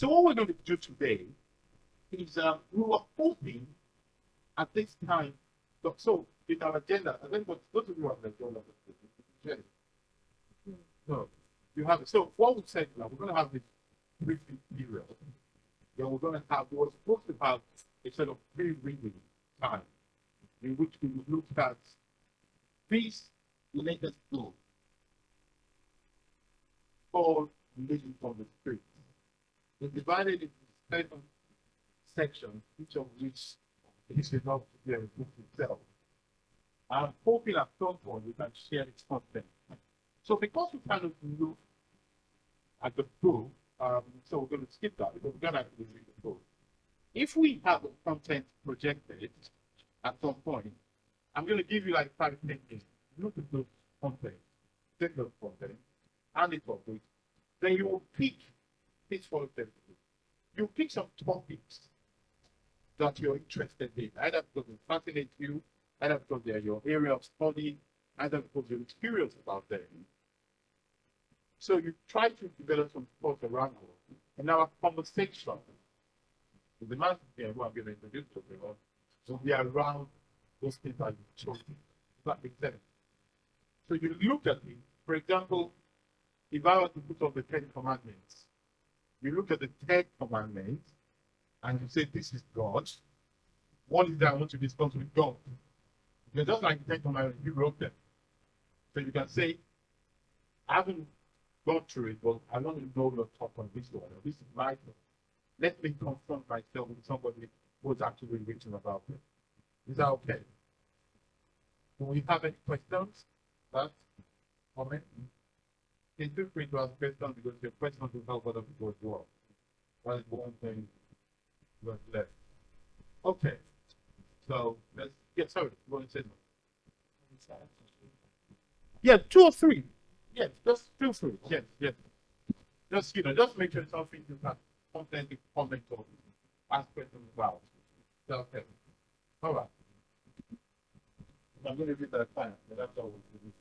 So what we're going to do today is we were hoping at this time, so in our agenda, I think what those of you have the agenda, no, you have it. So what we said now, we're going to have this briefing period. Then we're going to have, we were supposed to have a sort of pre-reading time in which we would look at this latest book called Living from the Street. It's divided into 7 sections, each of which is enough to be a book itself. I'm hoping at some point we can share its content. So because we kind of look at the book, so we're going to skip that because we're going to actually read the book. If we have the content projected at some point, I'm going to give you like 5 minutes. Look at those content, take those content, and it up with. Then you will pick this for them. You pick some topics that you're interested in, either because they fascinate you, either because they're your area of study, either because you're curious about them. So you try to develop some thoughts around it. And our conversation, the man here who I'm going to introduce to you will be around those things that you chose. That makes sense. So you look at it, for example, if I were to put up the 10 commandments, you look at the 10 commandments and you say, this is God. What is that I want to discuss with God? Because just like the 10 commandments, you wrote them. So you can say, I haven't gone through it, but I want to know your thought on this one. This is my thought. Let me confront myself with somebody who's actually written about it. Is that okay? Do we have any questions? That comment? Feel free to ask questions because your questions will help other people as well. That is one thing that's left. Okay. So let's get sorry, you want to say something? Yeah, 2 or 3. Yes, just feel free. Yes, yes. Just just make sure something you can content comment or ask questions about. Okay. All right. I'm going to read that time. That's all we do.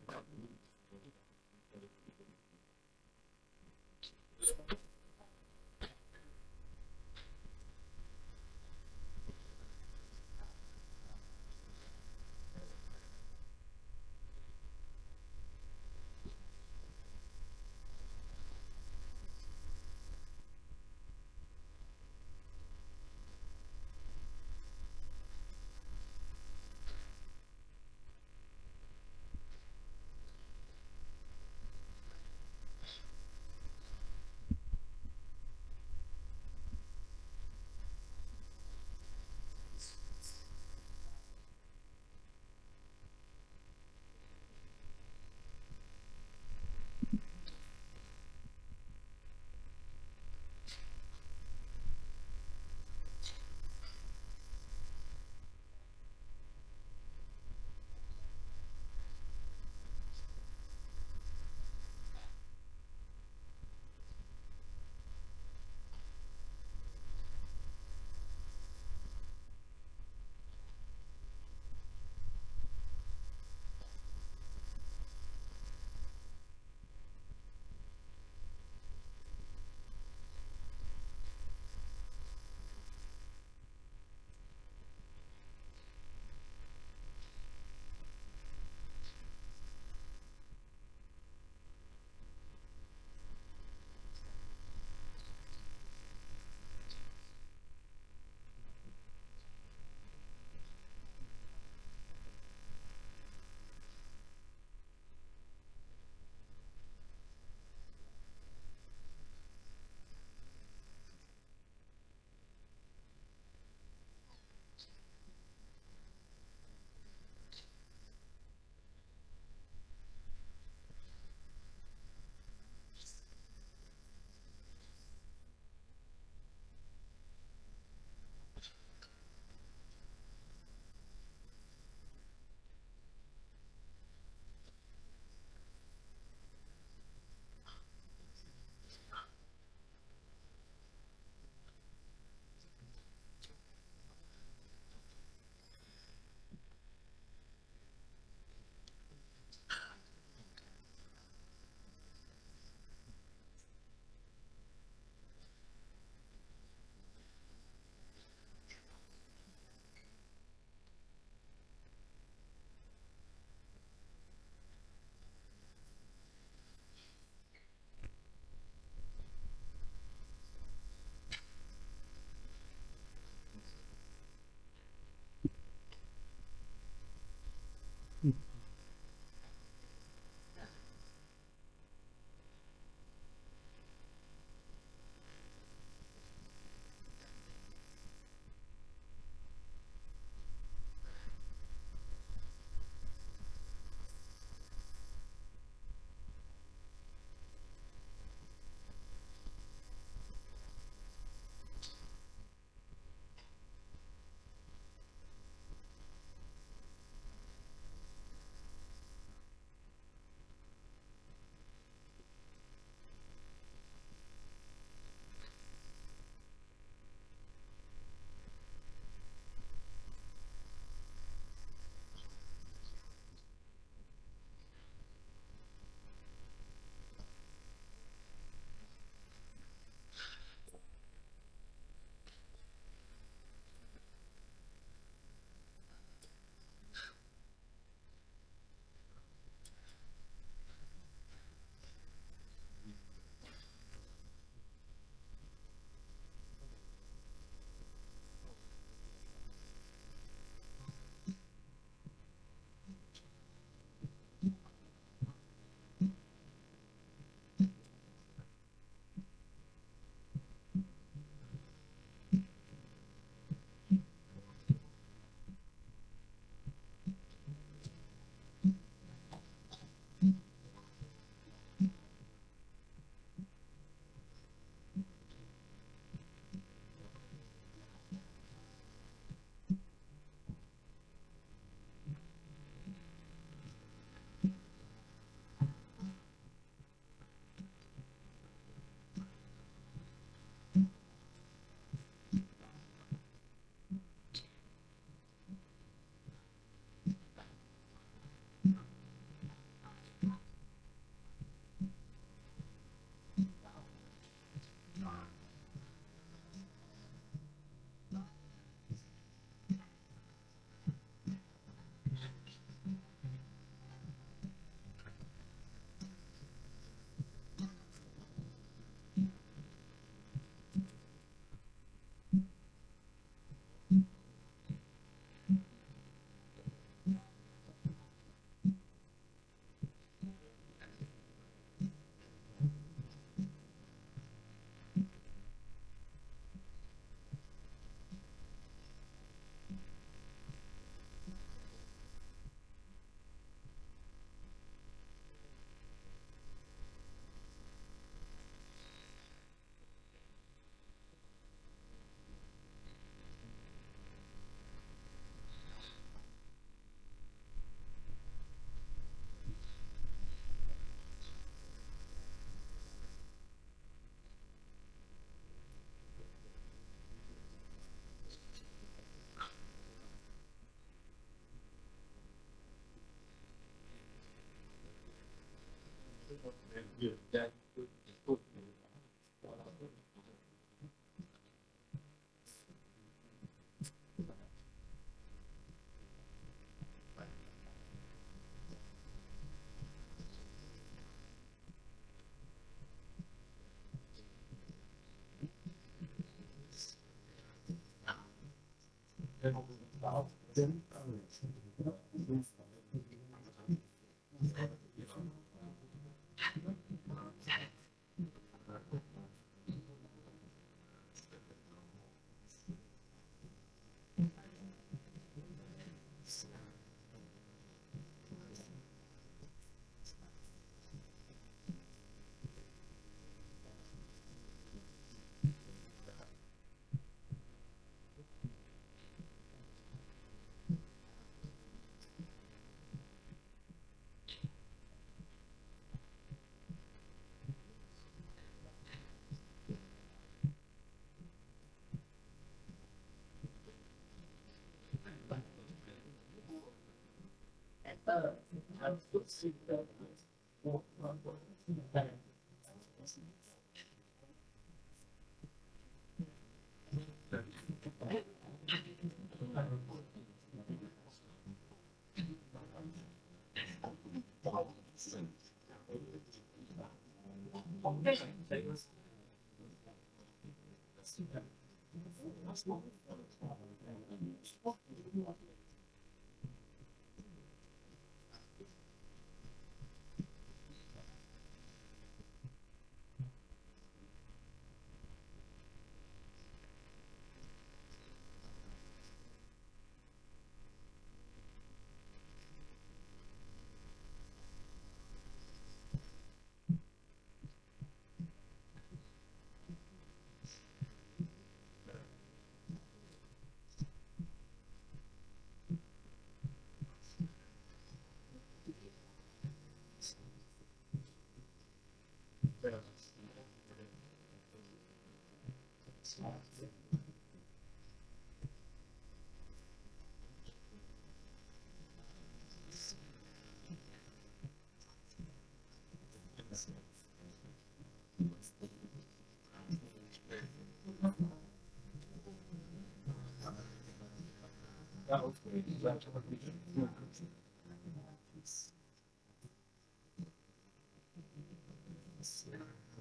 That was great.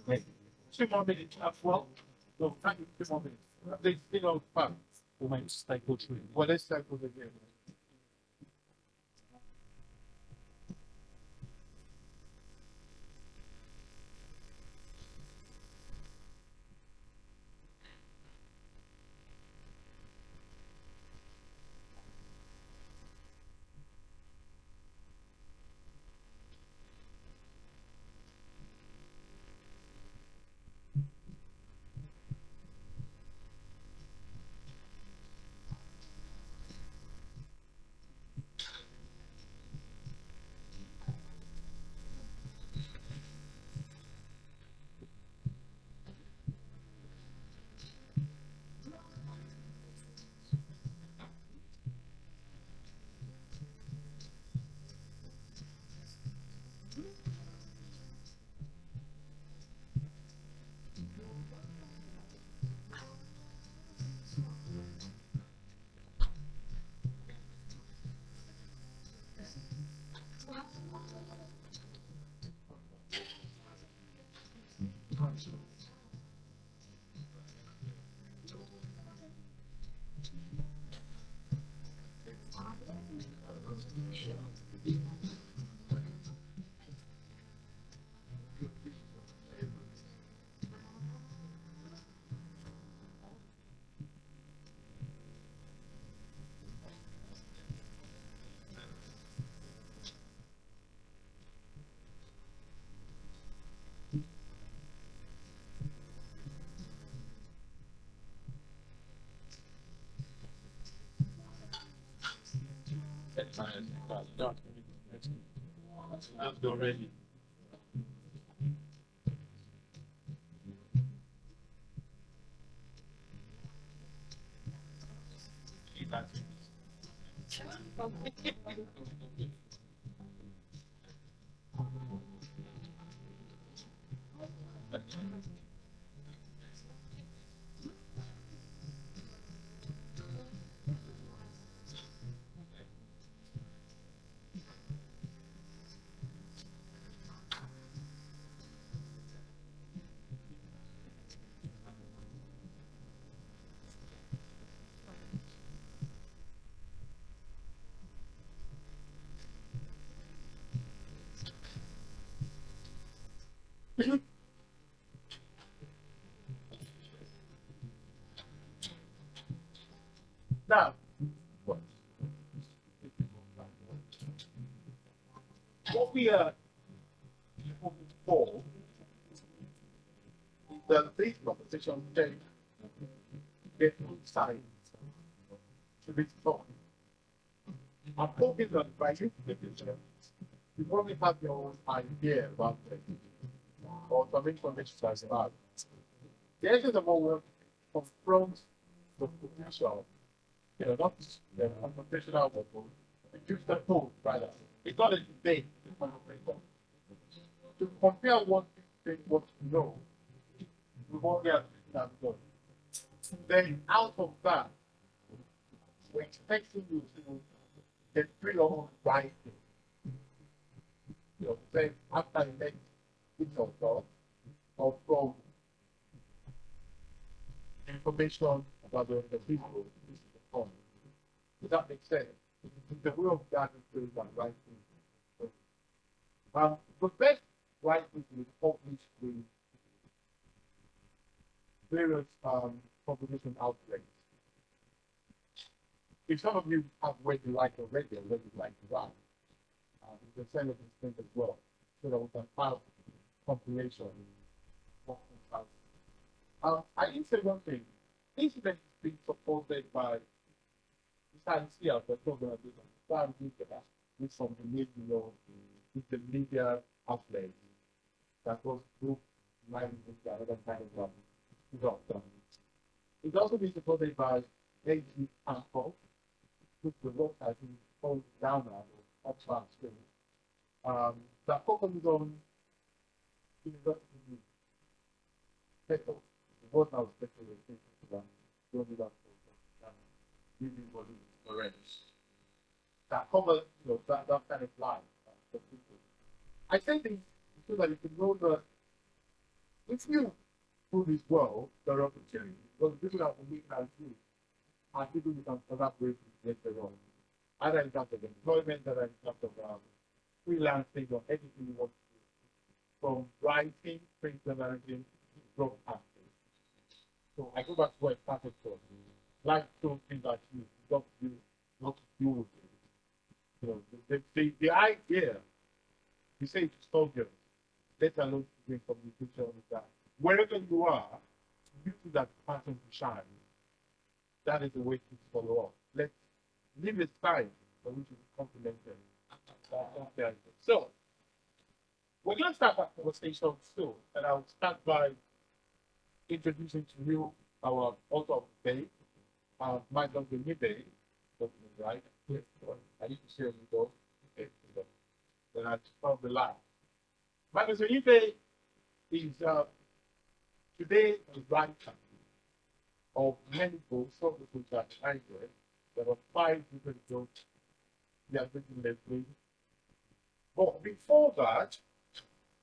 Wait, 2 more minutes. Well, no, thank you. 2 more minutes. They still on fun. We might cycle through. Well, let's cycle again. I've already. Now, what we are looking for is that this conversation can get inside to this talk. I'm hoping that by you you probably have your own idea about it or some information that's about. The essence of our work confronts the potential, not the confrontational work, but use the tool rather. It's not a debate, it's a conversation. To compare what you think, what you know, with what we are done. Then out of that, we're expecting you to get through your own writing. Say after the next week or so, or from information about the people, this is the point. Does that make sense? The way of gathering through that writing. The best writing is published with various publication outlets. If some of you have read the like already, or read it like that, you can send it to print as well, so that we can file compilation. I didn't say one thing. This event is being supported by the CIAPS, the organization, with some with the media outlets that was group line with the other kind of doctor. It's also been supported by AG Anko, which the work has been called down at Oxford School. That focuses on university sector. The board now special education. living for the rents. That cover, that kind of life for people. I say this so that you can know that if you do this well, there are opportunities. Because people that will make that do are people you can collaborate with later on. Either in terms of employment, either in terms of freelancing or anything you want to do. From writing, print journalism, broadcasting. So I go back to what I started from. Like those things that you got to do, not to do with it. You know, the idea, you say to soldiers, let alone to bring communication with that. Wherever you are, use that pattern to shine. That is the way to follow up. Let's leave a sign for which is complementary. So, we're going to start our conversation soon, and I'll start by introducing to you our author of the day, Magnus Onyibe, right? Yes. I need to share with you. Okay. Then I start the line. Magnus Onyibe is today a writer of many books, some of which are English. There are 5 different books he has written lately. But before that,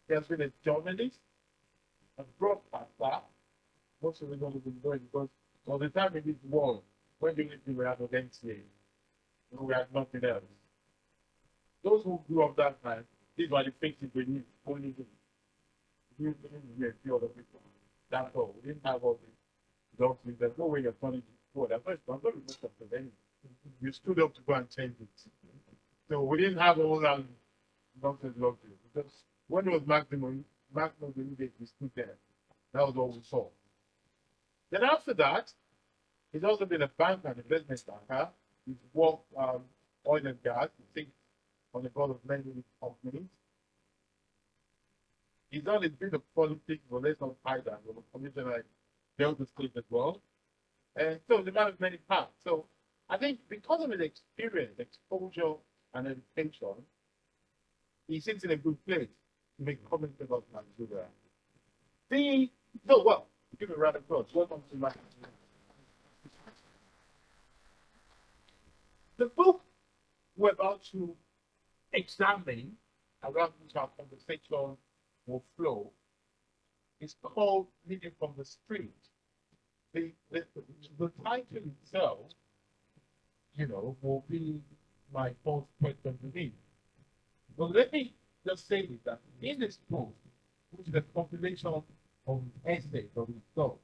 he has been a journalist, a broadcaster. Most of it has been doing because all the time in this world, when you live in NCA, we had nothing else. Those who grew up that time, these were the faces we knew, only them. You knew a few other people. That's all. We didn't have all the documents. There's no way you're turning to school. That's why I'm not most of the venue. You stood up to go and change it. So we didn't have all that nonsense luxury. Because when it was maximum Onyibe, we stood there. That was all we saw. Then after that, he's also been a banker and investment banker. He's worked oil and gas, I think, on the board of many companies. He's done a bit of politics, but let's not hide that. He was a commissioner dealt the state as well. And so the man of many parts. So I think because of his experience, exposure, and education, he sits in a good place to make comments about Nigeria. Give a round of applause. Welcome to my. The book we're about to examine, around which our conversation will flow, is called Leading from the Street. The title itself, will be my first question to me. But let me just say that in this book, which is a compilation of essays of his thoughts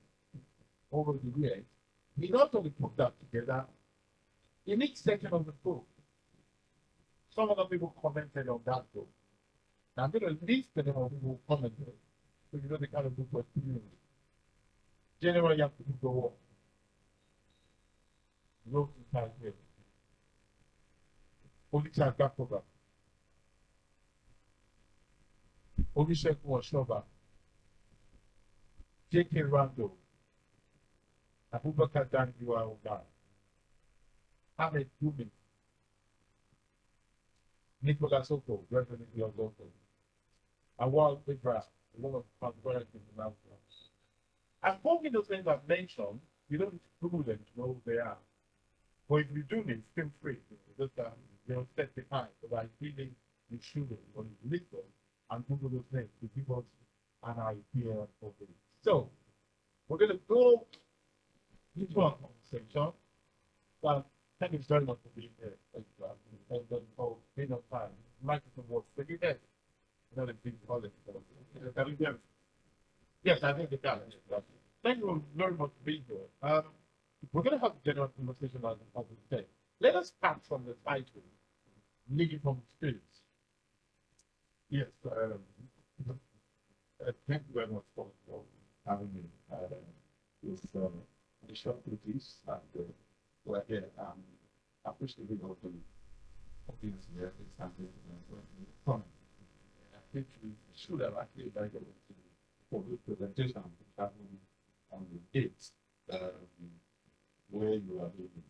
over the years, he not only put that together, in each section of the book, some other people commented on that book. Now, I'm going to list the number of people who commented, so you know the kind of book we're doing. Generally, you have to go on. Wrote to time here. Olisa Gakoba. Olusegun Oshoba. J.K. Randall. Abubakar Dangiwa Oba. Ahmed Gumi. Nicolas Oko, Reverend Nicolas Oko. Awal Ibra, one of my brothers in the mountains. And talking those things I've mentioned, you don't need to Google them to know who they are. But if you do this, feel free. Just set the time so that reading the student or the listen and Google those names to give us an idea of it. So we're going to go into our conversation. Thank you very much for being here. And then for being on time. Microphone was pretty dead. Another big college. Yes, I think the can. Thank you very much for being here. We're going to have a general conversation as we say. Let us start from the title, Leading from the Streets. Yes, thank you very much for having me. It's a short notice, and we're here. I wish to be able to audience here. It's something fun. I think we should have actually been able to for this presentation on the dates where you are living.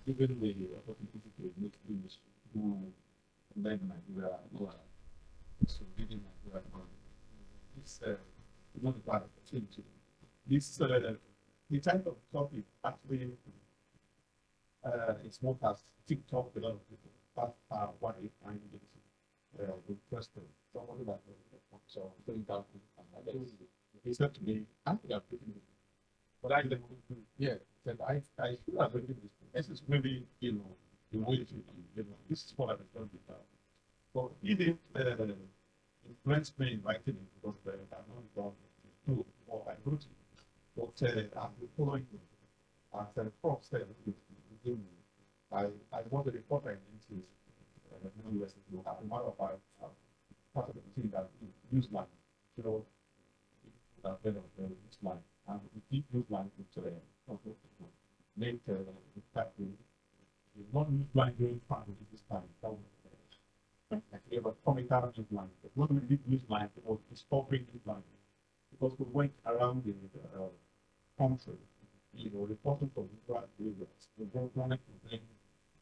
Given the opportunity to meet students who led Nigeria, who are so leading Nigeria, this is not a bad opportunity. This the type of topic actually it's not as TikTok a lot of people. That's what I find it interesting. Somebody that so doing that he said to me, I think I'm doing it. But I didn't yeah, said I feel I'm doing this. This is really, the way to this is what I've done with that. But he didn't influence me in writing it because I'm not done to what I wrote it. But I'm following it. As a prof said, I want to report my into the university. I'm one of our part of the team that use line. You know, use line. And we keep use line to the make the fact you not use line during time this time. Actually, about coming down use line. But when we did use line, it was stopping use line because we went around the country. Reporting from different areas. The government complain,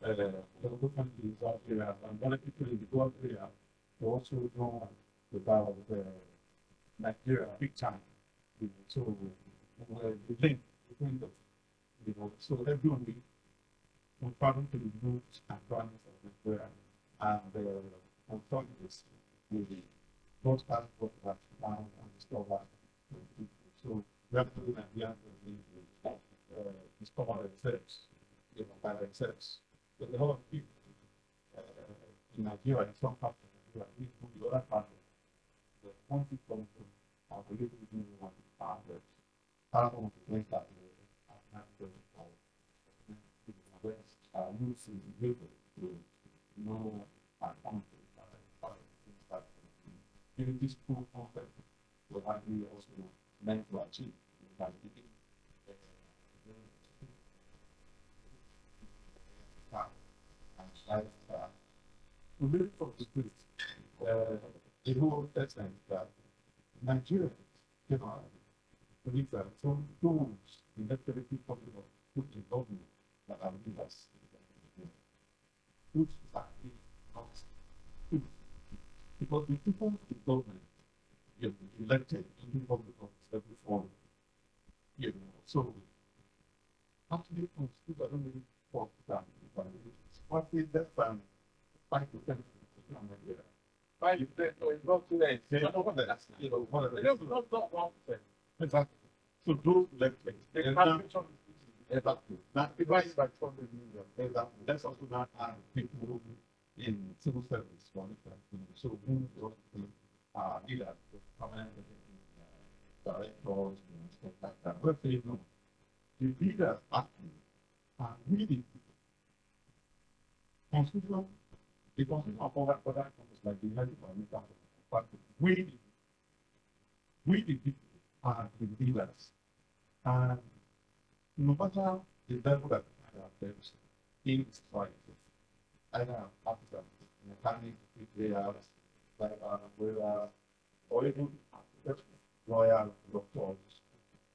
the government is out areas, and one people in the Gulf area they also know about Nigeria big time. So the link between the, so everyone we found to the roots and values of Nigeria and the authorities will broadcast what we have found and discover. So we have to do Nigeria discover themselves, by themselves. But a lot of people in Nigeria, in some parts of Nigeria, we do the other part of the country from are really doing one part of the place that West are using people to know our country that during this cool concept will actually also meant to achieve that we really talk to this. The whole essence that Nigeria, believe that some tools elected people put in government that are leaders, which is actually not true. Because the people in government elected in public office every form, so actually constitute I don't really talk that what is that 5% from Nigeria? 5% or it's not too late. They don't want that. Not 1%. Exactly. So those elected, exactly. That divided by 200 million. Exactly. Let's also not add people in civil service, for instance. So who leaders, permanent directors, stuff like that. But they know the leaders actually are really constitutional. The constitutional power for that comes like the head of but we the people are the leaders. And no matter the level that we have ourselves in society, either African, mechanic, players, like umbrella, or even lawyer, doctors,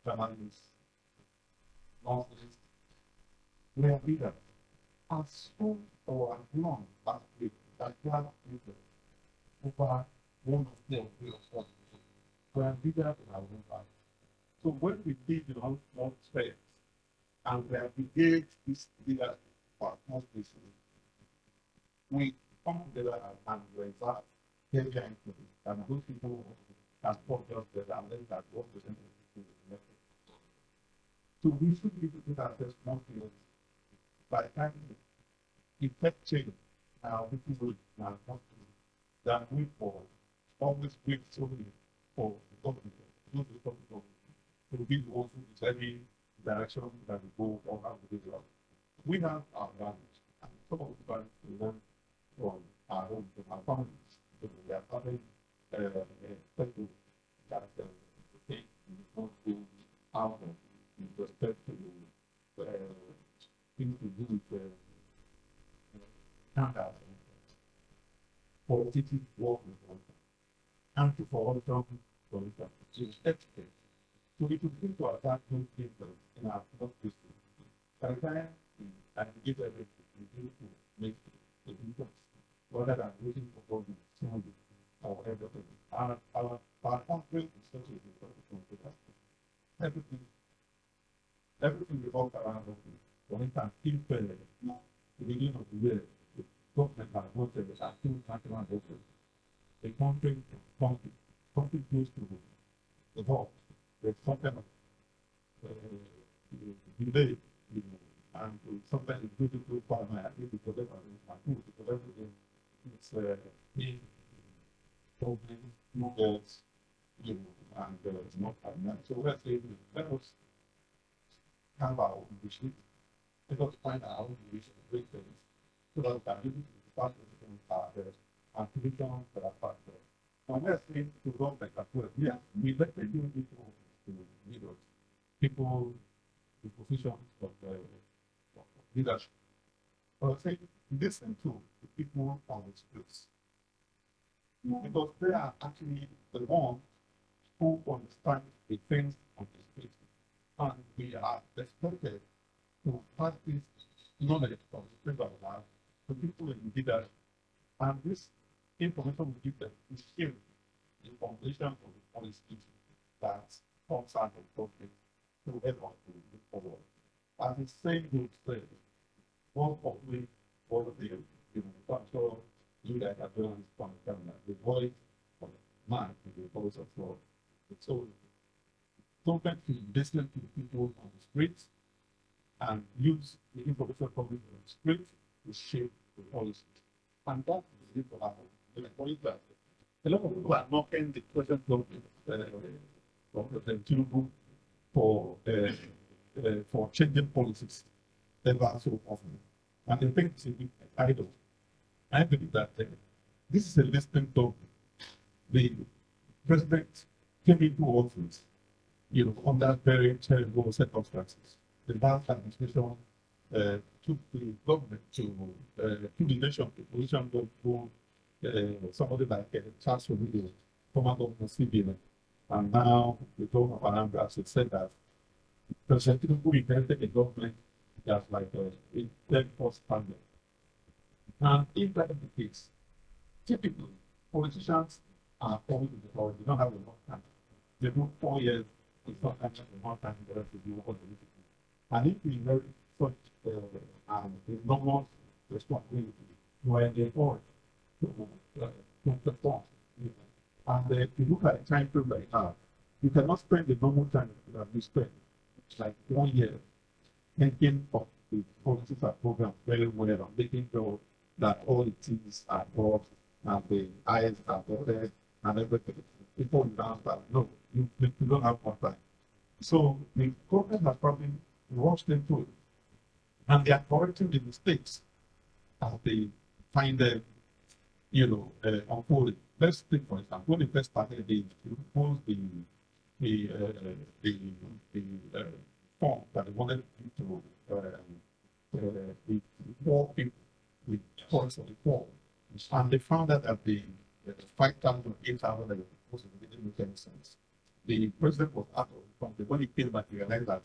journalists, nurses, we are leaders. As soon or as long as we that we have people over one of them, we are leaders in our own life. So when we did the long space and we have engaged this leader for most places, we come together and reserve heavy influence and those people can talk just better and then that 1% of people will make it. So we should be able to access more fields by having effect change people will not that we for always bring solely for the government, not the government. To be also determine direction that we go on our individual. We have our values, and some of the values we learn from our own, from our families. So we are having people that take responsibility out of with respect to things to do with standards, qualitative work with and to for all some for example. So we could think to attack those people in our democracy. By the time we aggregate everything, we need to make the difference rather than waiting for government or everything. Our country is such a different everything everything revolves around for instance, if the beginning of the year, the government has voted that two national elections, the country goes to the vote. There's some kind of delay, and sometimes it's good to do parliament, at least because everything it's being open, models, and not parliament. So let's say let us have our own wishes. Let us find our own wishes, great things, so that we can use it to start with different partners and solutions that are partners. And let's say to run like that well. Yeah, we let the new people to leaders, people in positions of leadership. But I say listen to the people on the streets. Because they are actually the ones who understand the things on the street. And we are expected to pass this knowledge of the people of to people in leadership. And this information we give them is still the foundation of the policy that comes out of government to help us to move forward. As the same group said, one of the factor you guys are doing from the voice of man in the voice of God. So government to listen to the people on the streets and use the information coming from the street to shape the policy. And that is it for us. A lot of people are knocking the question of the Tinubu for changing policies ever so often. And I think it's a bit idle. I believe that this is a listening to the president came into office, under very terrible circumstances. The last administration took the government to the nation to position to somebody like Charles Omidio, former governor CBN, and now the governor of Anambra said that President Tinubu inherited a government that's like a third-force standard. And if that is the case, typically politicians are coming to the power, they don't have a long time. They do 4 years, it's not kind of a long time for them to do all the political. And if we inherit such and the normal responsibility when they fall to perform. And if you look at a time frame like that, you cannot spend the normal time that you spend, like 1 year, thinking of the policies and programs very well and making sure that all the T's are crossed and the I's are dotted and everything. People now start, no, you don't have more time. So the government has probably rushed into it. And they are correcting the mistakes as they find them, unfolding. Let's take, for example, when they first started, they imposed the form that they wanted to the poor people with choice of the poor. And they found out that the 5,000, 8,000 that were proposed didn't make any sense. The president was out of the country. When he came back, he realized that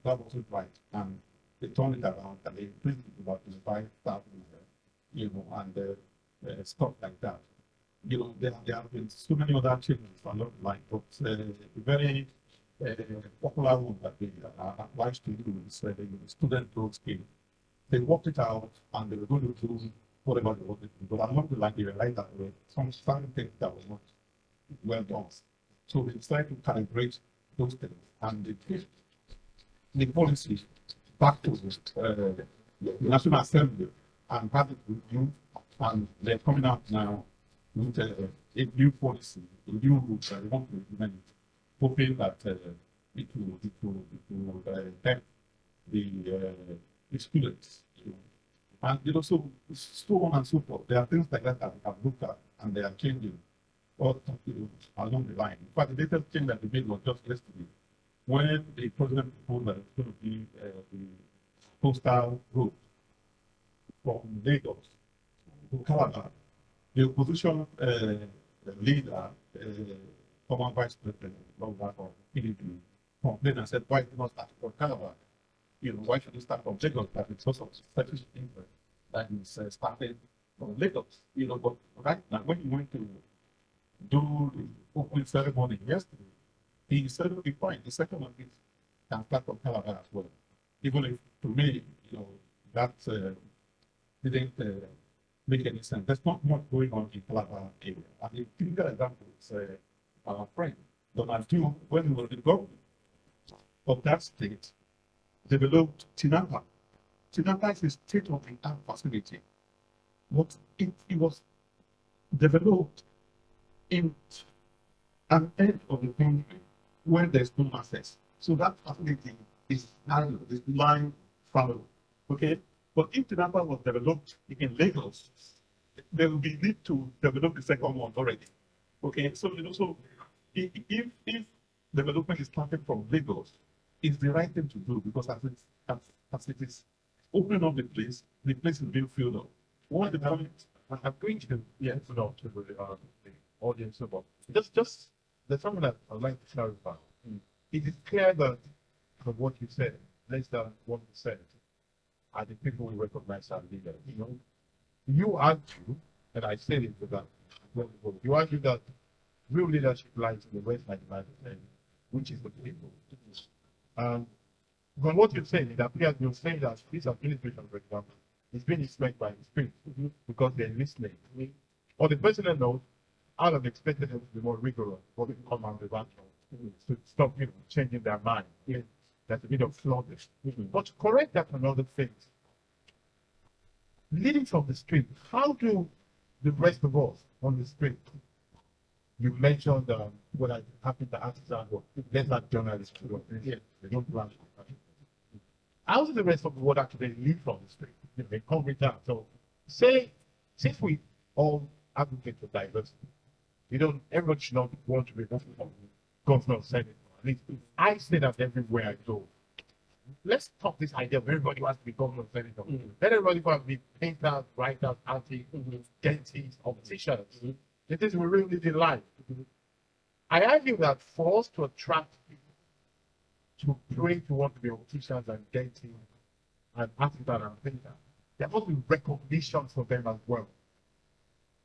that wasn't right. And they turned it around and they increased it to about 25,000, and stuff like that. There have been so many other changes along the line, but the very popular one that they applied to do is the student loan scheme. They worked it out and they were going to do whatever they wanted to do. But along the line, they realized that there were some certain things that were not well done. So they decided to calibrate those things and they pushed the policy back to the National Assembly and had it reviewed, and they're coming out now with a new policy, a new rules that they want to implement it, hoping that it will help the students. And so on and so forth. There are things like that we have looked at and they are changing all along the line. In fact, the latest change that we made was just yesterday when the president told that it's going to be the coastal road from Lagos to Calabar. The opposition leader, former vice president of PDP, complained and said, why did not start from Calabar? Why should you start from Lagos? That it's also selfish interest that is started from Lagos. But right now, when he went to do the opening ceremony yesterday, he said, okay, fine, the second one is can start from Calabar as well. even if to me, that didn't make any sense. There's not much going on in Calabar area. And a typical example is our friend Donald Trump, when he was the governor of that state, developed Tinapa. Tinapa is a state-of-the-art facility, but it was developed in an end of the country where there's no access. So that facility is narrow, is lying fallow. Okay? But if Tinapa was developed in Lagos, there will be need to develop the second one already. Okay, so if development is starting from Lagos, it's the right thing to do because as it is opening up the place is being filled up. What the point? I'm going to the audience about just there's something that I'd like to clarify. It is clear that from what you said, less than 1% are the people we recognize as leaders. You argue, and I said it to that. You argue that real leadership lies in the West 99%, which is the people. From what you're saying, it appears you're saying that this administration, for example, is being inspired by the spirit because they're listening. Or the president knows, out of expected them to be more rigorous, what they come out of action to stop changing their mind. That's a bit of flawness. But to correct that and other things, leading from the street, how do the rest of us on the street? You mentioned what I happened to artisan or lesser journalists. They don't plan. How do the rest of the world actually lead from the street? They come with that. So, since we all advocate for diversity, everyone should not want to be governor or senator. At least I say that everywhere I go. Let's talk this idea of everybody wants to be governor or senator. Let everybody want to be painters, writers, artists, dentists, opticians. It is we really need life. I argue that for us to attract people to pray to want to be opticians and dentists and artists and painters, there must be recognition for them as well.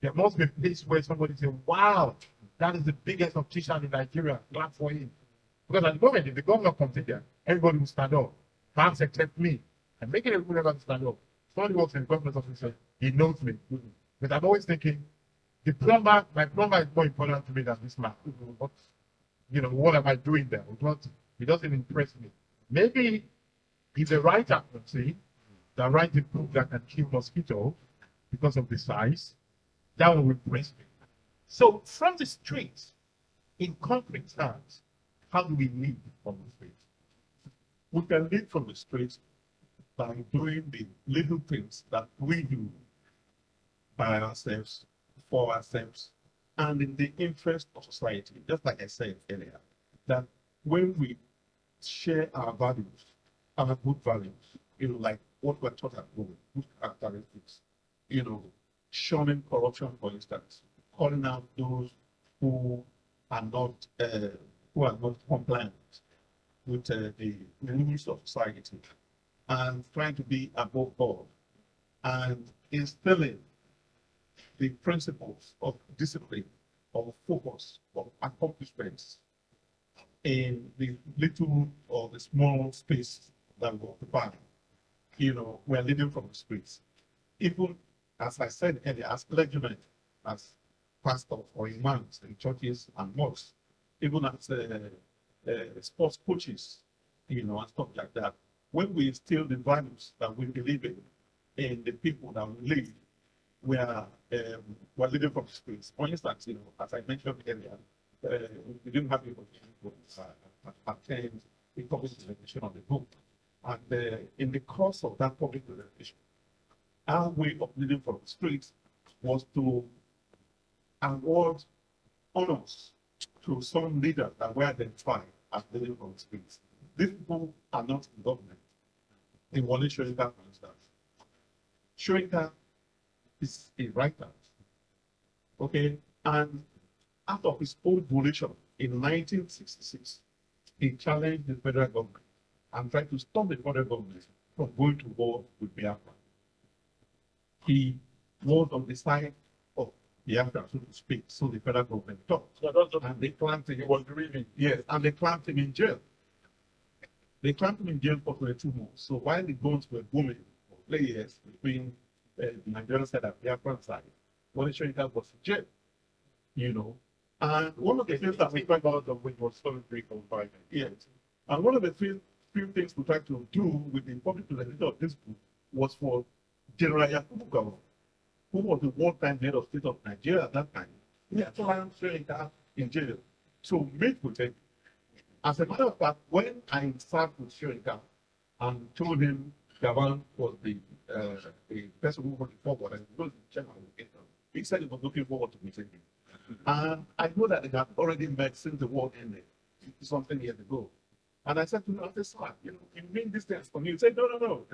There must be a place where somebody says, wow, that is the biggest optician in Nigeria. Clap for him. Because at the moment, if the governor comes in there, everybody will stand up. Perhaps except me. And making everybody stand up. Somebody works in the governor's office, he knows me. But I'm always thinking, my plumber is more important to me than this man. But, what am I doing there? It doesn't impress me. Maybe if the writer, that writes a book that can kill mosquitoes because of the size, that will impress me. So from the streets, in concrete terms, how do we lead from the streets? We can lead from the streets by doing the little things that we do by ourselves, for ourselves, and in the interest of society. Just like I said earlier, that when we share our values, our good values, like what we're taught at home, good characteristics, shunning corruption, for instance, calling out those who are not compliant with the rules of society, and trying to be above board, and instilling the principles of discipline, of focus, of accomplishments in the little or the small space that we occupy. We're leading from the streets. Even, as I said earlier, as clergymen, as pastors or imams in churches and mosques, even as sports coaches, and stuff like that, when we instill the values that we believe in the people that we lead, we're leading from the streets. For instance, as I mentioned earlier, we didn't have the opportunity to attend a public presentation on the book. And in the course of that public presentation, our way of leading from the streets was to award honors to some leaders that were identified as leading from the streets. These people are not in government. In Wale Soyinka, for instance. Soyinka is a writer. Okay, and out of his own volition in 1966, he challenged the federal government and tried to stop the federal government from going to war with Biafra. He was on the side of Biafra, so to speak, so the federal government thought. And they clamped him, and they clamped him in jail. They clamped him in jail for 22 months. So while the guns were booming for players between the Nigerian side and the Biafran side, Wole Soyinka was in jail, you know. And one of the things that we talked about when was solitary confinement, yes. And one of the few things we tried to do with the public representative of this group was for General Yakubu Gowon, who was the wartime head of state of Nigeria at that time. He had to land Soyinka in jail to meet with him. As a matter of fact, when I sat with Soyinka and told him Gowon was the person who was forward and was the chairman of the kingdom, he said he was looking forward to meeting him. And I know that they had already met since the war ended, something years ago. And I said to him, I said, sir, you mean these things for me? He said, no.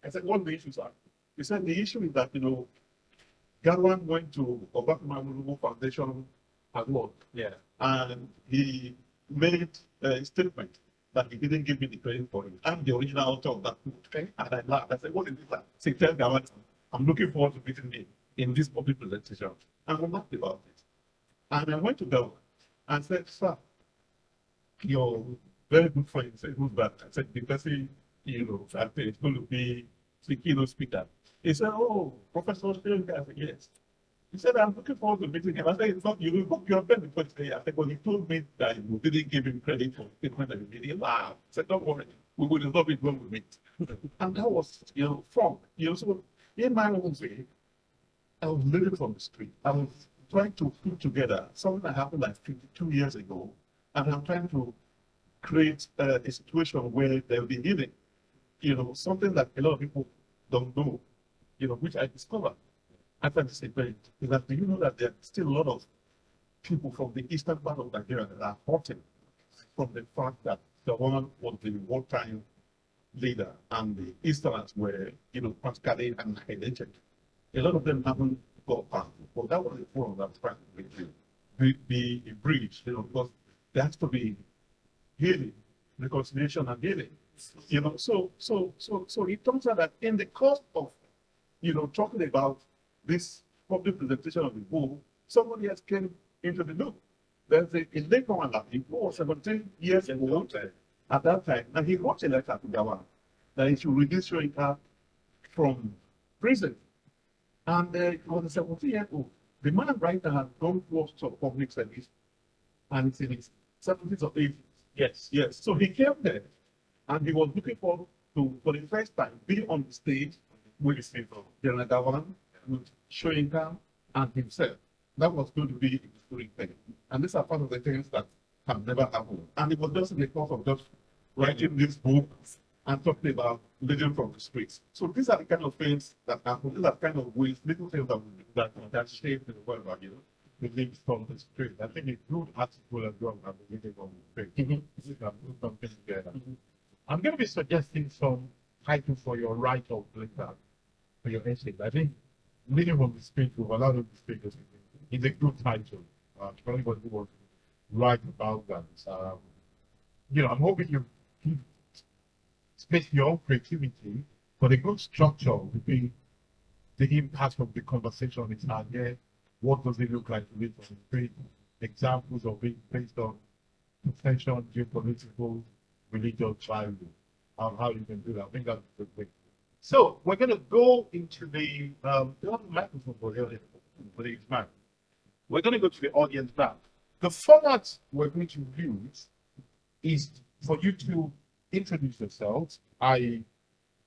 I said, what the issues are? He said, the issue is that, Gowon went to Obafemi Foundation at work. Yeah. And he made a statement that he didn't give me the credit for it. I'm the original author of that book. Okay? And I laughed. I said, what is this? Say, tell Gowon, I'm looking forward to meeting him in this public presentation. And we laughed about it. And I went to Gowon and said, sir, your very good friend said, who's that? I said, the person, I think it's going to be the keynote speaker. He said, oh, Professor Soyinka. I said, yes. He said, I'm looking forward to meeting him. I said, it's not you. You're very before today. I said, well, he told me that you didn't give him credit for the statement that he made. He laughed. I said, don't worry. We will resolve it when we meet. And that was, from, so in my own way, I was living from the street. I was trying to put together something that happened like 52 years ago. And I'm trying to create a situation where there'll be healing. Something that a lot of people don't know, which I discovered after this event, is that do you know that there are still a lot of people from the eastern part of Nigeria that are hurting from the fact that the one was the wartime leader and the Easterners were, practically annihilated. A lot of them haven't got back. But that was the forum that was trying to be a bridge, because there has to be healing, reconciliation and healing. So it turns out that in the course of, talking about this public presentation of the book, somebody else came into the loop. There's a late woman who was 17 years old at that time, and he wrote a letter to Gowon that he should release Soyinka from prison. And he was a 17-year-old. The man right now has gone towards public service, and it's in his 70s or 80s. Yes. So he came there, and he was looking forward to, for the first time, be on the stage with his people, General Gowon, with Soyinka, and himself. That was going to be a historic thing. And these are part of the things that have never happened. And it was just in the course of just writing this book and talking about living from the streets. So these are the kind of things that happen. These are the kind of ways, little things that shape the world, we live from the street. I think a good article as well about living from the street. This is something together. I'm going to be suggesting some titles for your write-up later, for your essay. I think living from the street with a lot of the speakers is a good title. For anybody who wants to write about that. I'm hoping you keep space your own creativity, but a good structure would be the impact of the conversation is out there. What does it look like to live from the street? Examples of it based on potential geopolitical, religious value, how you can do that. I think that's a good thing. So we're going to go into the microphone for the exam. We're going to go to the audience now. The format we're going to use is for you to introduce yourselves, i.e.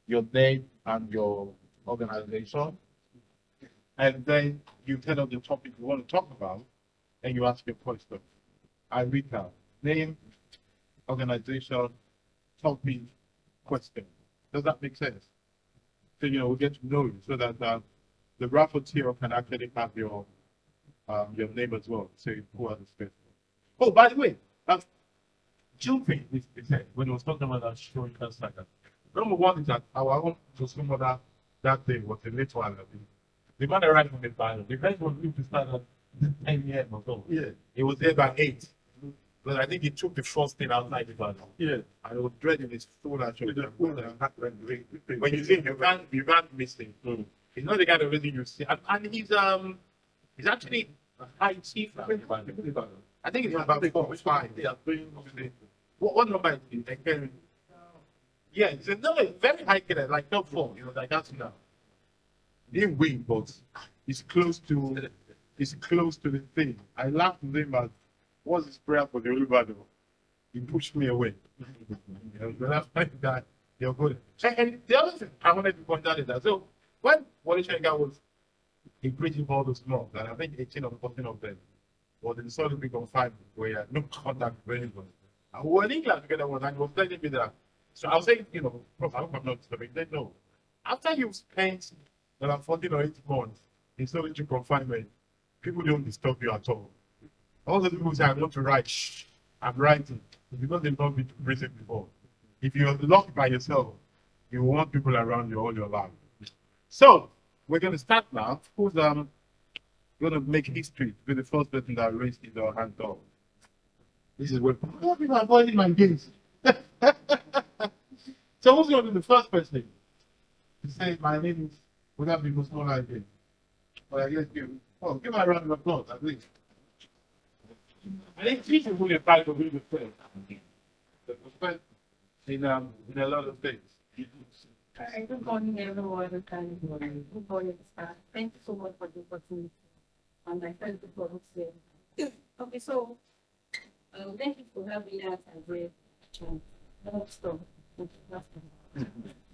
your name and your organization, and then you tell us the topic you want to talk about, and you ask your question. I read out name, organization, topic, question. Does that make sense? So we get to know you so that the rapporteur can actually have your name as well. Say who are the speakers. Oh, by the way, two things he said when he was talking about that showing us like that. Number one is that our own mother that day was a late one. The man arrived on the final. The guy was going to start at 10 years ago. Yeah. He was there by 8. But I think he took the first thing outside the battle. Yeah. And it was dreading his soul actually. When you see you can't miss him. He's not the kind of reason you see. And he's actually a high chief. I think he's about 4 or 5. what number is it? I can't. Yeah, it's a number very high killer, like top 4. You know, like that's now. He didn't win, but it's close to the thing. I laughed with him at what's his prayer for the Olubado. He pushed me away. You know, the last time that you're good. And the other thing I wanted to point out is that so when Wale Soyinka was preaching for all those laws, and I think 18 or 14 of them was in solitary confinement where he had no contact with anybody. And we were in England together once, and he was telling me that. So I was saying, you know, Prof, I hope I'm not disturbing. They know. After you've spent about 14 or 18 months in solitary confinement, people don't disturb you at all. All the people say, I want to write, shh, I'm writing. Because they've not been to prison before. If you're locked by yourself, you want people around you all your life. So, we're going to start now. Who's going to make history with the first person that raised his hand up? This is what people are avoiding my gaze. So, who's going to be the first person to say, my name is, without being small again? Well, I guess give a round of applause, at least. I think this is really a part of the first. The first in a lot of things. Good morning, everyone. Good morning, sir. Thank you so much for the opportunity. And I thank you for listening. Okay, so thank you for having us as a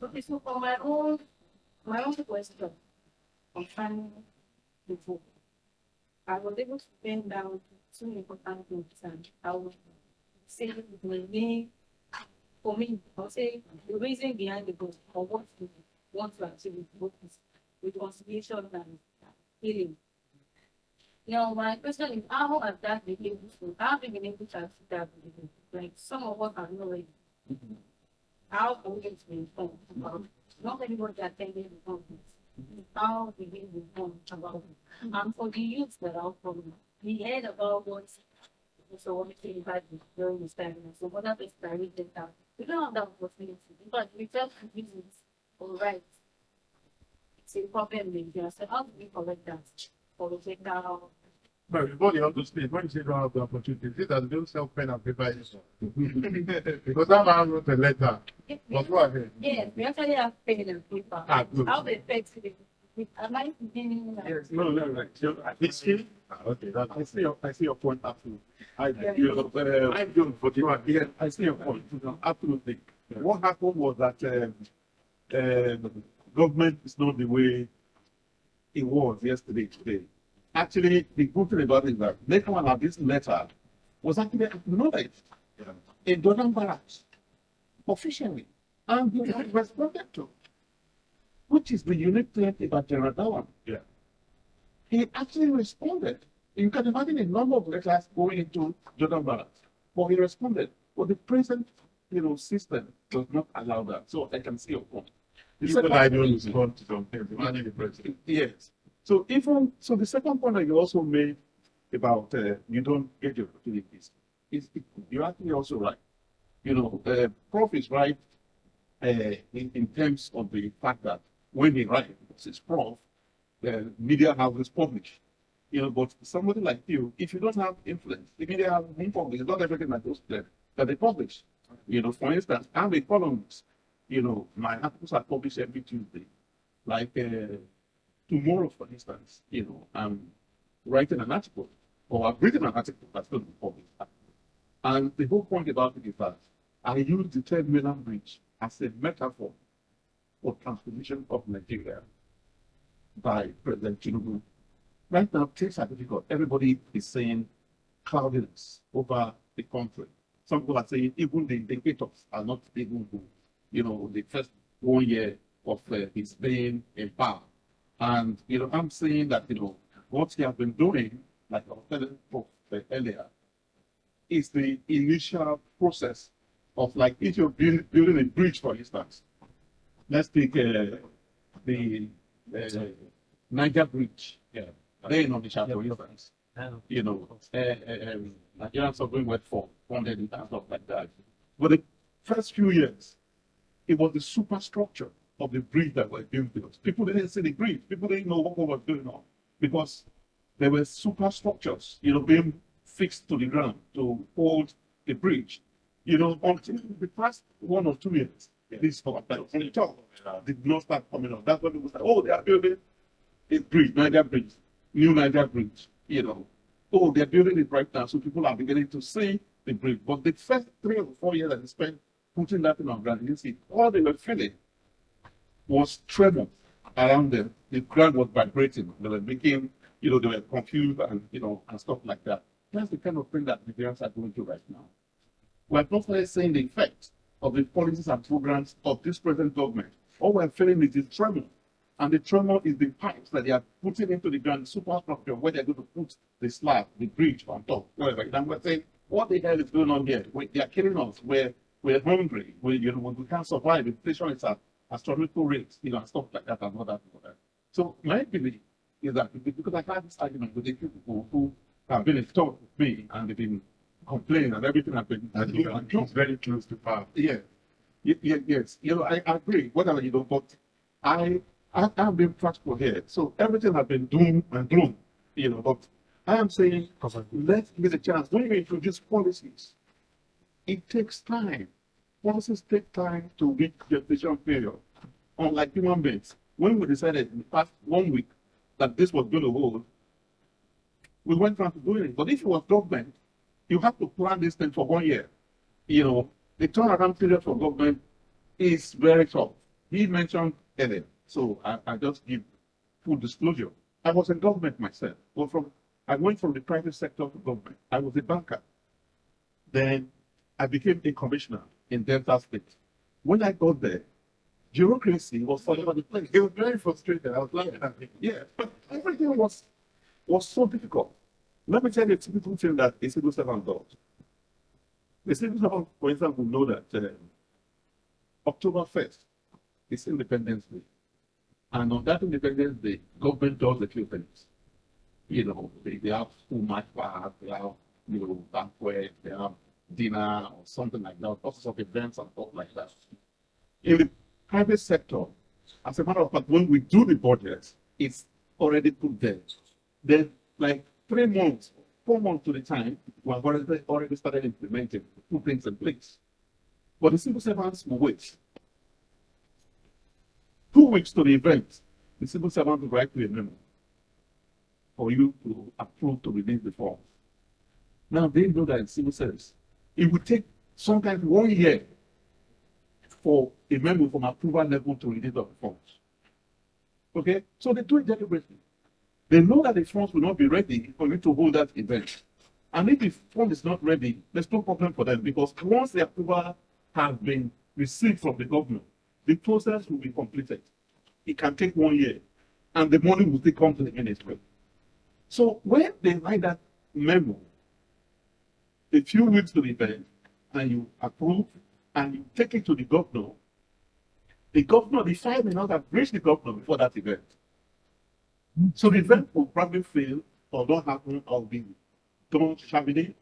okay, so for my own question concerning the book, I was able to pen down two important things, and I would say the main, for me, I'll say the reason behind the book or what we want to achieve with the book is reconciliation and healing. Now, my question is, how have that been able to, how have you been able to achieve that with the book? Like, some of us are not ready. How are we going to be informed about it? Not everybody attending the conference. How we will be informed about it. And for the youth that are from, we heard about what so what we think about during this time. So what that is very data. We don't have that opportunity. But we felt reasons or right. It's a problem with you. So how do we correct that? Or we take that out? But before you understand, when you say don't have the opportunity, is it that they don't sell pen and paper anymore? Because that man wrote a letter. But go ahead. Yes, we actually have pen and paper. Ah, good. How they affect it? Am I beginning? Yes, no. So, History? Okay, I see your point absolutely. I I'm doing 41. yeah, I see your point absolutely. What happened was that government is not the way it was yesterday, today. Actually, the good thing about it is that later on of this letter was actually acknowledged in Jordan Barracks officially, and he was responded to, which is the unique thing about General Dawan. Yeah. He actually responded. You can imagine a number of letters going into Jordan Barracks, but he responded. But the present, system does not allow that. So I can see your point. Even I don't respond to some things. Imagine the president. Yes. So the second point that you also made about you don't get your opportunities you're actually also right. Prof is right in terms of the fact that when they write, it's prof, the media houses publish. But somebody like you, if you don't have influence, the media have publish. Not everything that goes there that they publish. For instance, I'm a columnist. My articles are published every Tuesday. Like tomorrow, for instance, I'm writing an article, or I've written an article that's going to be published. And the whole point about it is that I use the Third Mainland Bridge as a metaphor for transformation of Nigeria by President Tinubu. Right now, things are difficult. Everybody is saying cloudiness over the country. Some people are saying even the indicators are not even good. The first 1 year of his being in power. And, I'm saying that, what he has been doing, like I was telling earlier, is the initial process of, like, if you're building a bridge, for instance. Let's take the Niger Bridge. Yeah. Then on the chapter, for instance. Nigerians are going wet for funded and stuff like that. But the first few years, it was the superstructure of the bridge that were being built. People didn't see the bridge. People didn't know what was going on because there were superstructures, being fixed to the ground to hold the bridge. You know, until the past 1 or 2 years, this stuff like on the top did not start coming up. That's when people say, oh, they are building a bridge, Niger Bridge, new Niger Bridge, you know. Oh, they're building it right now, so people are beginning to see the bridge. But the first 3 or 4 years that they spent putting that in on ground, you see, all they were feeling was tremor around them. The ground was vibrating. They were making, you know, they were confused and, you know, and stuff like that. That's the kind of thing that Nigerians are going through right now. We're not only seeing the effect of the policies and programs of this present government. All we're feeling is the tremor. And the tremor is the pipes that they are putting into the ground, the superstructure, where they're going to put the slab, the bridge on top, whatever. And we're saying, what the hell is going on here? They are killing us. We're hungry. You know, we can't survive. Inflation is at astronomical rates, you know, and stuff like that and all that. So my belief is that because I had this argument with the people who have been in talk with me and they've been complaining and everything has been It's very close to power. yeah. Yes. You know, I agree. Whatever you know, but I've been practical here. So everything has been doom and gloom, you know, but I am saying let's give it a chance. When you introduce policies, it takes time. Policies take time to reach gestation period. Unlike human beings, when we decided in the past 1 week that this was going to hold, we went around to doing it. But if it was government, you have to plan this thing for 1 year. You know, the turnaround period for government is very tough. He mentioned earlier, so I just give full disclosure. I was in government myself. I went from the private sector to government. I was a banker. Then I became a commissioner in Delta State. When I got there, bureaucracy was all over the place. It was very frustrating. I was laughing at it. Yeah, but everything was so difficult. Let me tell you a typical thing that a civil servant does. The civil servant, for instance, will know that October 1st is Independence Day. And on that Independence Day, government does a few things. You know, they have school match pass, they have, you know, banquet, they have dinner or something like that, all sorts of events and stuff like that. In the private sector, as a matter of fact, when we do the budget, it's already put there. Then, like 3 months, 4 months to the time, we have already started implementing, put things in place. But the civil servants will wait. 2 weeks to the event, the civil servant will write you a memo for you to approve to release the form. Now they know that in civil service, it would take sometimes 1 year for a memo from approval level to release the forms. Okay, so they do it deliberately. They know that the funds will not be ready for you to hold that event. And if the fund is not ready, there's no problem for them because once the approval has been received from the government, the process will be completed. It can take 1 year and the money will still come to the ministry. So when they write that memo, a few weeks to the event, and you approve and you take it to the governor, the file may not have reached the governor before that event. So the event will probably fail or not happen or be done shabbily.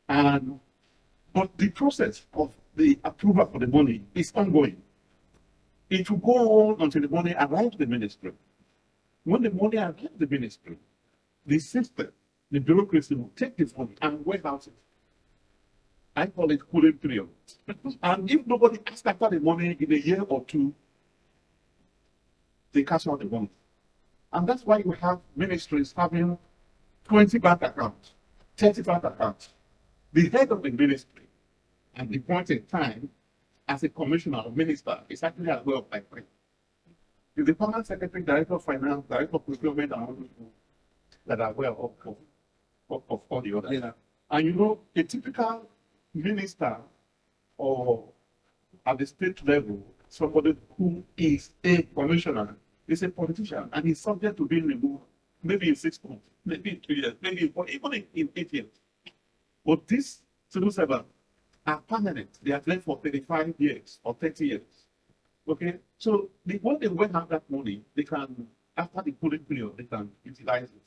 But the process of the approval for the money is ongoing. It will go on until the money arrives to the ministry. When the money arrives to the ministry, the system, the bureaucracy will take this money and warehouse it. I call it cooling period. And if nobody asks after the money in a year or two, they cash out the money. And that's why you have ministries having 20 bank accounts, 30 bank accounts. The head of the ministry at the point in time, as a commissioner or minister, is actually as well like the department secretary, director of finance, director of procurement, and all people that are well of all the others. Yeah. And you know, a typical minister or at the state level, somebody who is a commissioner is a politician and is subject to being removed maybe in 6 months, maybe in 2 years, maybe even in 8 years. But these civil servants are permanent. They are there for 35 years or 30 years. Okay? So when they won't have that money, they can, after the cooling period, they can utilize it.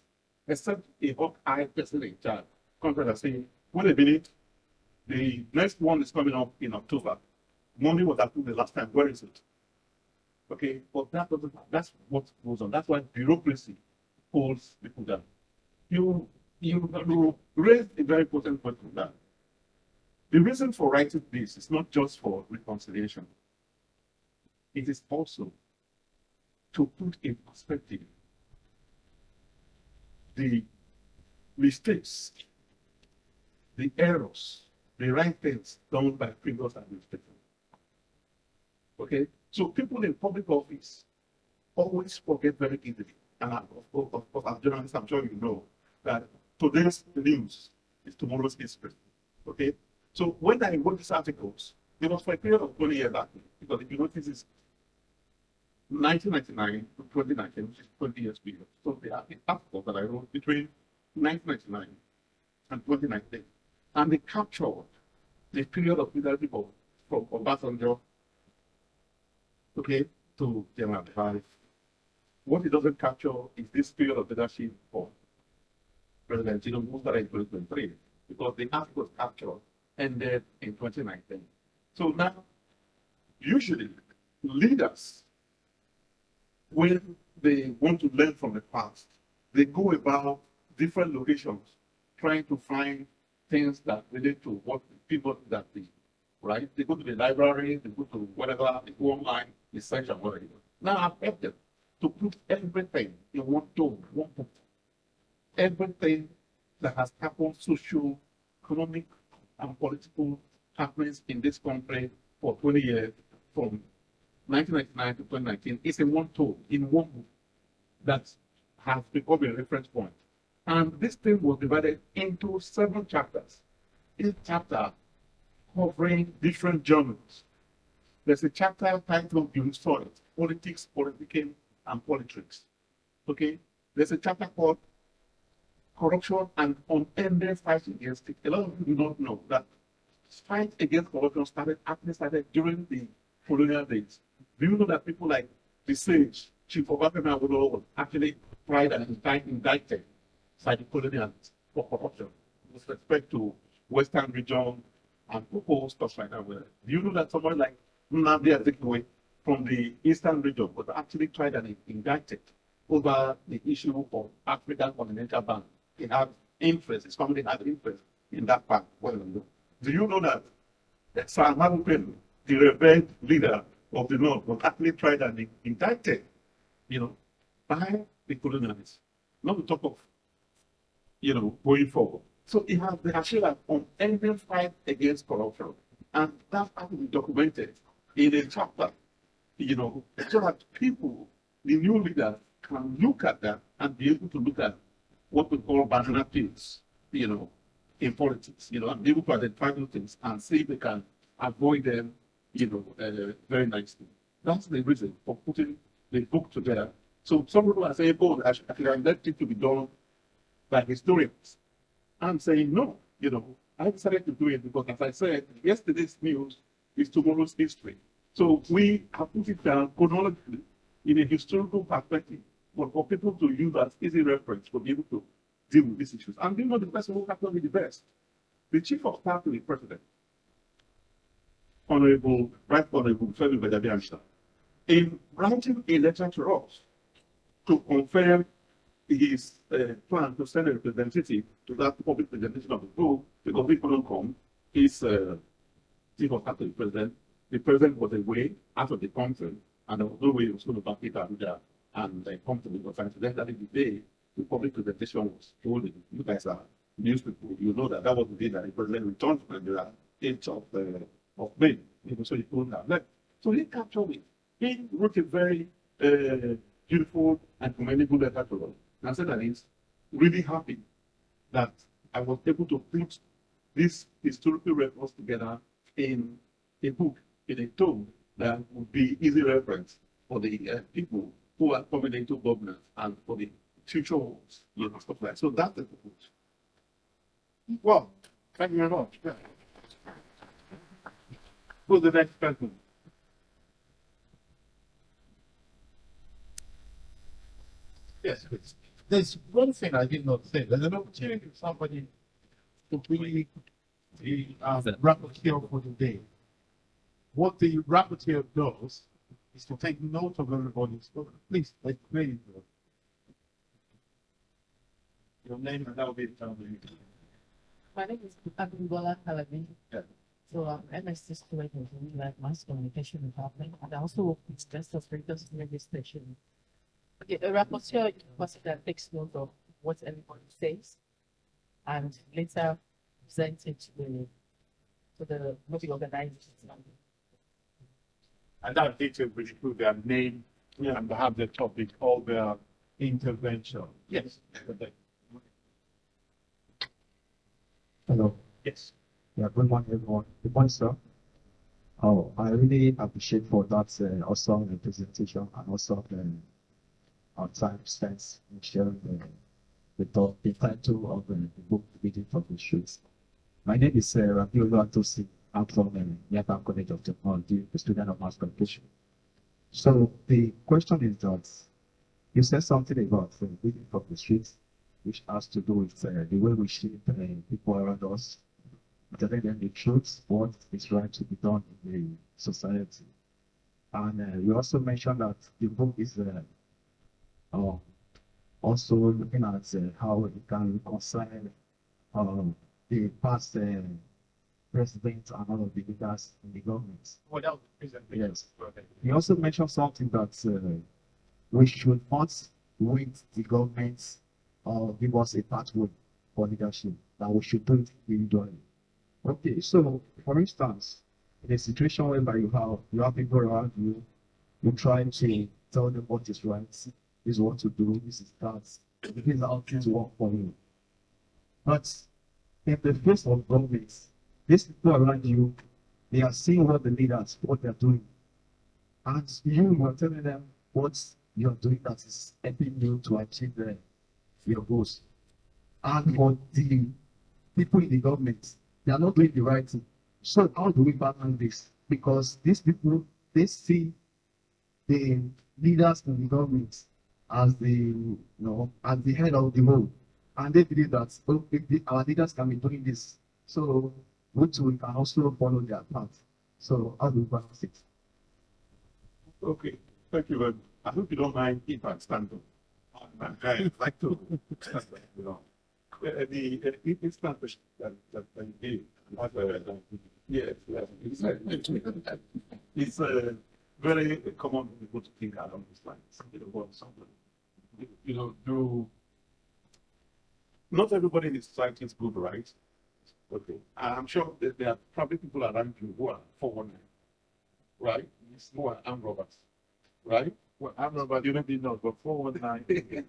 Except a Hawkeye person in charge. Contractor saying, wait a minute, the next one is coming up in October. Money was approved the last time. Where is it? Okay, but that's what goes on. That's why bureaucracy holds people down. You raised a very important point on that. The reason for writing this is not just for reconciliation. It is also to put in perspective the mistakes, the errors, the right things done by previous administration. Okay? So people in public office always forget very easily. And of course, as journalists, I'm sure you know that today's news is tomorrow's history. Okay? So when I wrote these articles, it was for a period of 20 years actually, because if you notice, it's 1999 to 2019, which is 20 years period. So the articles that I wrote between 1999 and 2019, and they captured the period of leadership from Obasanjo, okay, to General Buhari. What it doesn't capture is this period of leadership for President Tinubu, who started in 2023, because the articles captured ended in 2019. So now, usually, leaders, when they want to learn from the past, they go about different locations trying to find things that relate to what people that they, right? They go to the library, they go to whatever, they go online, they search and whatever. Now I've helped them to put everything in one tone, one book. Everything that has happened, social, economic, and political happenings in this country for 20 years, from 1999 to 2019, is in one tone, in one book, that has become a reference point. And this thing was divided into 7 chapters. Each chapter covering different genres. There's a chapter titled You Saw It, Politics, Politicking, and Politics. Okay? There's a chapter called Corruption and Unended Fight Against It. A lot of people do not know that fight against corruption started during the colonial days. Do you know that people like the sage, Chief of African was actually tried and indicted by the colonialists for corruption with respect to Western region and proposed stuff like that? Do you know that someone like Nnamdi Azikiwe from the Eastern region was actually tried and indicted over the issue of African continental bank? He had interest, his family had interest in that part. Well, do you know that Sir Magnus, the revered leader of the North, was actually tried and indicted, by the colonialists? Not to talk of, going forward. So they have shown an unending fight against corruption. And that has to be documented in a chapter, so that people, the new leaders, can look at that and be able to look at what we call banana peels, in politics, and be able to identify those things and see if they can avoid them, very nicely. That's the reason for putting the book together. So some people are saying, oh, I should let it to be done by historians. I'm saying no, I decided to do it because, as I said, yesterday's news is tomorrow's history. So we have put it down chronologically in a historical perspective, but for people to use as easy reference to be able to deal with these issues. And the person who happened to be the best, the chief of staff to the president, Right Honorable Femi Gbadabiamsa, in writing a letter to us to confirm his plan to send a representative to that public presentation of the book, because we couldn't come, his chief of staff to the president was away out of the country, and there was no way he was going to back it up and come to the conference. Then that the day the public presentation was holding, you guys are news people, you know that was the day that the president returned from the 8th of May, so he couldn't have left. So he captured it. He wrote a very beautiful and commendable letter to us, and said that he's really happy that I was able to put these historical records together in a book, in a tome that would be easy reference for the people who are coming into governance and for the future ones, stuff like that. So that's the book. Well, thank you very much. Who's the next person? Yes, please. There's one thing I did not say. There's an opportunity for somebody to be the rapporteur for the day. What the rapporteur does is to take note of everybody's. Please, please. Your name and that will be the time. My name is Abimbola Halabi. Yeah. So I'm MSc student in like mass communication department, and I also work with best of readers radio station. Okay, a rapporteur is a person that takes note of what everybody says and later presents it to the movie organization. And that detail will include their name and perhaps their topic, all their intervention. Yes. Hello. Yes. Yeah, good morning, everyone. Good morning, sir. Oh, I really appreciate for that awesome presentation and also our time spent in sharing the title of the book, Reading from the Streets. My name is Rabiolo Atosi. I'm from Yaba College of Technology, a student of mass communication. So the question is that you said something about reading from the streets, which has to do with the way we shape people around us, telling them the truth, what is right to be done in the society. And you also mentioned that the book is also looking at how it can reconcile the past presidents and all of the leaders in the government. Without presentation. Yes. You also mentioned something that we should not wait the government or give us a pathway for leadership, that we should do it individually. Okay, so for instance, in a situation whereby you have people around you, you try to tell them what is right, this is what to do, this is that, this is how things work for you. But in the face of government, these people around you, they are seeing what the leaders, what they're doing. And you are telling them what you're doing that is helping you to achieve your goals. And for the people in the government, they are not doing the right thing. So how do we balance this? Because these people, they see the leaders in the government as as the head of the whole. And they believe that our leaders can be doing this. So we too can also follow their path. So how do we balance it? Okay, thank you very much. I hope you don't mind if I stand up. I'd like to, the instant question that you gave, yes, it's very common for people to think along these lines. Not everybody in the society is good, right? Okay, I'm sure that there are probably people around you who are 419, right? Who are armed robbers, right? Well, I'm not about you, maybe not, but 419.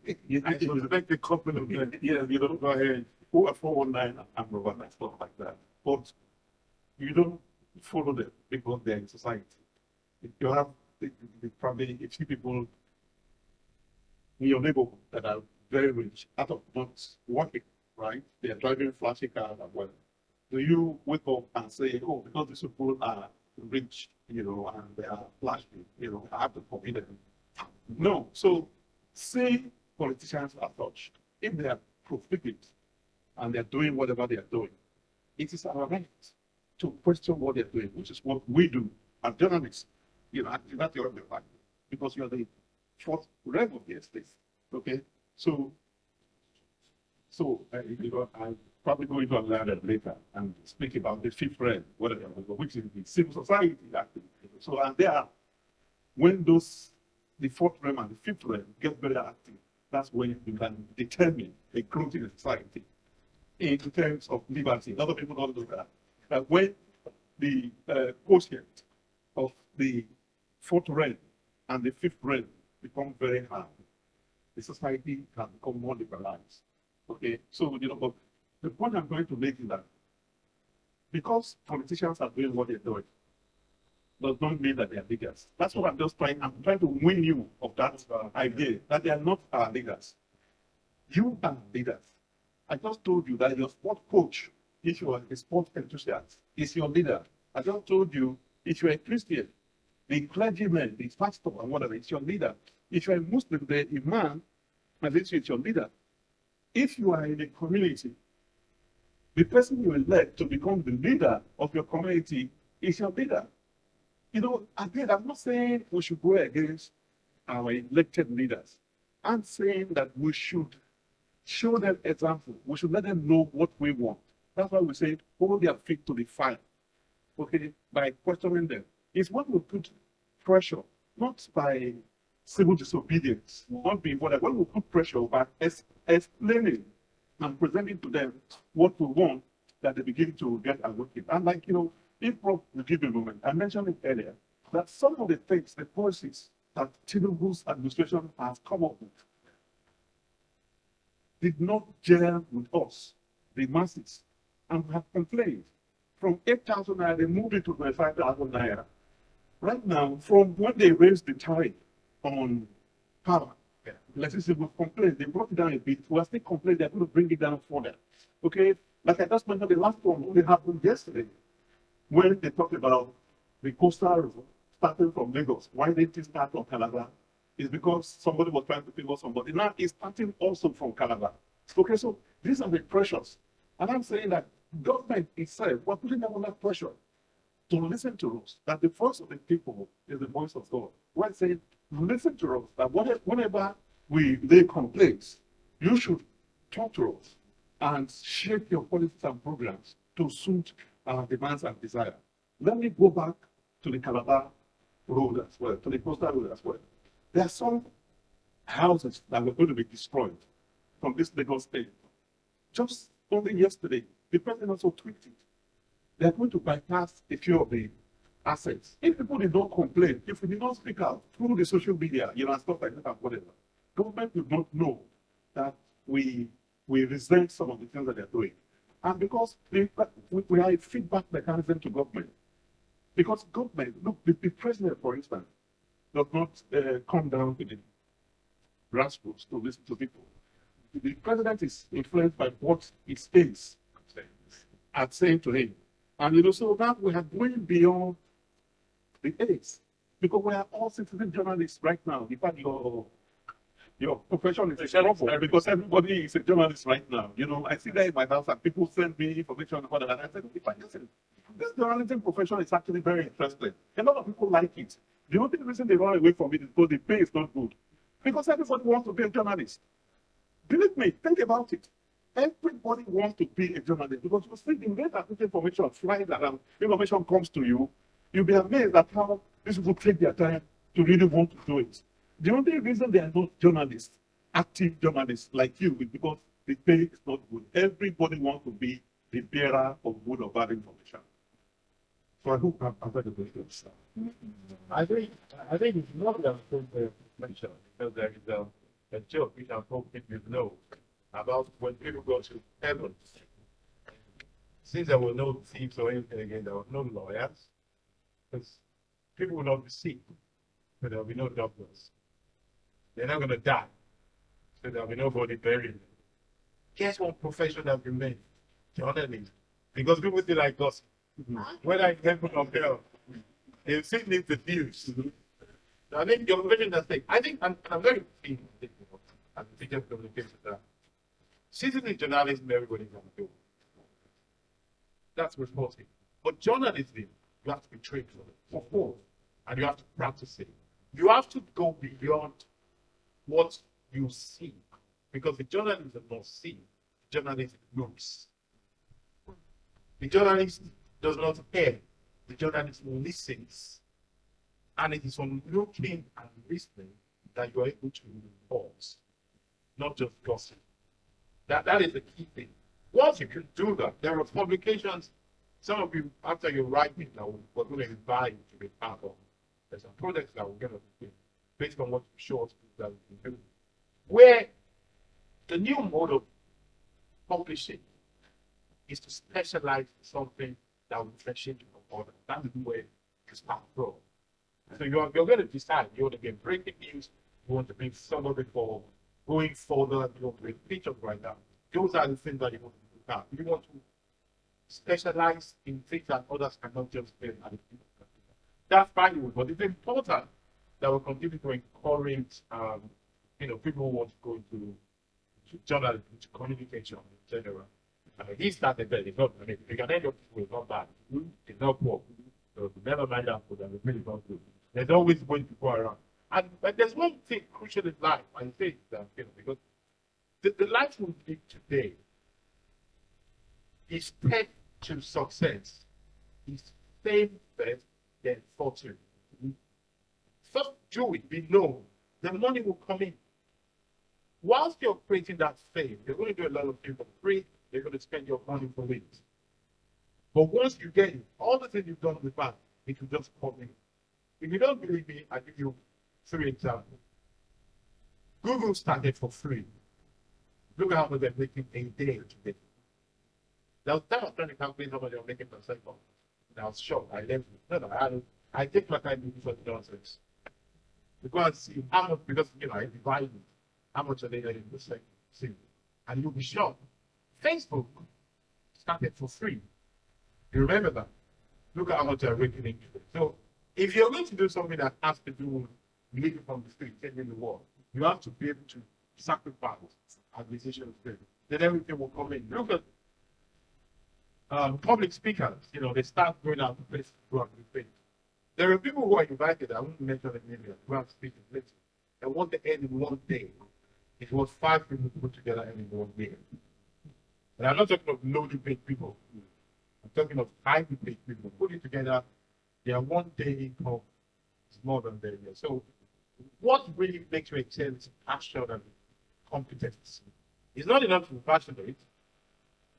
I suspect a couple of them. Yeah, Go ahead. who are 419 armed robbers and stuff like that. But you don't follow them because they're in society. If you have probably a few people in your neighborhood that are very rich, out of not working, right? They are driving flashy cars as well. Do you wake up and say, oh, because these people are rich, and they are flashy, I have to forbid them? No. So say politicians are such, if they are profligate and they're doing whatever they are doing, it is our right to question what they're doing, which is what we do as journalists. That's your right, because you're the fourth rank of the estate. Okay, so I'm probably going to allow that later and speak about the fifth rank, whatever, which is the civil society activity. So, and there, when the fourth rank and the fifth rank get very active, that's when you can determine a growth in the society in terms of liberty. A lot of people don't do that. That when the quotient of the fourth rank and the fifth rank become very high, the society can become more liberalized. Okay, so but the point I'm going to make is that because politicians are doing what they're doing, does not mean that they are leaders. That's what I'm trying to win you of that idea that they are not our leaders. You are leaders. I just told you that your sport coach, if you are a sport enthusiast, is your leader. I just told you, if you're a Christian, the clergyman, the pastor, and whatever, it's your leader. If you're a Muslim, the imam, and this is your leader. If you are in a community, the person you elect to become the leader of your community is your leader. Again, I'm not saying we should go against our elected leaders. I'm saying that we should show them example. We should let them know what we want. That's why we say hold their feet to the fire. okay, by questioning them. It's what will put pressure, not by civil disobedience, not be whatever. What will put pressure by explaining and presenting to them what we want, that they begin to get awakened. And like, you know, if Prof will give a moment, I mentioned it earlier, that some of the things, the policies that Tinubu's administration has come up with did not gel with us, the masses, and have complained. From 8,000 naira, they moved it to 25,000 naira. Right now, from when they raised the tariff on power, electricity will complain. They brought it down a bit. We are still complaining they're going to bring it down further. Okay, like I just mentioned, the last one only happened yesterday when they talked about the coastal road starting from Lagos. Why didn't it start from Calabar? It's because somebody was trying to favor somebody. Now it's starting also from Calabar. Okay, so these are the pressures. And I'm saying that government itself, we're putting them under pressure to listen to us, that the voice of the people is the voice of God. We're saying, listen to us, that whenever they complaints, you should talk to us and shape your policies and programs to suit our demands and desire. Let me go back to the Calabar road as well, to the coastal road as well. There are some houses that were going to be destroyed from this Lagos state. Just only yesterday, the president also tweeted, they're going to bypass a few of the assets. If people did not complain, if we did not speak out through the social media, you know, and stuff like that, and whatever, government would not know that we resent some of the things that they're doing. And because we are a feedback mechanism to government. Because government, look, the president, for instance, does not come down to the grassroots to listen to people. The president is influenced by what his aides are saying to him. And you know, so now we are going beyond the aides. Because we are all citizen journalists right now. In fact, your profession is a trouble because everybody is a journalist right now. You know, I see that in my house and people send me information about that. And I said, if I listen, this journalism profession is actually very interesting. A lot of people like it. The only reason they run away from it is because the pay is not good. Because everybody wants to be a journalist. Believe me, think about it. Everybody wants to be a journalist because you see the way that this information flies around, information comes to you, you'll be amazed at how these people take their time to really want to do it. The only reason they are not journalists, active journalists like you, is because the pay is not good. Everybody wants to be the bearer of good or bad information. So I hope I've answered the question. I think it's not that mention because there is a joke which I'm hoping you know about when people go to heaven. Since there were no thieves or anything again, there were no lawyers, because people will not be sick, but there will be no doctors. They're not going to die, so there will be nobody buried them. Guess what profession that remains? Journalism. Because people feel like gossip. Whether in heaven or hell, they still need the news. I think your profession is thing. I think I'm very keen on the teacher communication that citizen journalism everybody can do. That's responsible. But journalism, you have to be trained for it, of course, and you have to practice it. You have to go beyond what you see, because the journalist does not see, the journalist looks. The journalist does not hear, the journalist listens. And it is on looking and listening that you are able to report, not just gossip. That is the key thing. Once you can do that, there are publications, some of you, after you write it, that we're going to invite you to be part of. There's some projects that we're going to do based on what you show us that we can do. Where the new mode of publishing is to specialize in something that will differentiate you from others. That is where you start from. So you're going to decide, you want to get breaking news, you want to make somebody for going further, you want to make pictures right now. Those are the things that you want to do now. You want to specialize in things that others cannot just do. That's valuable, but it's important that we continue to encourage people who want to go into journalism, into communication in general. He started there, it's not, I mean, you can end up with not bad, it's not poor. So never mind that for them, it's really not good. There's always going to go around. But there's one thing crucial in life, I say that, because the life we live today is paid to success, is fame first, then fortune. First do it, be known. The money will come in. Whilst you're creating that fame, you're going to do a lot of things for free. You're going to spend your money for it. But once you get it, all the things you've done in the past, it will just come in. If you don't believe me, I'll give you 3 examples. Google started for free. Look at how much they're making a day today. That was trying to calculate how much they're making per second. And I was shocked. I left. I take my time to do such nonsense. Because how much, because I divide it. How much are they getting per second? See, and you'll be shocked. Facebook started for free. You remember that? Look at how much they're making in today. So if you're going to do something that has to do with living from the street, changing the world, you have to be able to sacrifice administration of faith. Then everything will come in. Look at public speakers. They start going out to places to go and do things. There are people who are invited, I won't mention the name, to go and speak in places. And what they end in one day, it was 5 people put together and in one day. And I'm not talking of lowly paid people. I'm talking of highly paid people. Put it together, their one day income is more than their year. So what really makes you excel is passion and competence. It's not enough to be passionate,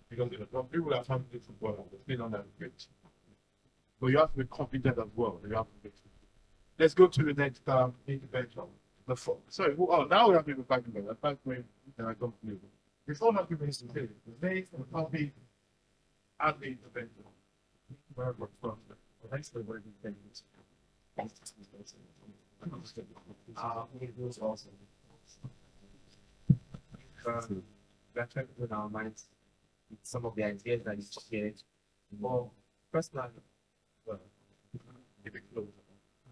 because some people are trying to do football and they still don't have great. But you have to be competent as well. You have to be. Let's go to the next intervention. Now we have people talking about that. I don't know. Before that, people used to say the next topic at the intervention. Very much fun. Thanks for the very good things. It was awesome. We're trying to put our minds with some of the ideas that you shared. Well, personally,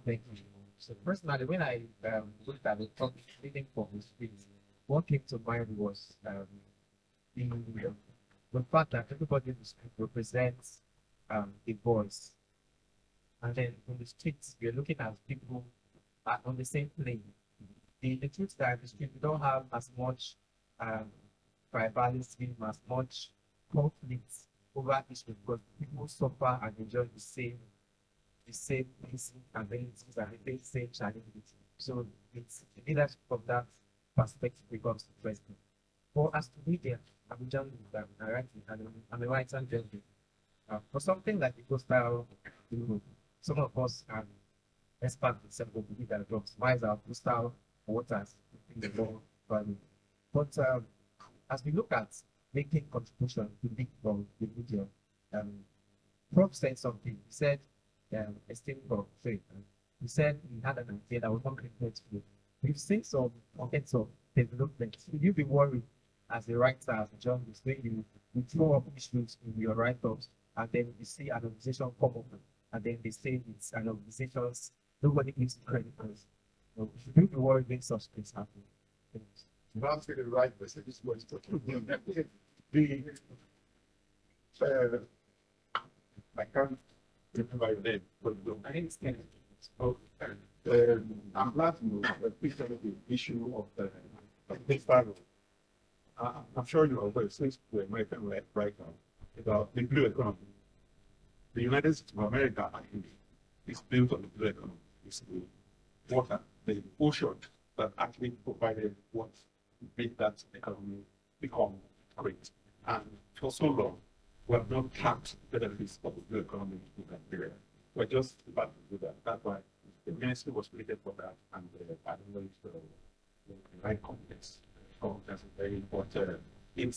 thank you. So personally, when I looked at the topic leading from the street, what came to mind was the fact that everybody in the street represents a voice. And then on the streets, we're looking at people on the same plane. The truth that in the street, we don't have as much tribalism, as much conflict over issues, because people suffer and enjoy the same things and amenities and the same challenges. So it's the leadership from that perspective becomes interesting. For as to media, I'm a writer and journalist. For something like the coastal, some of us are experts in several legal jobs. Why is our coastal waters in the law value? But as we look at making contribution to big from the media, Prof said something. He said, esteemed Prof, he said he had an idea that was not connected to you. We've seen some pockets of development. Would you be worried as a writer, as a journalist, when you throw up issues in your write-ups and then you see an organization come up and then they say it's an organization's, nobody gives credit for it. So should you be worried when such things happen? You have to the right person. This was talking about I can't remember your name, but I think it's kind of I'm glad to know that we started the issue of this battle. I'm sure you are aware, since the American right now, about the blue economy. The United States of America is built on the blue economy. It's the water, the ocean that actually provided what made that economy become great. And for so long, we have not tapped the benefits of the blue economy in Nigeria. We're just about to do that. That's why the ministry was created for that, and I don't know if the right competence is very important. It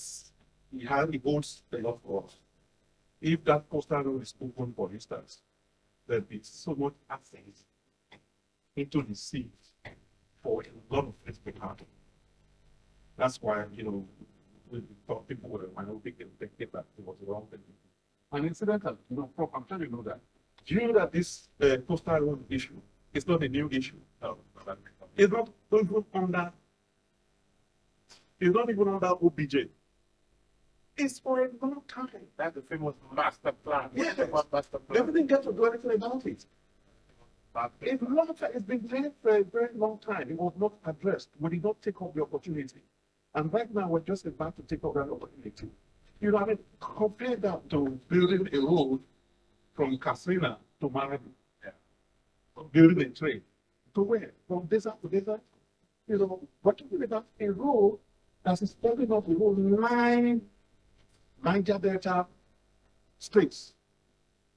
holds a lot for us. If that coastal road is open, for instance, there'll be so much access into the sea for a lot of things to happen. That's why, we thought people were minority and thinking that it was the wrong thing. And incidental, Prof, I'm sure you know that. Do you know that this coastal road issue is not a new issue? It's not even under OBJ. It's for a long time. That's the famous master plan. Yeah, master plan. They didn't get to do anything about it. It's long time. It's been there for a very long time. It was not addressed. We did not take up the opportunity. And right now, we're just about to take up that opportunity. Compare that to building a road from Katrina to Marabu, building a train to where? From desert to desert. You know, but talking about a road that is opening up the whole Niger Delta states.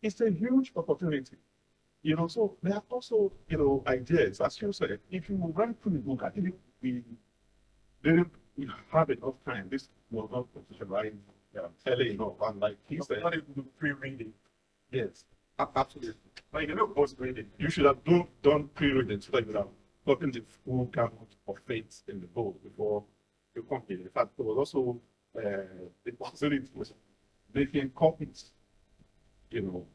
It's a huge opportunity. You know, so there are also, you know, ideas, as you said, if you run through the book, I think we didn't have enough time. This was not positioned early enough. And like he said, not even do pre-reading. Yes, absolutely. Like, you know, post-reading. You should have done pre-reading so that you would have gotten the full gamut of faith in the book before you complete. In fact, there was also the possibility of making copies, you know,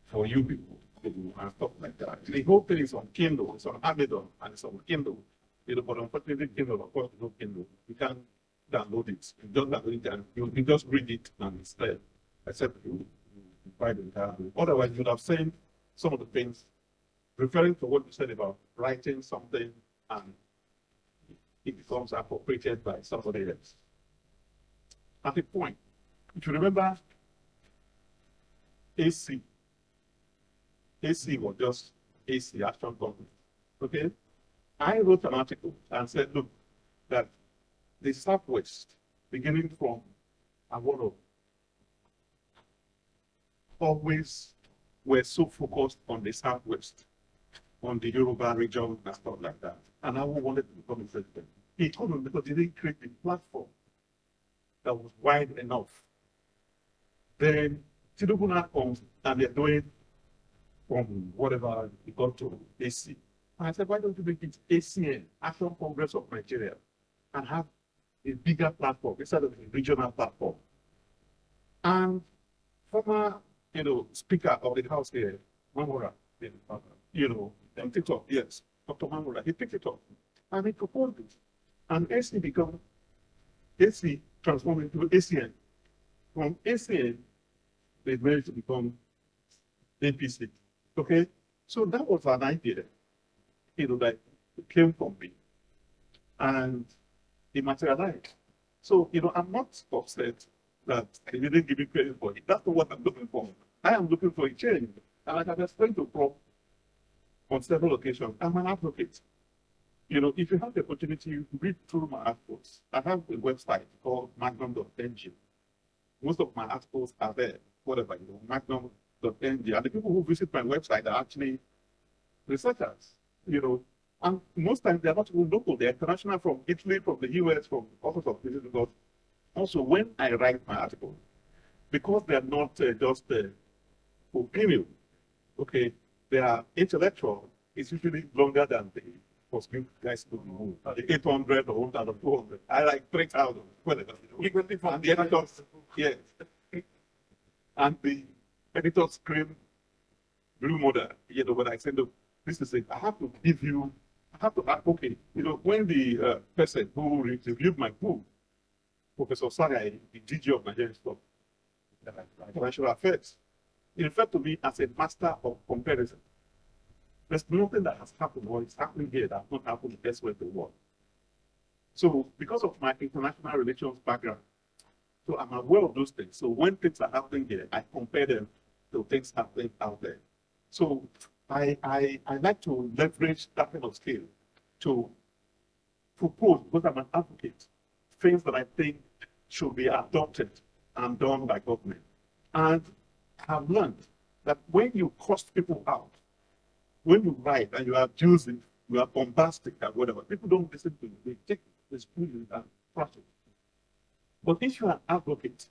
for you people and stuff like that. The whole thing is on Kindle, it's on Amazon, and it's on Kindle. You know, but unfortunately, Kindle, of course, no Kindle. You can't download it. You don't download it, and you just read it and it's there, except you buy the entire book. Otherwise, you would have seen some of the things referring to what you said about writing something and it becomes appropriated by somebody else. At a point, if you remember, AC was just AC, Action Company. Okay? I wrote an article and said, look, that the Southwest, beginning from Aworo, always were so focused on the Southwest, on the Yoruba region and stuff like that. And I wanted to become a president. He told me because he didn't create a platform that was wide enough. Then Tinubu now comes and they're doing from whatever he got to AC. And I said, why don't you make it ACN, Action Congress of Nigeria, and have a bigger platform instead of a regional platform? And former, you know, Speaker of the House here, Mamora, you know, and TikTok, yes, Dr. Mamora, he picked it up and he proposed it. And AC become AC transformed into ACN. From ACN, they managed to become APC. Okay, so that was an idea, you know, that came from me, and it materialized. So, you know, I'm not upset that they didn't give me credit for it. That's not what I'm looking for. I am looking for a change, and like I've explained to Prof on several occasions, I'm an advocate. You know, if you have the opportunity, you read through my articles. I have a website called magnum.ng. Most of my articles are there, whatever, you know, magnum.ng. And the people who visit my website are actually researchers, you know, and most times they're not even local, they're international, from Italy, from the US, from all sorts of places. Because also when I write my article, because they're not just opinion, okay, they are intellectual, it's usually longer than the possible guys to move. The 800 or 1,200. I like 3,000, whatever. Equally from the editors, yes. And the editors scream blue mother, you know, when I said, look, this is it, I have to give you, I have to advocate. You know, when the person who reviewed my book, Professor Sagai, the DG of Nigerian stuff, international affairs, he referred to me as a master of comparison. There's nothing that has happened or is happening here that has not happened elsewhere in the world. So, because of my international relations background, so I'm aware of those things. So when things are happening here, I compare them to things happening out there. So I like to leverage that kind of skill to propose, because I'm an advocate, things that I think should be adopted and done by government. And I've learned that when you cost people out, when you write and you are abusive, you are bombastic and whatever, people don't listen to you. They take this and trust it. But if you are an advocate,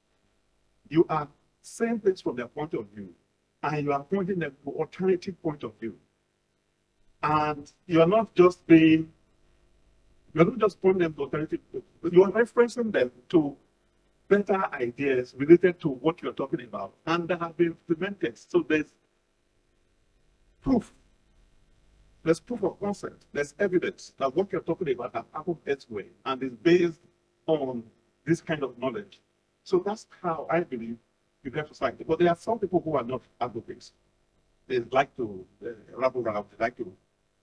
you are saying things from their point of view, and you are pointing them to alternative point of view. And you are not just pointing them to alternative, you are referencing them to better ideas related to what you're talking about, and that have been implemented. So there's proof. There's proof of concept. There's evidence that what you're talking about has happened elsewhere and is based on this kind of knowledge. So that's how I believe you get society. But there are some people who are not advocates. They like to rabble around, they like to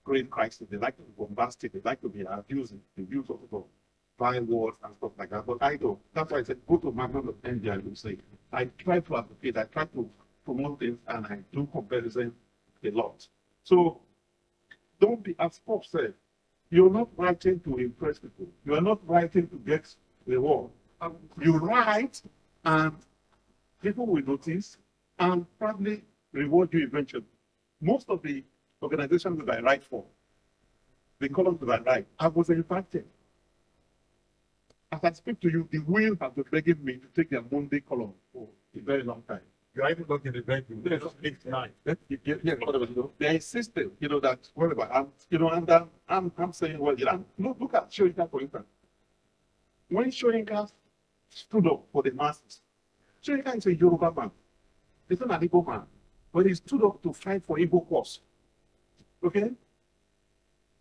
create crisis, they like to be bombastic, they like to be abusive, the use of vile words and stuff like that. But I don't. That's why I said go to Magnus Onyibe and you say, I try to advocate, I try to promote things and I do comparison a lot. So don't be, as Pope said, you're not writing to impress people. You are not writing to get reward. You write and people will notice and probably reward you eventually. Most of the organizations that I write for, the columns that I write, I was impacted. As I speak to you, the wheel has been begging me to take their Monday column for a very long time. You are even not in the venue. Yes. Just 8 9. They're insisting, that whatever. And I'm saying, well, look at Shoyinka, for instance. When Shoyinka stood up for the masses, Shoyinka is a Yoruba man. He's not an Igbo man, but he stood up to fight for Igbo cause. Okay?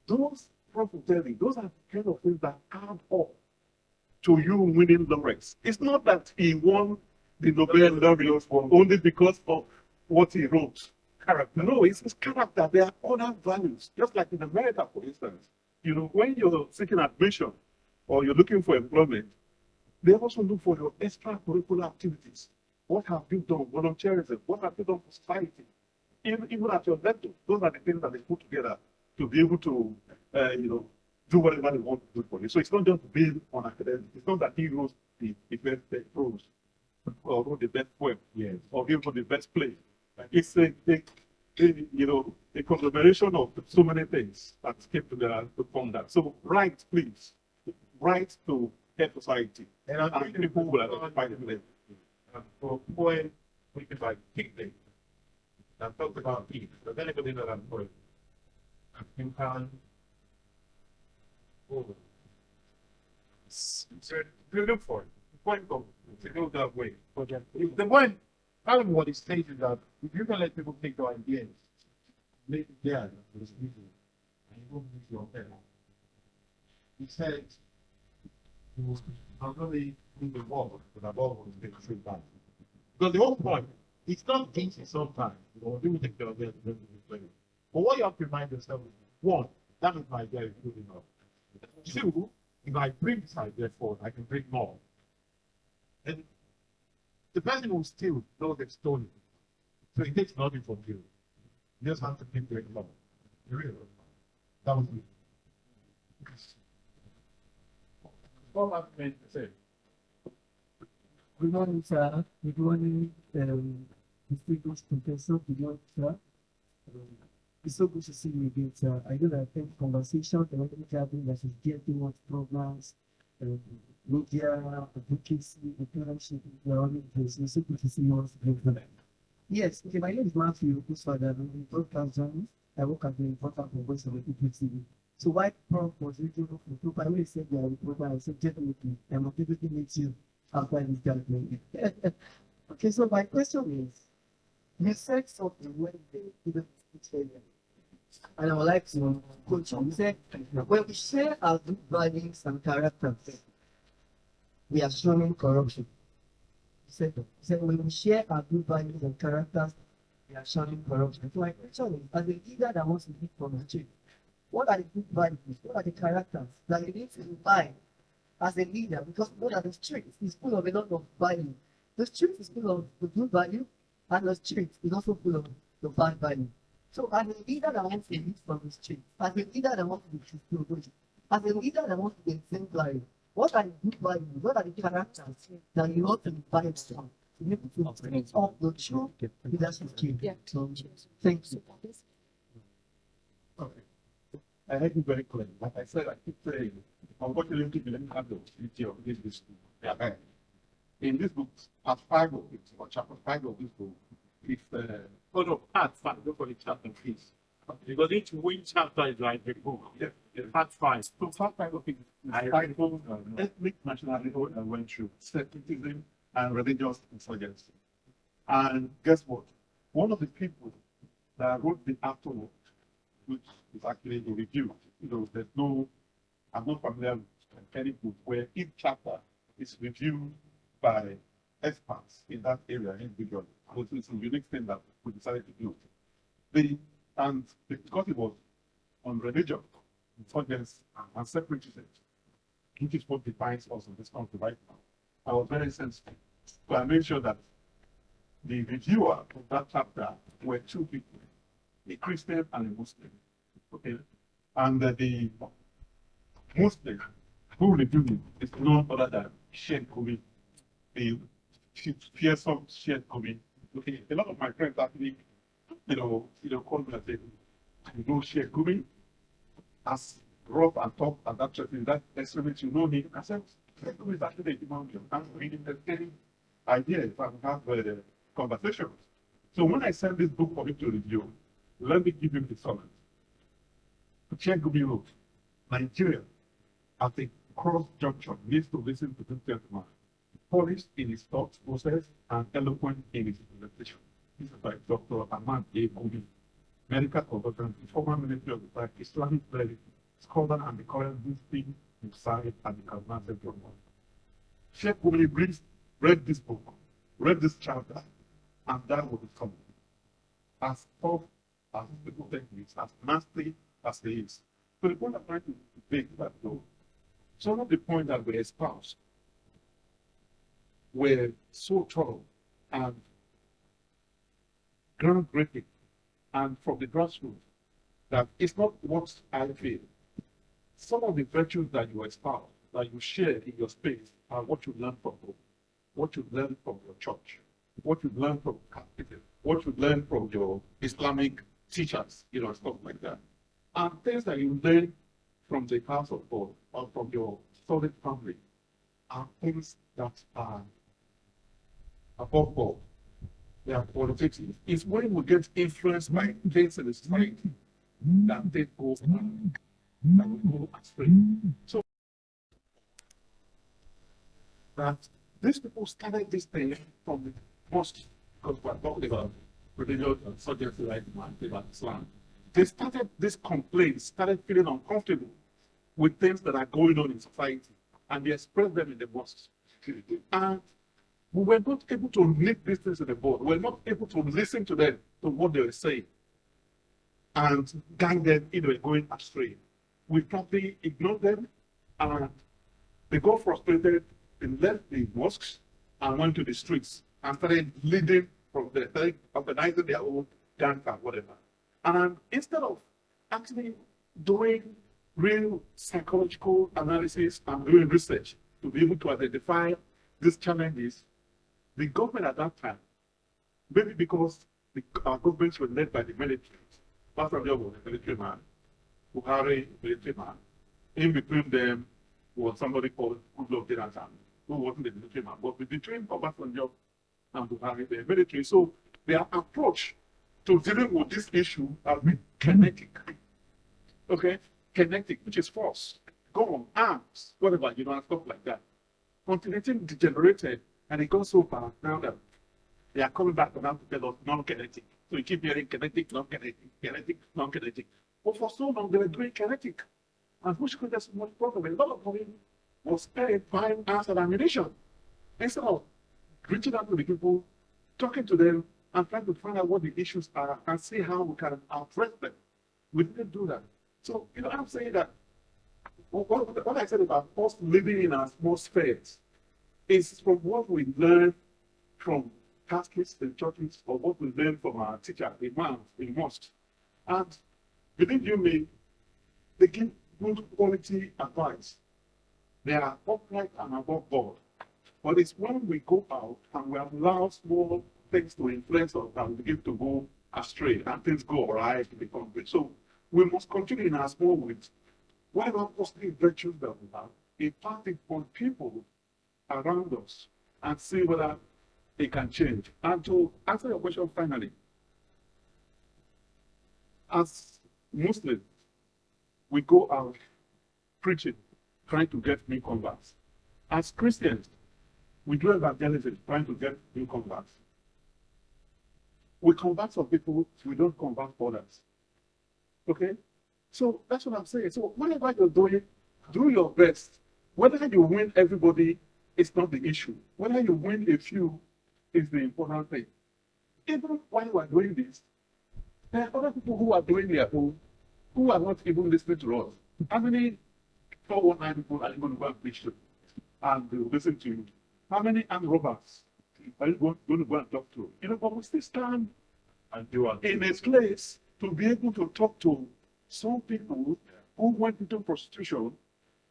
Those prophecies, those are the kind of things that add up to you winning laureates. It's not that he won the Nobel laureate only because of what he wrote. Character. No, it's his character. There are other values. Just like in America, for instance. When you're seeking admission or you're looking for employment, they also look for your extracurricular activities. What have you done? Volunteerism. What have you done for society? Even at your level, those are the things that they put together to be able to, do whatever they want to do for you. So it's not just based on academics. It's not that he wrote the best prose or wrote the best poem, Yes. or he wrote the best play. It's a conglomeration of so many things that came together to form that. So write, please. Write to help society. And I And think people will identify them. for a poem, we can like pick them. And talk about peace. But then anybody know that poem. You can. Oh. So you look for it. The point of to go that way. The point, part of what it says is that if you can let people take your ideas, make it there, it's easy. And you won't lose your head. He said, you will not only in the world, but above all, the true life. Because the whole point, it's not easy sometimes. People take your ideas and then but what you have to remind yourself is, one, that is my idea is good enough. Two, if I bring this idea forward, I can bring more. And the person who still knows they've stolen it. So it takes nothing from you. You just have to keep doing more. You really don't. That was me. All I've meant to say. Good morning, sir. Good morning, distinguished professor. Good morning, sir. It's so good to see you again, sir. I know that I think conversation, the way we're having that is getting what programs, media, advocacy, entrepreneurship, we're all in place. It's so good to see you once again. Yes, okay, my name is Matthew Kusfada. I'm a broadcast journalist. I work at the important for Voice of the People TV. So why Prof was reaching out for group, I always said they are a program. I said, definitely, I'm motivated to meet you after this gathering. Okay, so my question is, you said something when they didn't speak earlier. And I would like to coach you. You said, when we share our good values and characters, we are showing corruption. You said when we share our good values and characters, we are showing corruption. So my question is, as a leader that wants to lead from the street, what are the good values? What are the characters that you need to imbibe as a leader? Because we know that the street is full of a lot of value. The street is full of the good value, and the street is also full of the bad value. So as a leader that wants to lead from the street, as a leader that wants to be trustworthy, as a leader that wants to be exemplary, what are the good values? What are the characters that you want to imbibe from to be able to bring up the true leadership skill? Yeah. So thank you. Okay. I heard you very clearly. Like I said, I keep saying, unfortunately, we didn't have the opportunity of this book. Yeah. In this book, part 5 of it, or chapter 5 of this book, it's part 5, don't call it chapter, please. Because each chapter is like a book. Yeah. Part 5. So part 5 of it is titled Ethnic Nationality I went through Separatism and Religious Insurgency. And guess what? One of the people that wrote the afterword, which is actually a review. There's no, I'm not familiar with any book where each chapter is reviewed by experts in that area individually. So it's a unique thing that we decided to do. And because it was on religion, insurgency, and separatism, which is what defines us in this country right now, I was very sensitive. So I made sure that the reviewer of that chapter were two people, a Christian and a Muslim. Okay, and the Muslim who reviewed it is none other than Sheikh Kumi, the fearsome Sheikh Kumi. Okay, a lot of my friends actually, call me and say, you know Sheikh Kumi, as rough and tough and that sort of thing, that experiment, you know him. I said, Sheikh Kumi is actually a human being. I'm reading the same ideas and have conversations. So when I send this book for him to review, let me give him the summary. Sheikh Kumi wrote, Nigeria, at a cross junction, needs to listen to this gentleman, polished in his thought process and eloquent in his presentation. This is by Dr. Ahmad A. Kumi, medical consultant, former Ministry of the Islamic cleric, scholar, and the current visiting Mufsari at the Kaduna Central Mosque. Sheikh Kumi read this book, read this chapter, and that was the summary. As tough as people think it is, as nasty as it is. So the point I'm trying to make that though, some of the points that were espoused were so thorough and groundbreaking and from the grassroots that it's not what I feel. Some of the virtues that you espouse, that you share in your space, are what you learn from home, what you learn from your church, what you learn from Catholicism, what you learn from your Islamic teachers, stuff like that. And things that you learn from the house of God or from your solid family are things that are above board. They are qualitative. It's when we get influenced by things in the society that they go astray. So that these people started this thing from the mosque, because we're talking about religion and subjects like about Islam. They started this complaint, started feeling uncomfortable with things that are going on in society, and they expressed them in the mosques. And we were not able to nip these things in the bud. We were not able to listen to them, to what they were saying, and guide them into going astray. We probably ignored them, and they got frustrated. They left the mosques and went to the streets and started leading from there, started organizing their own dance and whatever. And instead of actually doing real psychological analysis and doing research to be able to identify these challenges, the government at that time, maybe because our governments were led by the military, Obasanjo was a military man, Buhari, military man. In between them was somebody called Goodluck Jonathan, who wasn't a military man, but between Obasanjo and Buhari, the military. So their approach to dealing with this issue has been kinetic. Okay? Kinetic, which is force, gun, arms, whatever, and stuff like that. Until the thing degenerated, and it got so far now that they are coming back around to tell us non-kinetic. So you keep hearing kinetic, non-kinetic, kinetic, non-kinetic. But for so long, they were doing kinetic. And which created so much problem. A lot of money was spent buying arms and ammunition. Instead of reaching out to the people, talking to them, and trying to find out what the issues are and see how we can address them. We didn't do that. So, I'm saying that what I said about us living in our small spheres is from what we learn from pastors and churches, or what we learn from our teacher, imams, in mosques. And believe you me, they give good quality advice. They are upright and above board. But it's when we go out and we allow small things to influence us and begin to go astray and things go awry to become great. So we must continue in our small ways. Whatever positive virtues that we have, impact it on people around us and see whether they can change. And to answer your question finally, as Muslims, we go out preaching, trying to get new converts. As Christians, we do evangelism, trying to get new converts. We convert some people, we don't convert others. Okay? So that's what I'm saying. So whatever you're doing, do your best. Whether you win everybody is not the issue. Whether you win a few is the important thing. Even while you are doing this, there are other people who are doing their own, who are not even listening to us. How many 419 people are you going to go and preach to? And they will listen to you. How many armed robbers are you going to go and talk to? You know, but we still stand and do in a place to be able to talk to some people who went into prostitution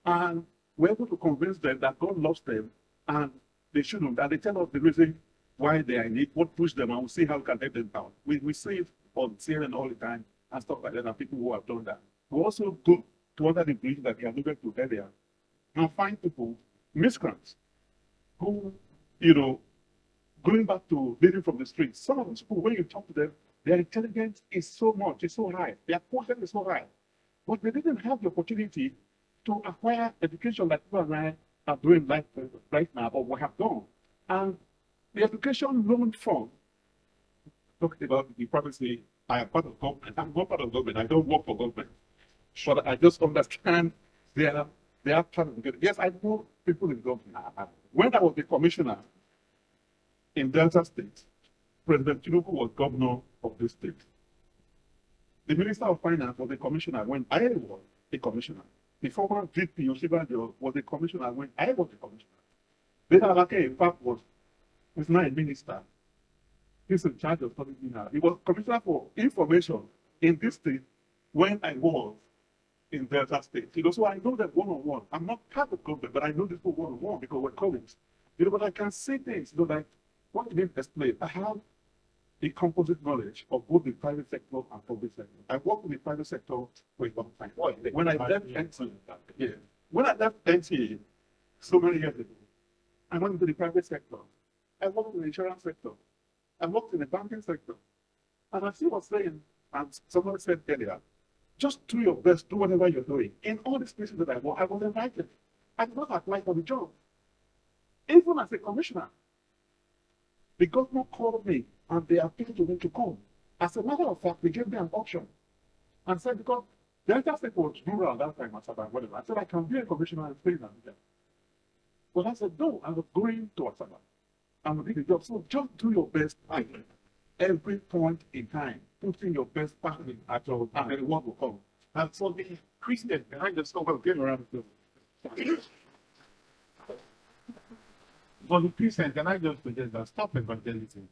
and were able to convince them that God loves them and they shouldn't. And they tell us the reason why they are in it, what pushed them, and we'll see how we can help them down. We see it on CNN all the time and stuff like that, and people who have done that. We also go to other bridge that we are looking to earlier and find people, miscreants, who, you know, going back to living from the streets. Some of these people, when you talk to them, their intelligence is so much, it's so high, their quotient is so high, but they didn't have the opportunity to acquire education like you and I are doing right now, or we have done. And the education loan fund, talking about the privacy, I am part of government, I'm not part of government, I don't work for government, but I just understand they are part of the government. Yes, I know people in government. When I was the commissioner in Delta State, President Tinubu was governor of this state. The Minister of Finance was the commissioner when I was a commissioner. The former VP Yoshibanjo was the commissioner when I was the commissioner. Then Alake, in fact, was now a minister. He's in charge of something now. He was commissioner for information in this state when I was in Delta State. You know, so I know them one-on-one. I'm not part of government, but I know this people one-on-one because we're colleagues. You know, but I can say things, you know, like what you didn't explain. I have a composite knowledge of both the private sector and public sector. I worked in the private sector for a long time. When I left NTA, when I left NTA so many years ago, I went into the private sector. I worked in the insurance sector. I worked in the banking sector. And as he was saying, and someone said earlier, just do your best, do whatever you're doing. In all these places that I work, I was invited. I did not apply for the job. Even as a commissioner, the governor called me and they appealed to me to come. As a matter of fact, they gave me an option and said, because Delta State was rural at that time, whatever. I said, I can be a commissioner and stay in Abuja. But I said, no, I'm going to Asaba. I'm going to do the job. So just do your best at every point in time. Put in your best part at all, and the reward will come. And so the Christian behind the skull will get around the For the Christian, can I just suggest that stop evangelism?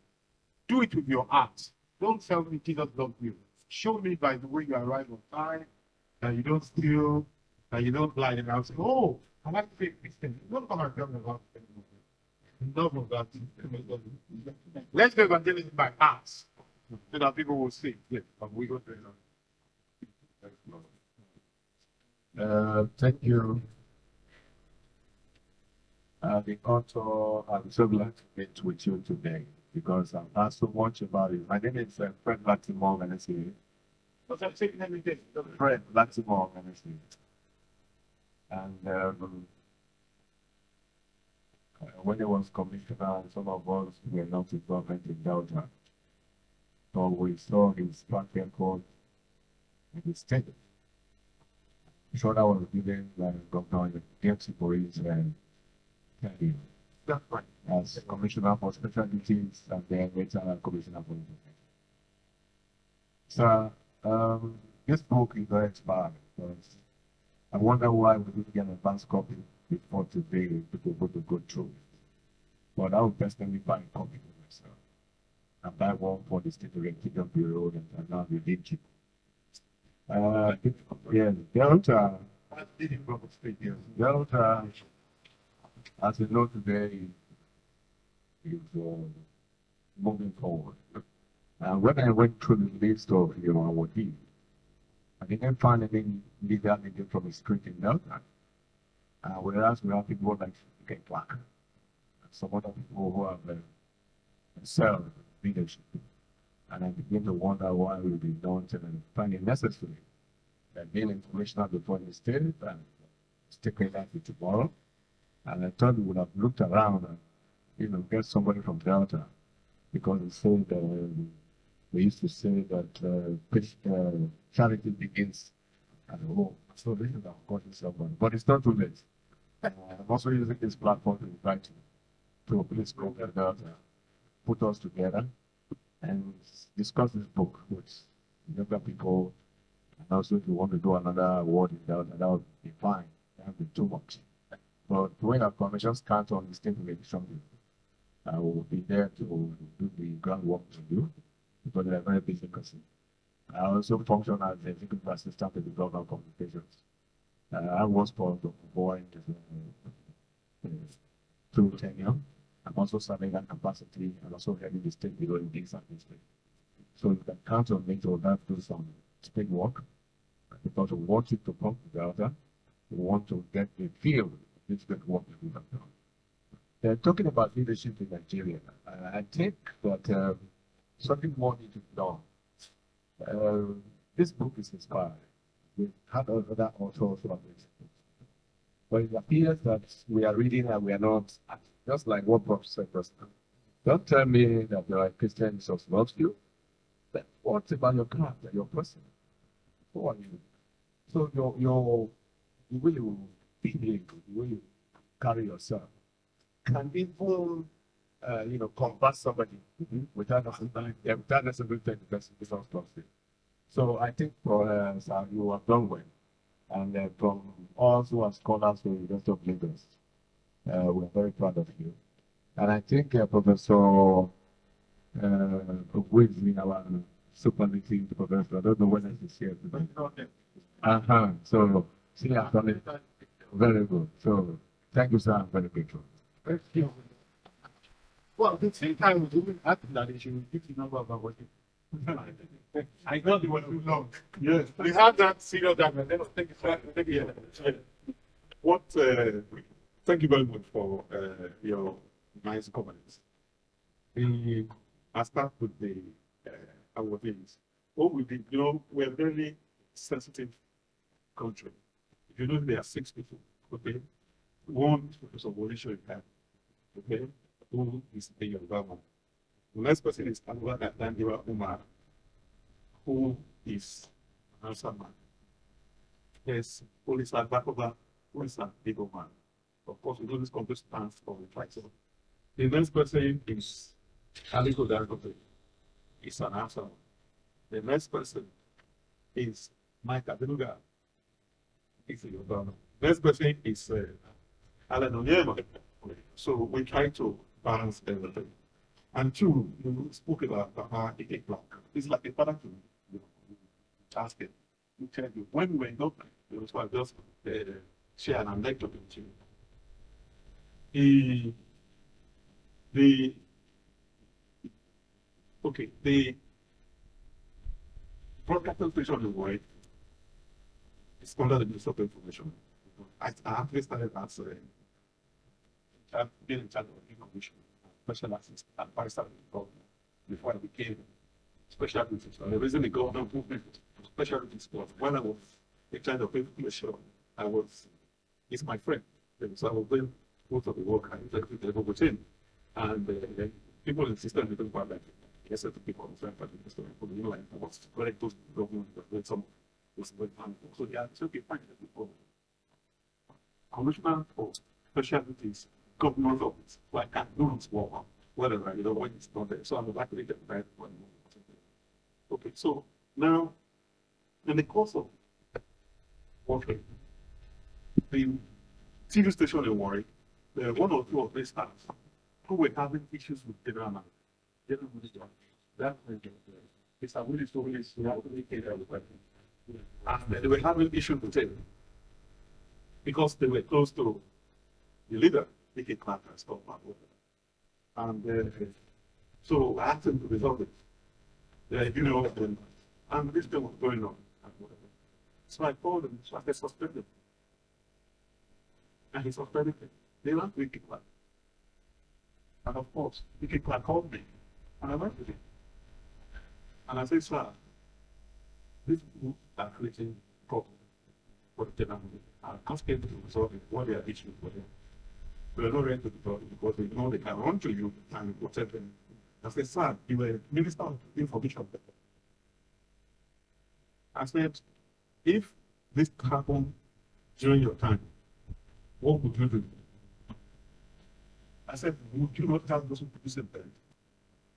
Do it with your heart. Don't tell me Jesus loves you. Show me by the way you arrive on time, that you don't steal, that you don't lie, and I'll say, oh, I like to be a Christian. Don't come and tell me about it. Enough of that. Let's do evangelism by hearts, so that people will see. Yes, we go to it. Thank you. The author, I'm so glad to meet with you today because I've heard so much about it. My name is Fred Latimore, and I say, But I'm saying everything. Fred Latimore, and I say, and when he was commissioner, some of us were not in government in Delta. So we saw his track record in the state. So that was given Governor James Boris and That's right. as Commissioner for Special Duties and then later Commissioner for Information. So this book is very inspiring because I wonder why we didn't get an advanced copy before today to be able to go through it. But I would personally buy a copy for myself. I buy one for the State Executive Bureau and now the DG. Yeah, Delta, Delta, as we know today, is moving forward. When I went through the list of our deeds, I didn't find any leader needed from the street in Delta. Whereas we have people like Ken Clark and some other people who have excelled leadership. And I begin to wonder why we don't find it necessary that being a commissioner before the state and sticking that to tomorrow. And I thought we would have looked around and get somebody from Delta because they say that we used to say that charity begins at home. So this is our gotten somebody, but it's not too late. I'm also using this platform to invite you to please go to Delta, put us together, and discuss this book with younger people. And also, if you want to do another award in Delta, that would be fine. That would be too much. But when our commission starts on the state election, I will be there to do the groundwork for you because they're a very busy person. I also function as the executive assistant to the governor of communications. I was for the board through tenure. I'm also serving that capacity and also heading the state below in this administration. So you can count on me to have to do some state work because we want you to come together. We want to get a feel of this good work that we have done. Talking about leadership in Nigeria, I think that something more needs to be done. This book is inspired. We've had other authors from it. But it appears that we are reading and we are not, just like what Prof said just now. Don't tell me that you are a Christian who loves you. But what about your character, your person? Who are you? So the way you behave, the way you carry yourself, can even convert somebody without necessarily take the person to trust. So I think for us, you have done well. And from us who are scholars for the University of Lagos, we're very proud of you. And I think Professor Wiggs, our superlative professor, I don't know whether he's here. So, see, I've done it very good. So, thank you, sir. I'm very grateful. Thank you. Well, at the same time, we didn't have that issue. 50 number of our I know they were too long. Yes, we have that serious document. Then thank you. Thank you very much for your nice comments. I start with our things. What we did, we're a very sensitive country. If you know, there are 6 people, okay? One is Professor Wolisho, okay? Who is the Yoruba. The next person is Anwar Dandiwa Umar, who is an answer man. Yes, Police Bakova, who is a big man. Of course, we do this complete stance for the fight. The next person is Aliko Dangote. He's an answer man. The next person is Mike Adenuga. He's a Yoruba man. Next person is Alan Onyibe. So we try to balance everything. And 2, you spoke about Ike Black. It's like a father to ask him. You tell you, when we were in government, it was like just share an anecdote with you. The broadcasting station in Warwick is under the Ministry of Information. I actually started as I've been in charge of information, special assistant, advisor to the government before I became special duty. So the reason the government moved me to special duty was when I was in charge of information, he's my friend. And so I was doing most of the work I did with him. And people insisted on doing quite like yes, to people on the friend, but I was very close to the government, but some was very painful. So yeah, it's okay, fine. Commissioner for special duties, governor's office, like I do this work, whatever, when it's not there. So I'm likely to get back one more. Okay, so now, in the course of working, the TV station in Warwick, there were 1 or 2 of these staff who were having issues with general manager. General manager. That's it's a really story, we have to make it and they were having issues with him because they were close to the leader, Nicky Clark and stuff like that. And so I asked him to resolve it. And this thing was going on. So I called him, so I suspended him. And he suspended him. They went to Nicky Clark. And of course, Nicky Clark called me. And I went with him. And I said, sir, these people are creating problems for the general manager. I asked them to resolve it, what their issues for them. We are not ready to resolve it because they know they can run to you and protect them. I said, sir, you were Minister of Information. I said, if this happened during your time, what would you do? I said, would you not have those people disciplined?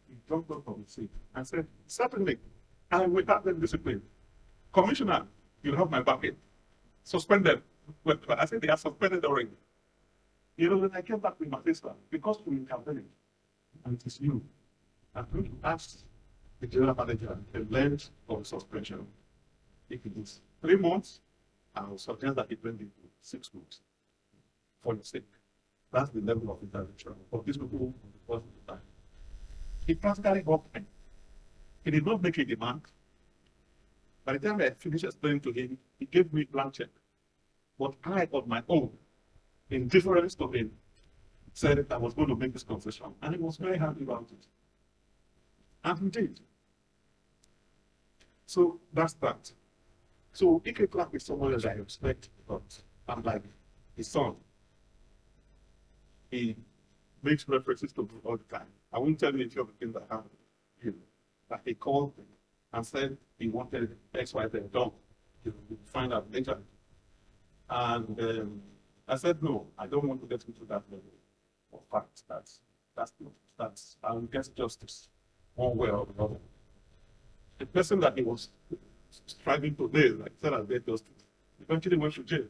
He jumped up from his seat. I said, certainly, I will have them disciplined. Commissioner, you'll have my backing. Suspend them. But I said, they are suspended already. When I came back with my sister, because we intervened, and it is you. I'm going to ask the general manager the length of suspension. If it is 3 months, I will suggest that it went into 6 months. For your sake. That's the level of intervention of these people who was the time. He practically got me. He did not make a demand. By the time I finished explaining to him, he gave me blank check. But I, on my own, in difference to him, said I was going to make this concession. And he was very happy about it. And he did. So that's that. So Ike Clark is someone that I respect, but I'm like his son. He makes references to me all the time. I won't tell you a few of the things that happened. You know, that he called me and said he wanted X, Y, Z done. You know, we'll find out later. And I said, no, I don't want to get into that level of fact. I will get justice one way or the other. The person that he was striving to nail, like said, I'll get justice, eventually went to jail.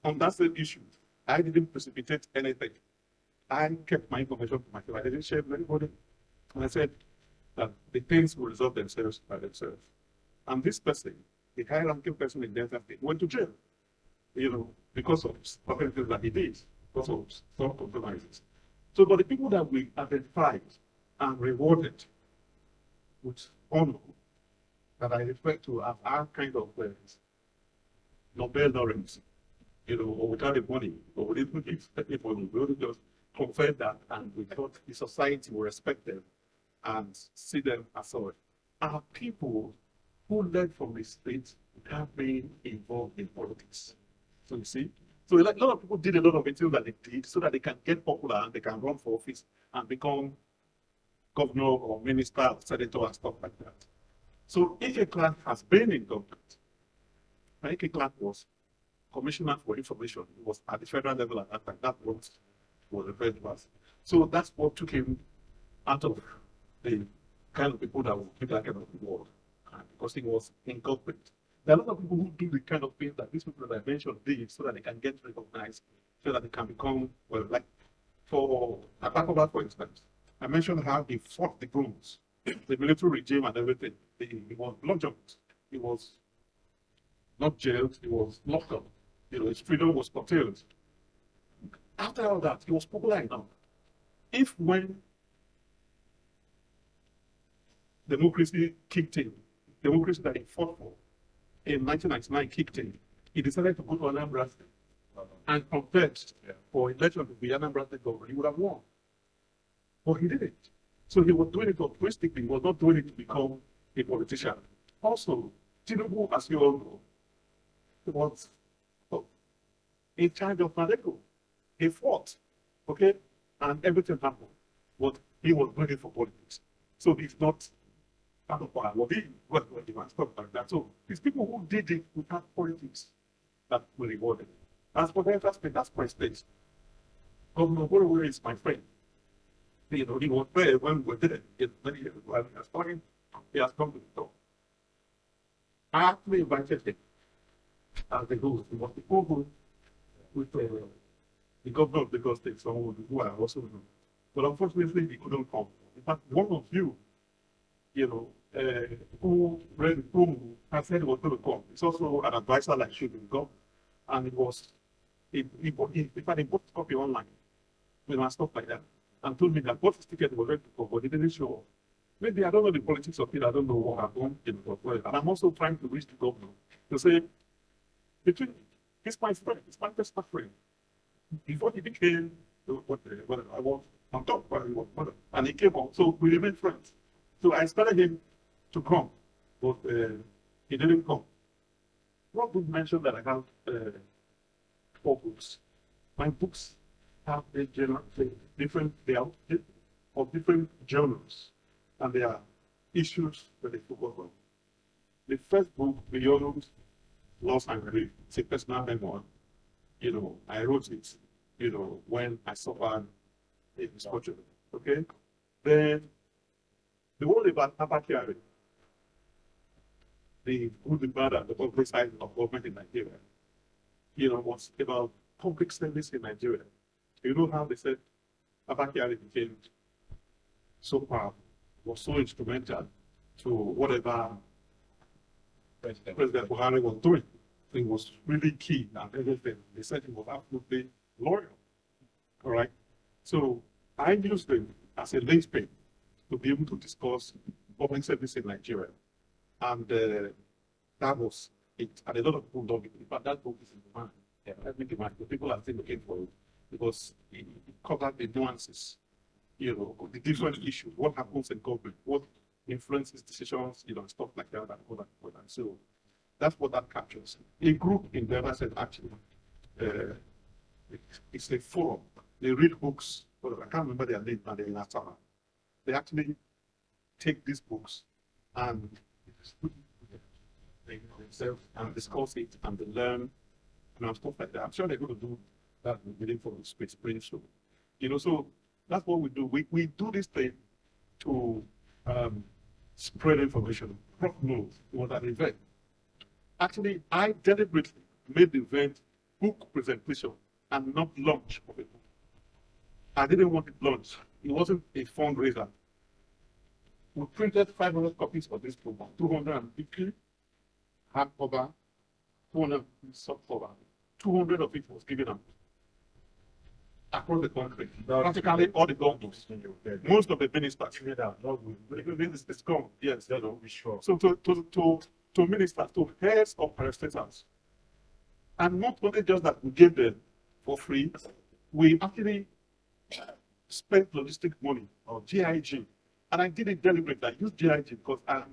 On that same issue, I didn't precipitate anything. I kept my information to myself. I didn't share with anybody. And I said that the things will resolve themselves by themselves. And this person, the high-ranking person in Delta State, went to jail, you know, because of certain things that he did, because of some compromises. So, but the people that we identified and rewarded with honor, that I refer to as our kind of Nobel laureates, you know, or without the money, or we didn't expect the money, we only just conferred that, and we thought the society will respect them and see them as such, are people who learned from the state without being involved in politics. So you see, so a lot of people did a lot of things that they did so that they can get popular and they can run for office and become governor or minister or senator and stuff like that. So Ike Clark has been in government. Ike Clark was commissioner for information. He was at the federal level at that time. That was referred to us. So that's what took him out of the kind of people that would keep that kind of reward. Because he was in government. There are a lot of people who do the kind of things that these people that I mentioned did so that they can get recognized, so that they can become, well, like for Abakoba, for instance. I mentioned how he fought the goons, the military regime and everything. He was bludgeoned. He was not jailed. He was locked up. You know, his freedom was curtailed. After all that, he was popular enough. If when democracy kicked in, democracy that he fought for in 1999 kicked in, he decided to go to Anambra State and contest for election to be Anambra State governor, he would have won. But he didn't. So he was doing it altruistically, he was not doing it to become a politician. Also, Tinubu, as you all know, was in charge of Madeko. He fought, okay, and everything happened. But he was doing it for politics. So he's not part of power. What he was doing, stuff like that. So it's people who did it without politics that were rewarded. As for Delta State, that's my state. Governor Borowe is my friend. You know, he was there when we did it many years ago. He has come to the top. I actually invited him as the host. He was the co-host with the governor of Lagos State, someone who I also know. But unfortunately, he couldn't come. In fact, one of you, you know, who read the promo and said he was going to come. It's also an advisor like should go. And it was, he bought a copy online, you know, and stuff like that. And told me that both his ticket was ready to go, but he didn't show up. Maybe I don't know the politics of it, I don't know what happened, you know, but and I'm also trying to reach the governor to say, he's my friend, he's my personal friend. Before he became what I was on top, and he came on, so we remained friends. So I expected him to come, but he didn't come. Rob would mention that I have 4 books. My books have a different genres, and there are issues that they focus on. The first book, Beyond Loss and Grief, it's a personal memoir. You know, I wrote it, you know, when I suffered a misfortune. Okay? Then the one about Abakari, the good, the bad, and the ugly side of government in Nigeria, you know, was about public service in Nigeria. You know how they said Abakari became so powerful, was so instrumental to whatever President Buhari was doing. It was really key and everything. They said he was absolutely loyal. All right. So I used him as a linchpin to be able to discuss public service in Nigeria. And that was it. And a lot of people don't believe, but that book is in demand. Yeah, every demand. The people are still looking for it because it covered the nuances, you know, the different issues, what happens in government, what influences decisions, you know, stuff like that, and all that. And so that's what that captures. A group in Ghana said, actually, it's a forum. They read books, but I can't remember their name, and they're in Asama. They actually take these books and they themselves and discuss it and they learn and stuff like that. I'm sure they're going to do that within for the space pretty soon. You know, so that's what we do. We do this thing to spread information. Prof knows it was an event. Actually, I deliberately made the event book presentation and not launch of it. I didn't want it launched. It wasn't a fundraiser. We printed 500 copies of this book, 250 hardcover, 200 softcover. 200 of it was given out across the country. Practically all the governors, most of the ministers. It's gone. Yes, you know. So to ministers, to heads of parastatals, and not only just that we gave them for free, we actually spent logistic money on GIG. And I did it deliberately. I used GIG because I'm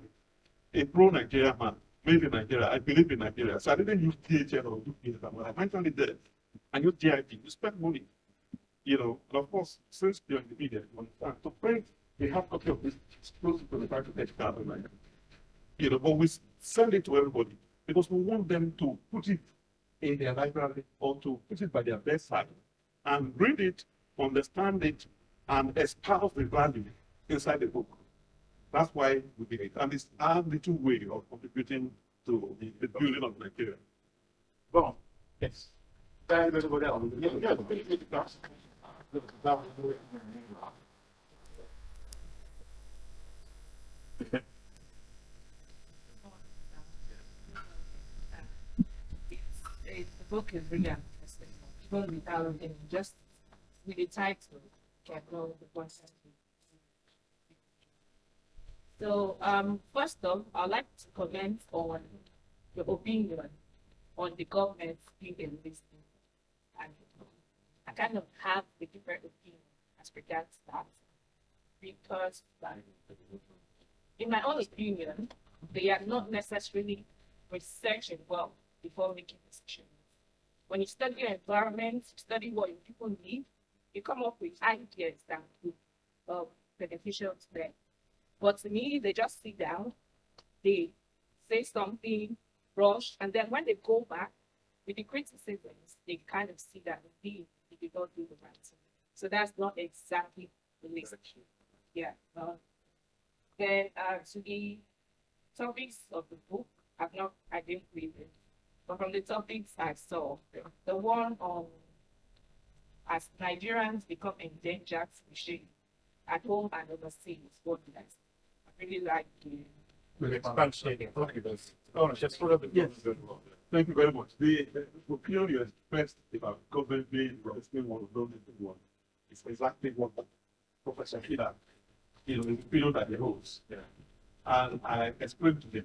a pro-Nigeria man, made in Nigeria. I believe in Nigeria. So I didn't use DHL or UPS. I went on there and used GIG. You spend money, you know. And of course, since you're in the media, you understand. To print a hard copy of this, it's close to 25 to 30,000. You know, but we send it to everybody because we want them to put it in their library or to put it by their bedside and read it, understand it, and espouse the value inside the book. That's why we did it. And it's our little way of contributing to the building of Nigeria. Bon, yes. Everybody else. The book is really interesting. Even without just with the title, can know the concept. So, first off, I'd like to comment on your opinion on the government being enlisted. And I kind of have a different opinion as regards that. Because, in my own opinion, they are not necessarily researching well before making decisions. When you study your environment, you study what your people need, you come up with ideas that would be beneficial to them. But to me, they just sit down, they say something, rush, and then when they go back with the criticisms, they kind of see that they did not do the right thing. So that's not exactly the list. Yeah. Then to the topics of the book, I didn't read it. But from the topics I saw, the one on as Nigerians become endangered species at home and overseas, what did I say? I really like the expansion. Yes. Thank you very much. The opinion you expressed about government being one of those one is exactly what Professor Kila, you know, the opinion that he holds. Yeah. And I explained to him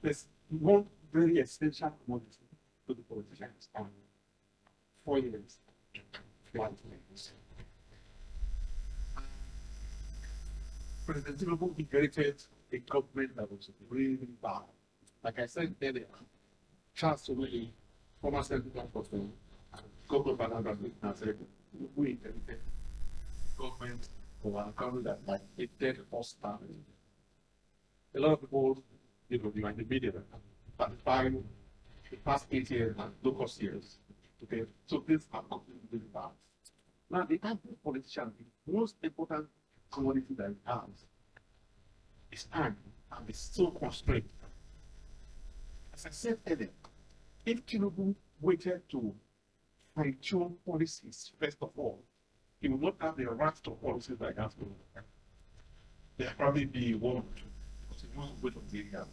there's one very essential commodity to the politicians on 4 years. President Tinubu inherited a government that was really bad. Like I said earlier, Charles Someli, former Central President, and Governor Banana said, we inherited government of our country that like a dead horse family. A lot of people, you know, you are in the media, but the past 8 years and locust years. Okay, so these are completely bad. Now, the politician, the most important commodity that we have is time, and it's so constrained. As I said earlier, if Tinubu waited to fine-tune policies, first of all, he will not have the right to policies like that. There'll probably be one, because he won't wait until he has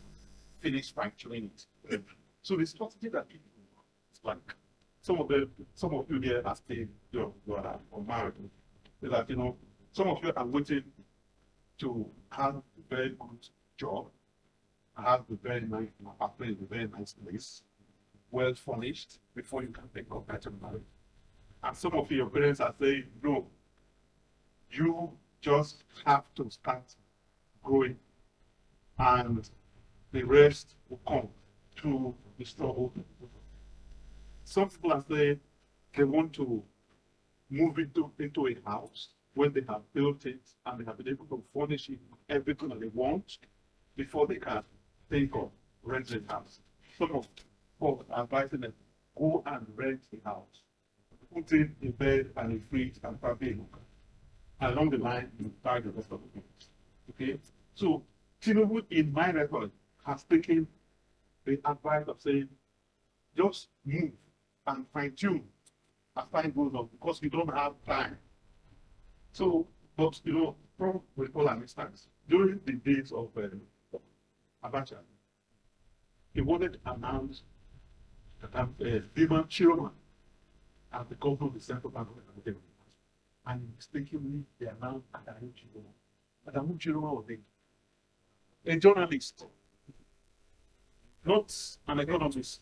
finished fine-tuning it. So the strategy that people is like, some of you here are still, you are married. Is that, some of you are waiting to have a very good job, have a very nice apartment, a very nice place, well furnished, before you can think of getting married. And some of your parents are saying, no, you just have to start growing, and the rest will come through the struggle. Some people are saying they want to move into a house when they have built it and they have been able to furnish it everything that they want before they can think of renting a house. Some of folks are advising them, go and rent a house, put in a bed and a fridge and probably a cooker. Along the line, you buy the rest of the things. Okay? So, Tinubu, in my record, has taken the advice of saying, just move and fine-tune as time goes on, because we don't have time. So, but from recall an instance, during the days of Abacha, he wanted to announce that Biman Chiroma as the governor of the Central Bank of Nigeria. And mistakenly, they announced Adamu Chiroma. Adamu Chiroma was a journalist, not an economist,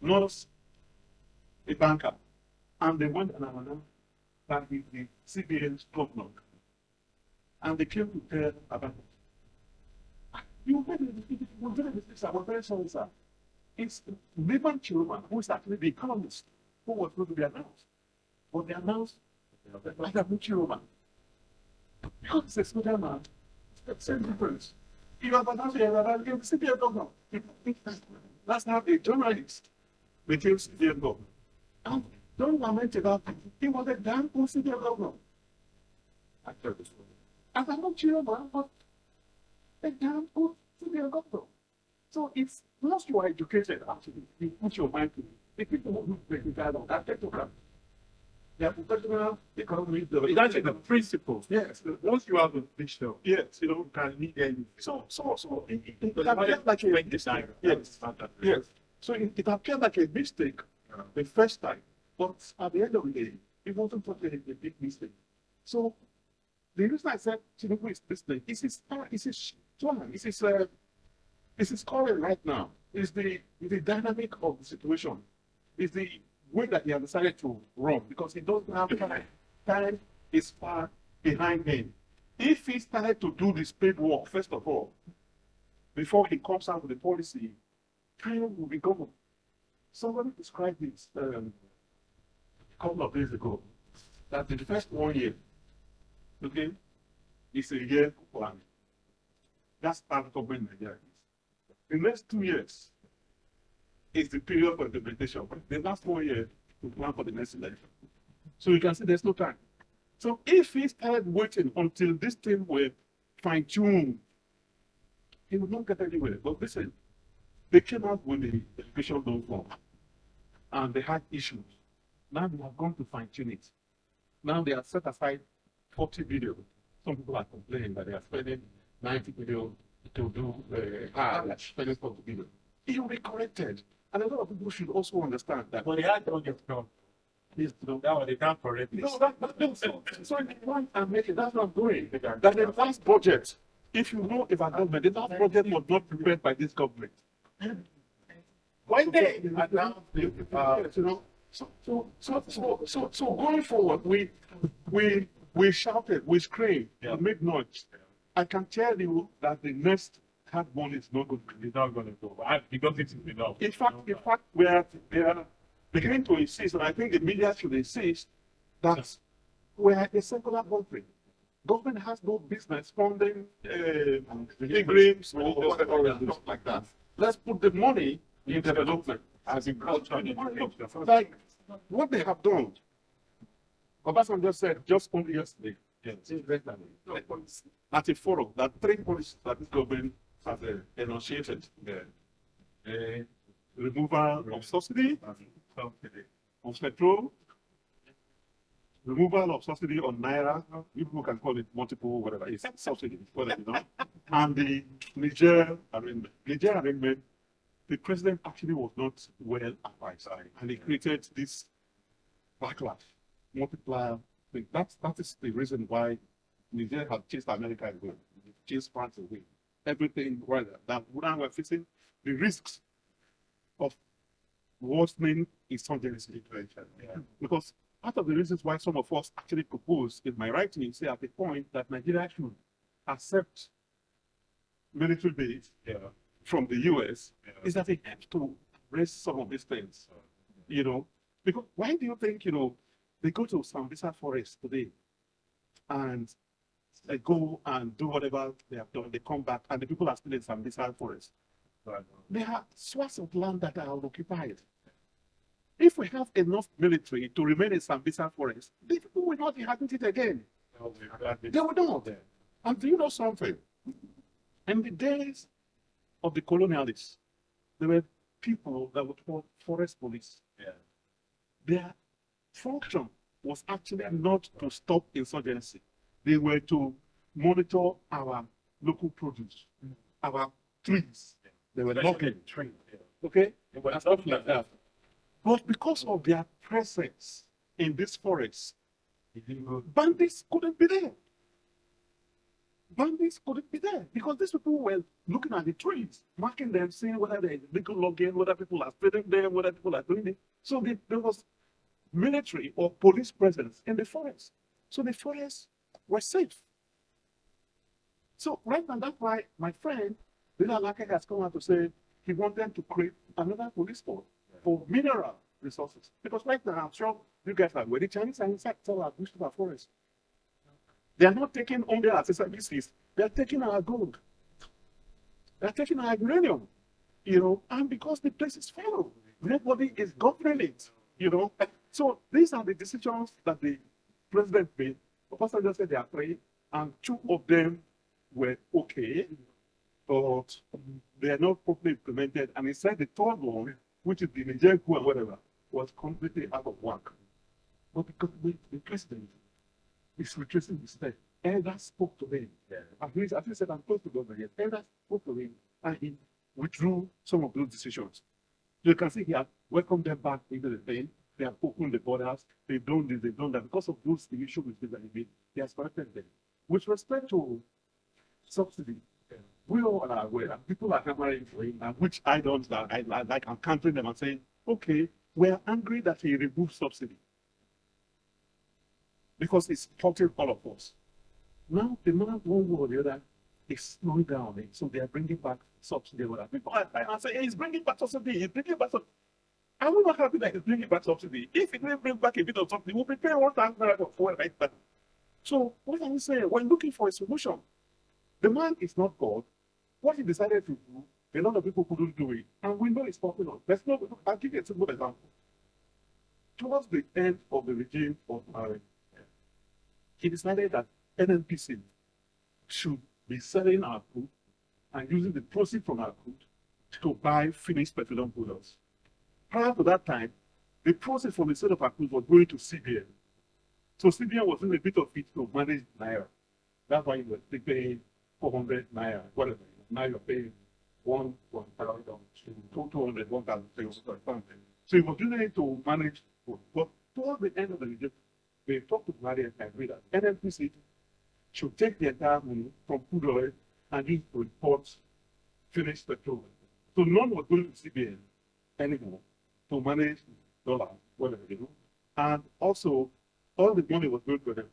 not a banker. And they went and announced that he's the CBN's governor. And they came to tell about it. You were very sorry, sir. It's Biman Chiroma who is actually the economist who was going to be announced. But they announced Adamu Chiroma. Because it's a soldier man, same difference. You have announced the CBN governor. That's not a journalist became CBN governor. And don't lament about it. He was a damn good CBN governor. Adamu Chiroma was a damn good CBN governor. So it's once you are educated, actually, you put your mind to it. If people who break it down, that technical. They are professional economists. It's actually the principles. Yes. Once you have a picture, Yes. you can need anything. So it But appeared like a make mistake. design. Yes. Yes. So it appeared like a mistake the first time, but at the end of the day, it wasn't such a big mistake. So the reason I said Tinubu is listening is his calling right now. Is the dynamic of the situation. Is the way that he has decided to run, because he doesn't have time. Time is far behind him. If he started to do the spade work, first of all, before he comes out with the policy, time will be gone. Somebody described this a couple of days ago, that the first 1 year, okay, is a year plan. That's part of government Nigeria. The next 2 years is the period for implementation. The last 1 year to plan for the next election. So you can see there's no time. So if he started waiting until this thing were fine-tuned, he would not get anywhere. But listen, they came out with the education loan form, and they had issues. Now they have gone to fine-tune it. Now they have set aside 40 billion. Some people are complaining that they are spending 90 billion to do spending 40 billion. It will be corrected. And a lot of people should also understand that. But they had done it wrong. That one, they can't correct this. No, so in the one I'm making, that's what I'm doing. That the last budget, if you know if a government, the last budget was not prepared by this government. When they announced So going forward, we shouted, we screamed, we made noise. I can tell you that the next hard money is not going to be. it's not going to go, because it is enough. In fact, they are beginning to insist, and I think the media should insist, that we are a secular country. Government has no business funding pilgrims or whatever, stuff like that. Let's put the money in development. As in culture, Like what they have done. Obasanjo said just only yesterday, at a forum, that 3 policies that this government has enunciated. Removal of subsidy, of petrol, removal of subsidy on naira. People can call it multiple, whatever. It's subsidy, whatever, you know. And the Niger arrangement. Niger arrangement, the president actually was not well advised, and he created this backlash, multiplier thing. That is the reason why Niger has chased America away, chased France away. Everything rather that now we're facing the risks of worsening insurgency situation. Yeah. Because part of the reasons why some of us actually propose in my writing, say at the point that Nigeria should accept military base from the US, is that it helps to raise some of these things. You know, because why do you think, you know, they go to Sambisa Forest today and they go and do whatever they have done, they come back and the people are still in Sambisa Forest. There are swaths of land that are occupied. If we have enough military to remain in Sambisa Forest, the people will not inhabit it again. They will not. And do you know something? In the days of the colonialists, there were people that were called forest police. Yeah. Their function was actually not to stop insurgency. They were to monitor our local produce, our trees. They were logging trees. Okay? And stuff like that. But because of their presence in this forest, bandits couldn't be there. Bandits couldn't be there because these people were looking at the trees, marking them, seeing whether there is legal logging, whether people are spreading them, whether people are doing it. So there was military or police presence in the forest. So the forests were safe. So right now, that's why my friend, Lila Lake, has come out to say he wanted to create another police force for mineral resources. Because right now, I'm sure you guys are aware, the Chinese are in fact all our bush to our forest. They are not taking only our services, they are taking our gold. They are taking our uranium, you know, and because the place is full, nobody is governing it, you know. So these are the decisions that the president made. The person just said there are 3, and 2 of them were okay, but they are not properly implemented. And he said the 3rd one, which is the Nigerian coup and whatever, was completely out of work. But because the president is retracing his step, elders spoke to him. Yeah. As he said, I'm close to government yet. Elders spoke to him, and he withdrew some of those decisions. You can see he has welcomed them back into the thing. They have opened the borders. They've done this, they've done that. Because of those issues with this and they have corrected them. With respect to subsidy, we all are aware that people are hammering for him, and which I don't like. I'm countering them and saying, okay, we're angry that he removed subsidy because it's hurting all of us. Now, the man, one way or the other, is slowing down. So they are bringing back subsidy. People are saying, he's bringing back subsidy, he's bringing back subsidy. I will not happy that he's bringing back subsidy. If he didn't bring back a bit of subsidy, we'll be paying 1,000 naira for fuel right now. So, what I'm saying, we're looking for a solution. The man is not God. What he decided to do, a lot of people couldn't do it. And we know it's popular. I'll give you a simple example. Towards the end of the regime of Buhari, he decided that NNPC should be selling our crude and using the proceeds from our crude to buy finished petroleum products. Prior to that time, the proceeds from the sale of our crude was going to CBN. So CBN was in a bit of it to manage Naira. That's why you were paying 400 Naira, whatever. Now you're paying 1,000, 200, 1,000. So he was using it to manage food. But towards the end of the regime, they talked to Buhari and agreed that NNPC should take the entire money from crude oil and use to import finished petroleum. So none was going to CBN anymore to manage dollar, whatever, you know. And also, all the money was going to them.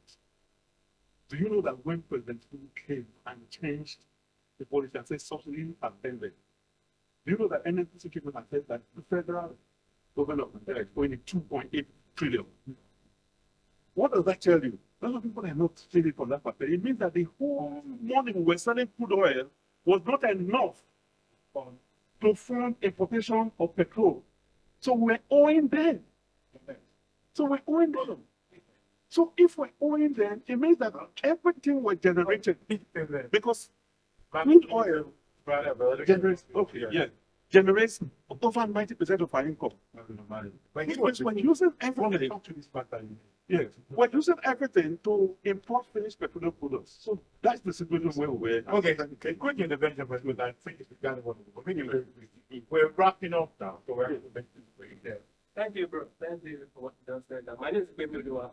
Do you know that when President Tinubu came and changed the policy and said subsidy has ended, do you know that NNPC came and said that the federal government of Nigeria is going in 2.8 trillion? What does that tell you? A lot of people are not seeing it from that perspective. It means that the whole money we were selling crude oil was not enough to fund importation of petrol. So we're owing them. So if we're owing them, it means that everything we're generating, because crude oil generates, generates over 90% of our income. But We're using everything. Yes, we're using everything to import finished petroleum products. So that's the situation where we're. Okay, quick intervention, but I think it's kind of what we're wrapping up now. So we're there. Thank you, bro. Thank you for what you just said. My name is Kila.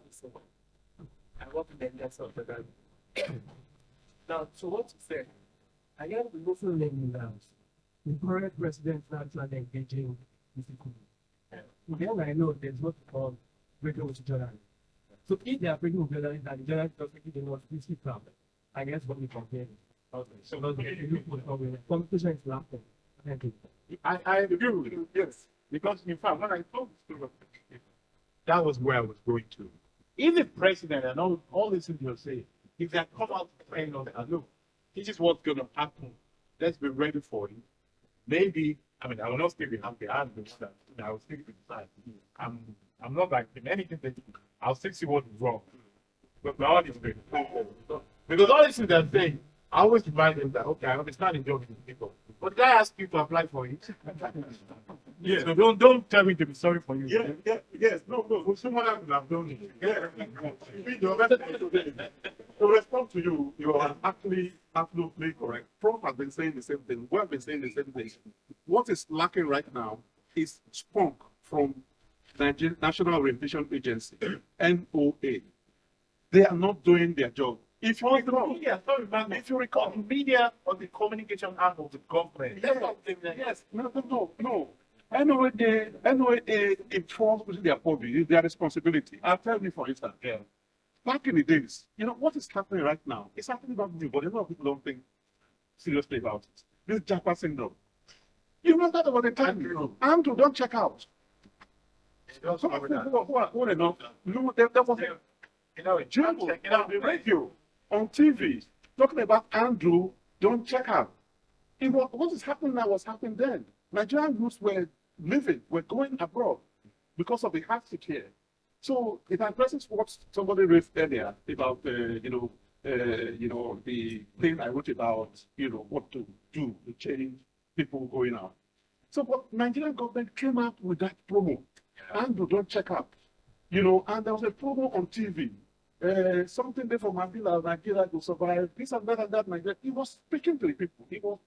I work in the index of the government. Now, so what you said, I am the also naming now. The current president is actually engaging with the Kulu. Then I know there's what we call breaking with journalists. So if they are breaking with journalists and the journalists don't think they want to speak up, I guess what we compare. Okay. So competition is laughing. Thank you. I agree with you, yes. Because in fact, when I told the student, that was where I was going to. If the president and all these things you're saying, if they had come out saying, look, this is what's going to happen, let's be ready for it. Maybe, I mean, I will not speak with happy. I will speak with the side. I'm not like in anything that I'll still see what is wrong. But all these things, because all these things they're saying, I always remind them that, okay, I understand the job with people. But did I ask you to apply for it? Yes. So don't tell me to be sorry for you. Yes, no, someone else will have done it. To respond to you, you are actually absolutely correct. Prof has been saying the same thing. We have been saying the same thing. What is lacking right now is spunk from Nigeria National Orientation Agency, NOA. They are not doing their job. If you recall, media or the communication arm of the government. yes, no. NOA informs within their purview, their responsibility. I'll tell you for instance. Yeah. Back in the days, what is happening right now? It's happening about new, but a lot of people don't think seriously about it. This Japa syndrome. You know that about the time. Andrew, don't check out. Some people who are old enough, no, there was a jingle on the radio, on TV, talking about Andrew, don't check out. What is happening now was happening then. Nigerian youths were going abroad because of the hardship here. So it addresses what somebody raised earlier about, the thing I wrote about, what to do to change people going out. So, but Nigerian government came out with that promo. Andrew, don't check out. And there was a promo on TV. Something there for Nigeria to survive, this and that, Nigeria. He was speaking to the people. He was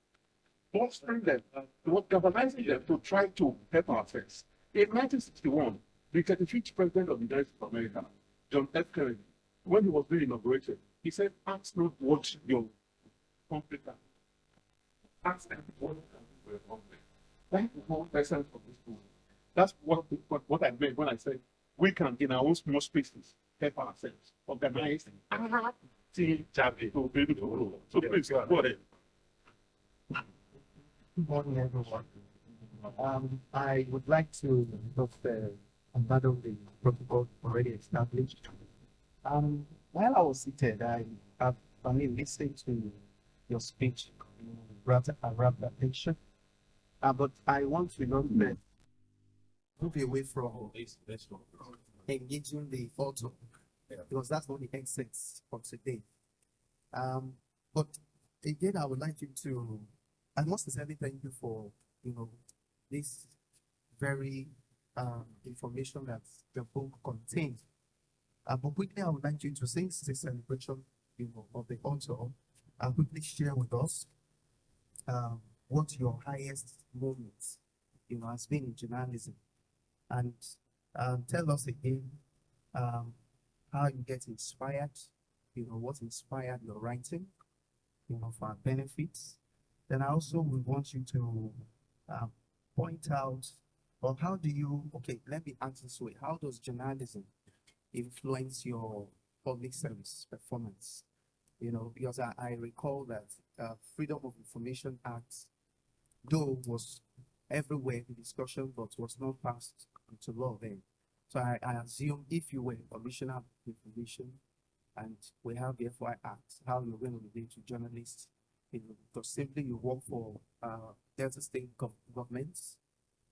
bolstering them. He was galvanizing them to try to help ourselves. In 1961, the 35th president of the United States of America, John F. Kennedy, when he was being inaugurated, he said, ask not what your country can. Ask them what your country. That's the whole essence of this movement. That's what I meant when I said we can, in our own small spaces, help ourselves, organize, team, to be able to rule. So please, go ahead. Good morning, everyone. I would like to unbundle the protocol already established. While I was seated, I listened to your speech, rather attention. But I want to know that move away from engaging the author, because that's not the essence for today. But again, I would like you to, I must sincerely thank you for this very information that the book contains. But quickly, I would like you to, since it's a celebration of the author, quickly share with us what your highest moments has been in journalism, and tell us again how you get inspired, what inspired your writing, for our benefits. Then I also would want you to point out, well, how do you, okay, let me ask this way, how does journalism influence your public service performance? Because I recall that Freedom of Information Act, though was everywhere in discussion, but was not passed into law then. So I assume if you were a commissioner of information and we have the FY Act, how you're going to relate to journalists, because simply you work for Delta State governments,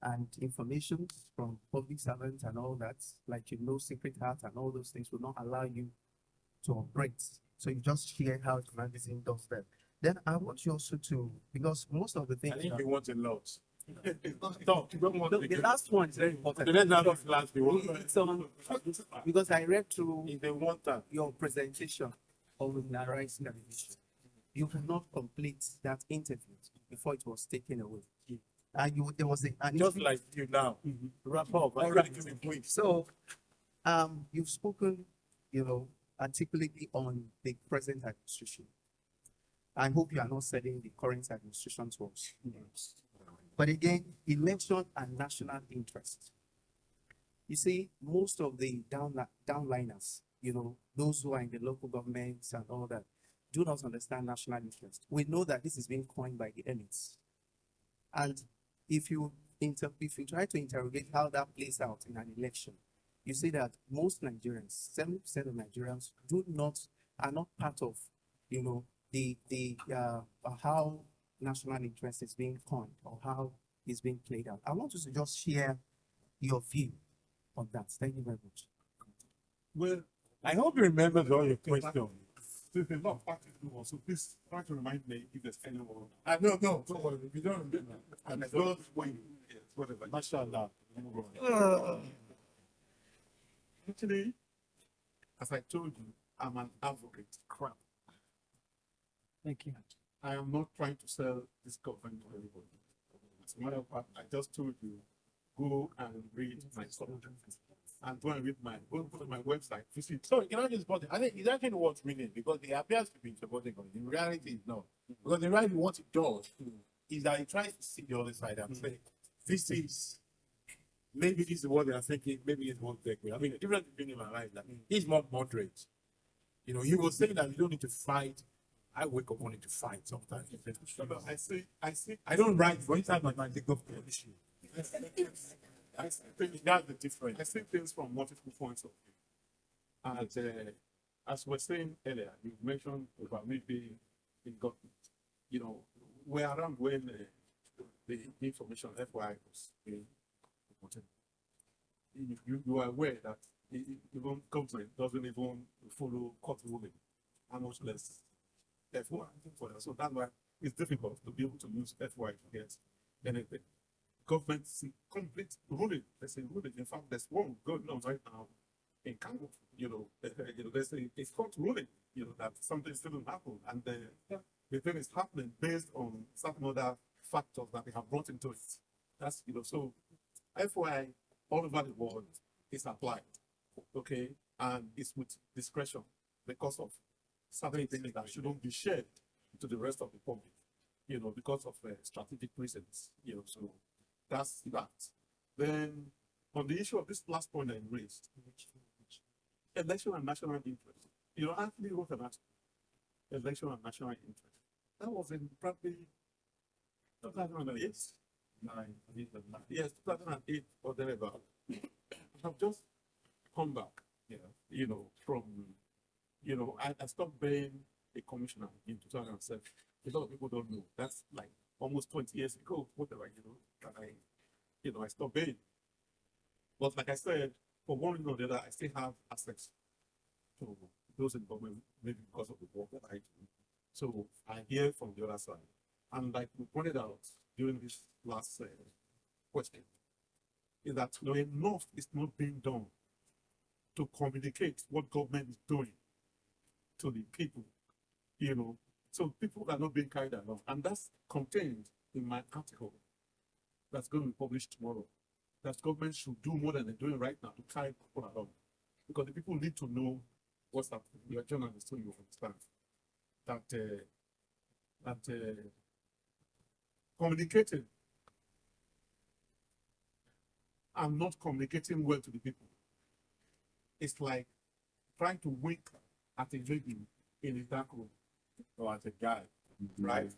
and information from public servants and all that, like Secret Heart and all those things will not allow you to operate. So you just share how journalism does that. Then I want you also to, because most of the things I think you want a lot. Stop. You don't want The last one is very important. the next last the one. It's on, because I read through If they want that. your presentation on the rising television. You could not complete that interview before it was taken away. And there was Just like you now. Wrap up. All I right. really give it quick. So, you've spoken, articulately on the present administration. I hope you are not selling the current administration to us. But again, election and national interest. You see, most of the downliners, those who are in the local governments and all that, do not understand national interest. We know that this is being coined by the elites. And if you try to interrogate how that plays out in an election, you see that most Nigerians, 70% of Nigerians, are not part of, how national interest is being coined or how it's being played out. I want you to just share your view on that. Thank you very much. Well, I hope you remember all your questions. there's a lot of parties do also. Please try to remind me if there's anyone. No, don't worry. We don't remember. And I don't when yes, whatever. Mashallah. Actually, as I told you, I'm an advocate. Crap. Thank you. I am not trying to sell this government to anybody. As a matter of fact, I just told you, go and read my stuff. And go and read go to my website, visit. So, can I just put it? I think it's actually worth reading because it appears to be supporting it. In reality, it's not. Because the reality, what it does is that it tries to see the other side and say, maybe this is what they are thinking, maybe it's what they're doing. I mean, the difference between him and I is that he's more moderate. He was saying that you don't need to fight. I wake up wanting to fight sometimes. I don't write, but anytime I think of the issue. I think That's the difference. I see things from multiple points of view. And as we were saying earlier, you mentioned about maybe in government, we're around when the information FYI was being reported. You are aware that even government doesn't even follow court ruling, and much less FY. So that's why it's difficult to be able to use FY to get anything. Government complete ruling. There's a ruling. In fact, there's one going on right now in Congo. There's a court ruling. That something still didn't happen, and the thing is happening based on certain other factors that they have brought into it. That's so FYI all over the world is applied, okay, and it's with discretion because of certain things that shouldn't be shared to the rest of the public, because of strategic reasons, so that's that. Then on the issue of this last point I raised, election and national interest, I actually wrote an article, election and national interest. That was in probably 2008. Yes, 2008 or thereabout. I've just come back, from, I stopped being a commissioner in 2007. A lot of people don't know. That's like almost 20 years ago, whatever, that I stopped being. But like I said, for one reason or the other, I still have access to those in government, maybe because of the work that I do. So I hear from the other side. And like we pointed out during this last question, is that enough is not being done to communicate what government is doing to the people, So people are not being carried along. And that's contained in my article that's going to be published tomorrow. That government should do more than they're doing right now to carry people along. Because the people need to know what's happening. You're a journalist, so you understand that communicating and not communicating well to the people. It's like trying to wink at a lady in a dark room Or as a guy, right?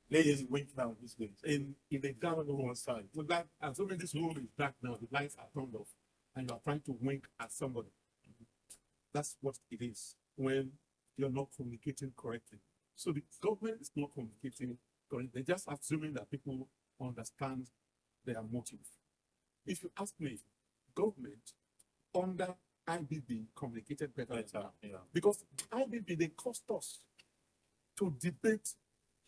ladies wink now these days. In a dark room on side. So that assuming this room is dark now, the lights are turned off, and you are trying to wink at somebody. That's what it is when you're not communicating correctly. So the government is not communicating correctly. They're just assuming that people understand their motive. If you ask me, government under IBB communicated better. Because IBB, they cost us to debate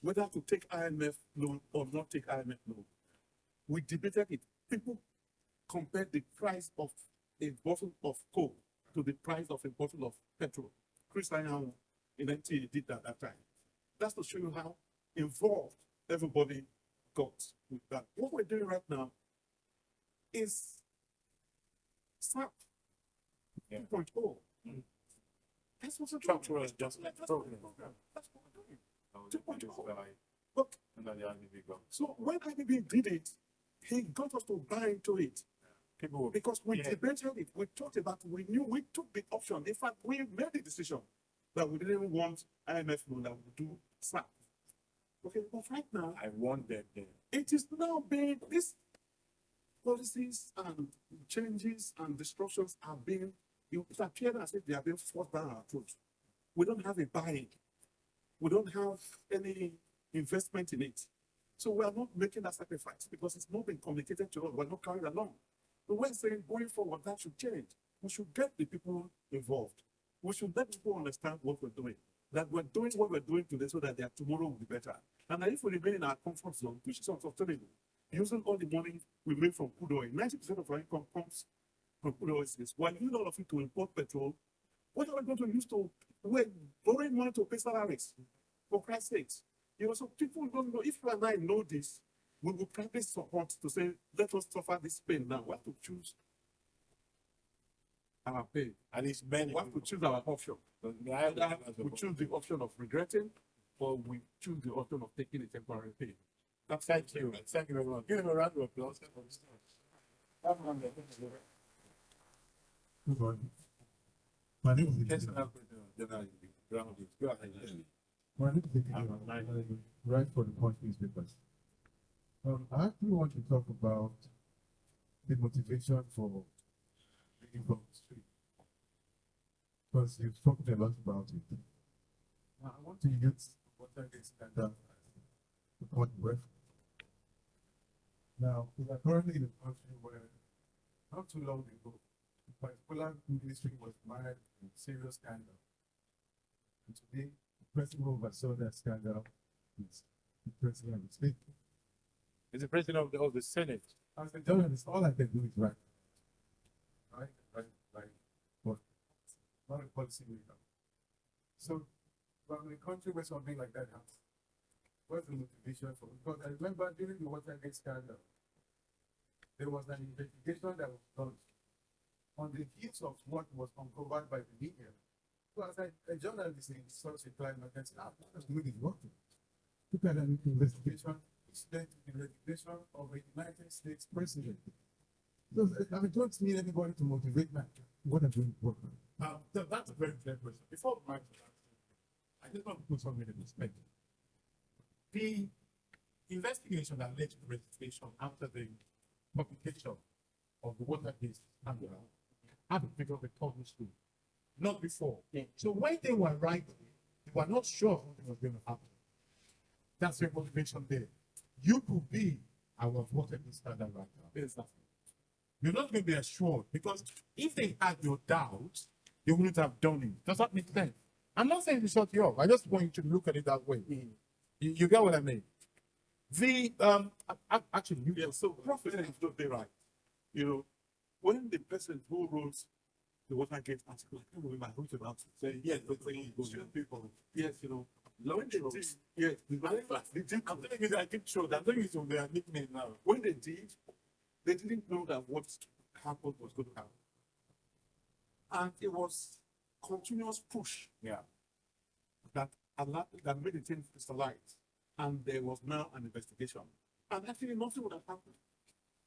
whether to take IMF loan or not take IMF loan. We debated it. People compared the price of a bottle of Coke to the price of a bottle of petrol. Chris Ryan in NTA did that at that time. That's to show you how involved everybody got with that. What we're doing right now is SAP 2.0. That's what's Structural adjustment program. That's what we're doing. 2.0. Look, so when IBB did it, he got us to buy into it. Because we debated it, we talked about it, we knew, we took the option. In fact, we made the decision that we didn't want IMF loan, that we would do SAP. Okay, but right now, I want them there. it is now being, these policies and changes and disruptions are being, it appears as if they are being forced down our throats. We don't have a buy-in. We don't have any investment in it. So we are not making that sacrifice because it's not been communicated to us. We're not carried along. But we're saying going forward, that should change. We should get the people involved. We should let people understand what we're doing. That we're doing what we're doing today so that their tomorrow will be better. And that if we remain in our comfort zone, which is unsustainable, using all the money we make from crude oil, 90% of our income comes from crude oil. While using all of it to import petrol, what are we going to use to, we're borrowing money to pay salaries, for Christ's sake. You know, so people don't know. If you and I know this, we will practice support to say, let us suffer this pain now. We have to choose our pain. And it's many. We have to choose our option. Either we choose the option of regretting, or we choose the option of taking a temporary pain. Thank you. Thank you very much. Give him a round of applause. Good morning. My name is Yes, Go ahead. My name is I write for the Punch newspapers. I actually want to talk about the motivation for being from the street. Because you've talked a lot about it. Now, I want to use Watergate scandal as the point of reference. Now, we are currently in a country where not too long ago, a particular ministry was mired in serious scandal. And today, the person who oversaw that scandal is the president of the state. Is the president of the Senate. As a journalist, all I can do is write. Right. But not a policy maker. So, from a country where something like that happens, what's the motivation for it? Because I remember during the Watergate scandal, there was an investigation that was done on the heels of what was uncovered by the media. So as a journalist in such a climate, I said, that's the way it's working. Look at an investigation, which led to the resignation of a United States president. So I don't need anybody to motivate me. What I'm doing to work on. That's a very clear question. Before my I just want to put something in perspective. The investigation that led to the registration after the publication of the Watergate scandal had to pick up a public school, not before. So when they were writing, they were not sure something was going to happen. That's your motivation there. You could be our Watergate scandal right now. Exactly. You're not going to be assured because if they had your doubts, they wouldn't have done it. Does that make sense? I'm not saying to shut you up. I just want you to look at it that way. You get what I mean? The actually, So Prophet is totally right. You know, when the person who wrote the Watergate article, I can't remember who about it. Say yes, but people. Yes, you know. When they did, yes, I'm telling you that I did show that. I'm telling you from their nickname now. When they didn't know that what happened was going to happen. And it was continuous push. Yeah. That made the thing crystallize. And there was now an investigation. And actually nothing would have happened.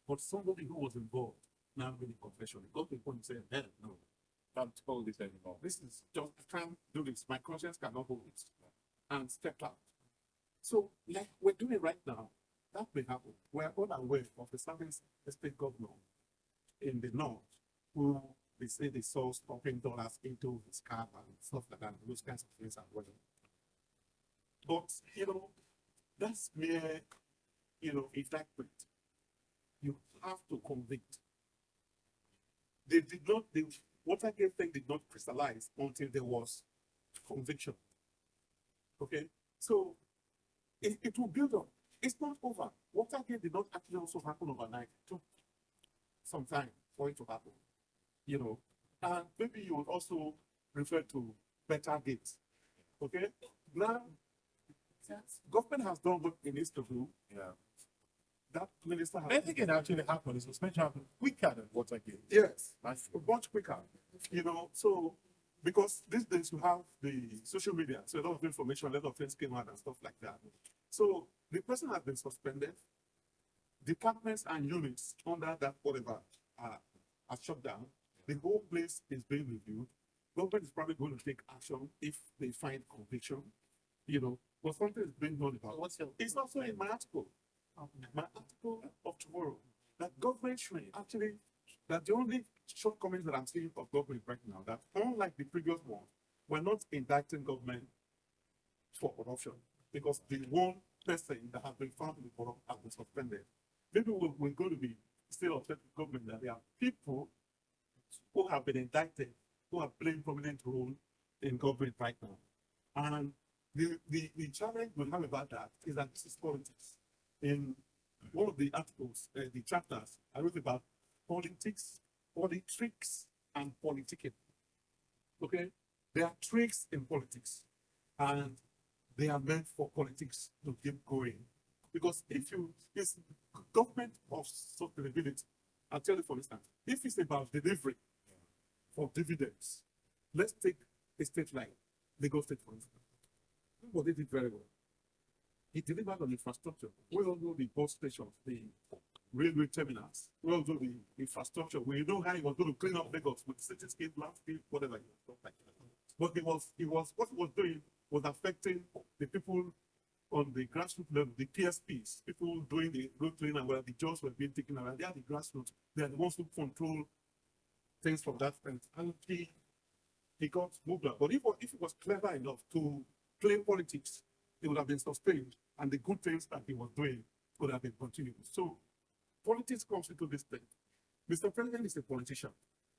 But somebody who was involved now made a confession. He got to the point and said, hell no, Can't hold this anymore. this is just, I can't do this. My conscience cannot hold it. And stepped out. So, like we're doing right now, that may happen. We're all aware of the certain state governor in the north who they say they saw stuffing dollars into his car and stuff like that, those kinds of things and whatever. But, you know, that's mere, you know, indictment. You have to convict. They did not, the Watergate thing did not crystallize until there was conviction. Okay? So, it will build up. It's not over. Watergate did not actually also happen overnight. It took some time for it to happen, you know. And maybe you would also refer to better gates. Okay? Now, government has done what it needs to do. Yeah. That minister has. I think it actually happened. It was meant to happen quicker than Watergate. Yes, much quicker. You know, so because these days you have the social media, so a lot of information, a lot of things came out and stuff like that. So the person has been suspended. Departments and units under that whatever are shut down. The whole place is being reviewed. Government is probably going to take action if they find conviction. You know, but something is being done about. What's your? It's also in my article. My article of tomorrow, that government should actually, that the only shortcomings that I'm seeing of government right now, that unlike the previous one, we're not indicting government for corruption because the one person that has been found to be corrupt has been suspended. Maybe we're going to be still upset with government that there are people who have been indicted, who have played prominent role in government right now. And the challenge we have about that is that this is politics. In one of the articles, the chapters, I wrote about politics, politics, and politicking. Okay? There are tricks in politics, and they are meant for politics to keep going. Because if you, it's government of sustainability. I'll tell you for instance, if it's about delivery of dividends, let's take a state like Lagos State, for instance. But they did very well. He delivered on infrastructure. We all know the bus stations, the railway terminals. We all know the infrastructure. We know how he was going to clean up Lagos with cityscape, landscape, whatever, stuff like that. But what he was doing was affecting the people on the grassroots level, the PSPs, people doing the road cleaning, where the jobs were being taken around. They are the grassroots. They are the ones who control things from that end. And he got moved out. But if he was clever enough to play politics, it would have been sustained, and the good things that he was doing would have been continued. So politics comes into this thing. Mr. President is a politician,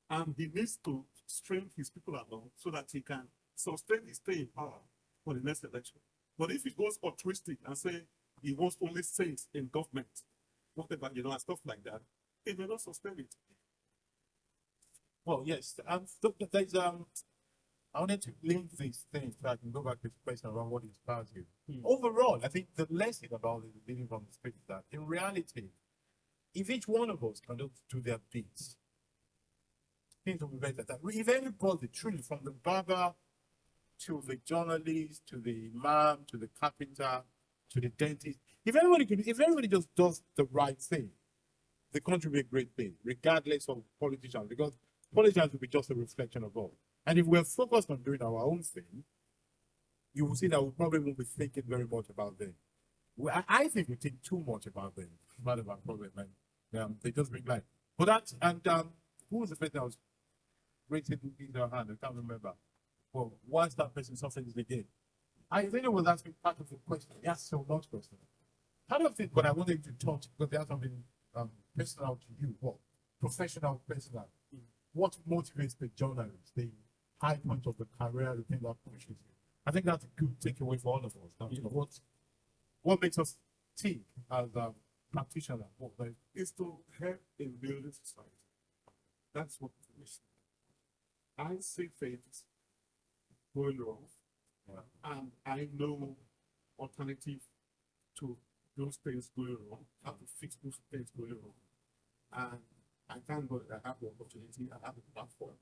and he needs to string his people along so that he can sustain his stay in power for the next election. But if he goes altruistic and say he wants only seats in government, whatever, you know, and stuff like that, he may not sustain it. Well, yes. There's I wanted to link these things so I can go back to the question around what inspires you. Overall, I think the lesson about living from the street is that in reality, if each one of us can do their bits, things will be better. If everybody, truly, from the barber to the journalist, to the imam, to the carpenter, to the dentist, if everybody just does the right thing, the country will be a great thing, regardless of politicians, because politicians will be just a reflection of all. And if we're focused on doing our own thing, you will see that we probably won't be thinking very much about them. I think we think too much about them. It's part of our problem, and they just bring life. But that, and who was the person that was rated in their hand? I can't remember. Well, once that person suffers again, I think it was asking part of the question. He asked so much question. Part of it, but I wanted to touch because there's something personal to you, well, professional, personal. What motivates the journalist, the high point of the career, the thing that pushes you? I think that's a good takeaway for all of us. Now, you know, what makes us think as a practitioner? Is to help in building society. That's what it is. I see things going wrong, and I know alternative to those things going wrong, how to fix those things going wrong. And I thank God that I have the opportunity, I have the platform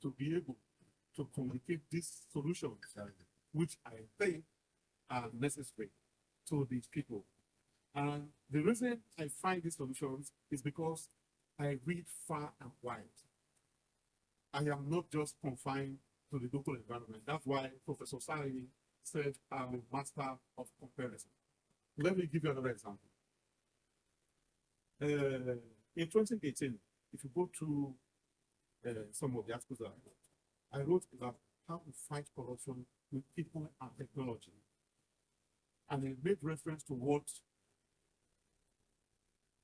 to be able to communicate these solutions, which I think are necessary to these people. And the reason I find these solutions is because I read far and wide. I am not just confined to the local environment. That's why Professor Sari said I'm a master of comparison. Let me give you another example. In 2018, if you go to some of the articles that I wrote about how to fight corruption with people and technology. And I made reference to what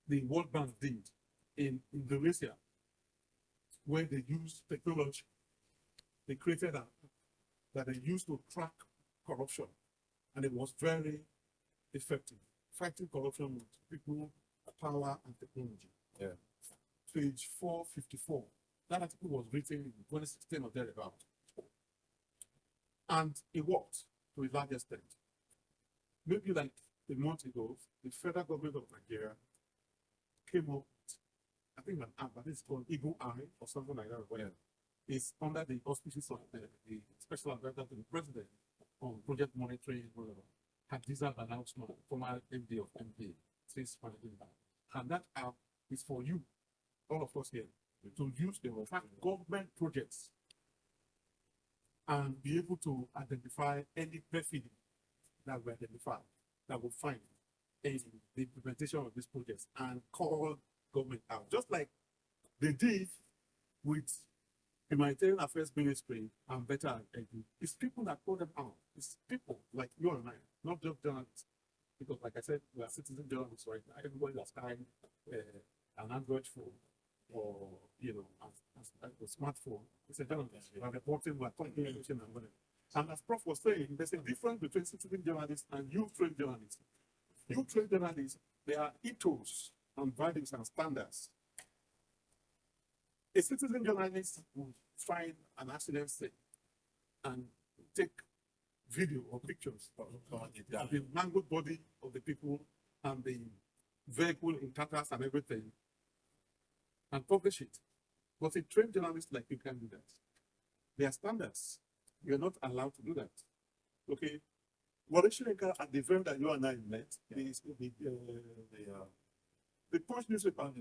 the World Bank did in Indonesia, where they used technology. They created an app that they used to track corruption. And it was very effective. Fighting corruption with people, power, and technology. Yeah. Page 454. That article was written in 2016 or thereabout. And it worked to a large extent. Maybe like a month ago, the federal government of Nigeria came up with, I think, an app, I think it's called Eagle Eye or something like that. Where it's under the auspices of the special advisor to the president on project monitoring, whatever. Had this app announcement, former MD of MP, says managing that. And that app is for you, all of us here, to use the track government projects and be able to identify any perfidy that we identify, that we find in the implementation of these projects and call government out. Just like they did with the Humanitarian Affairs Ministry and Better Edu. It's people that call them out. It's people like you and I, not just journalists. Because like I said, we are citizen journalists right now. Everybody that's carrying an Android phone or, you know, a smartphone. It's a journalist. We are reporting, we are communicating and whatever. And as Prof was saying, there's a difference between citizen journalists and youth-trained journalists. Youth-trained journalists, they are ethos and values and standards. A citizen journalist will find an accident scene and take video or pictures of the mangled body of the people and the vehicle in tatters and everything and publish it. But a trained journalist like you can't do that. There are standards. You're not allowed to do that. Okay. Warishirenka, at the event that you and I met, the Punch newspaper,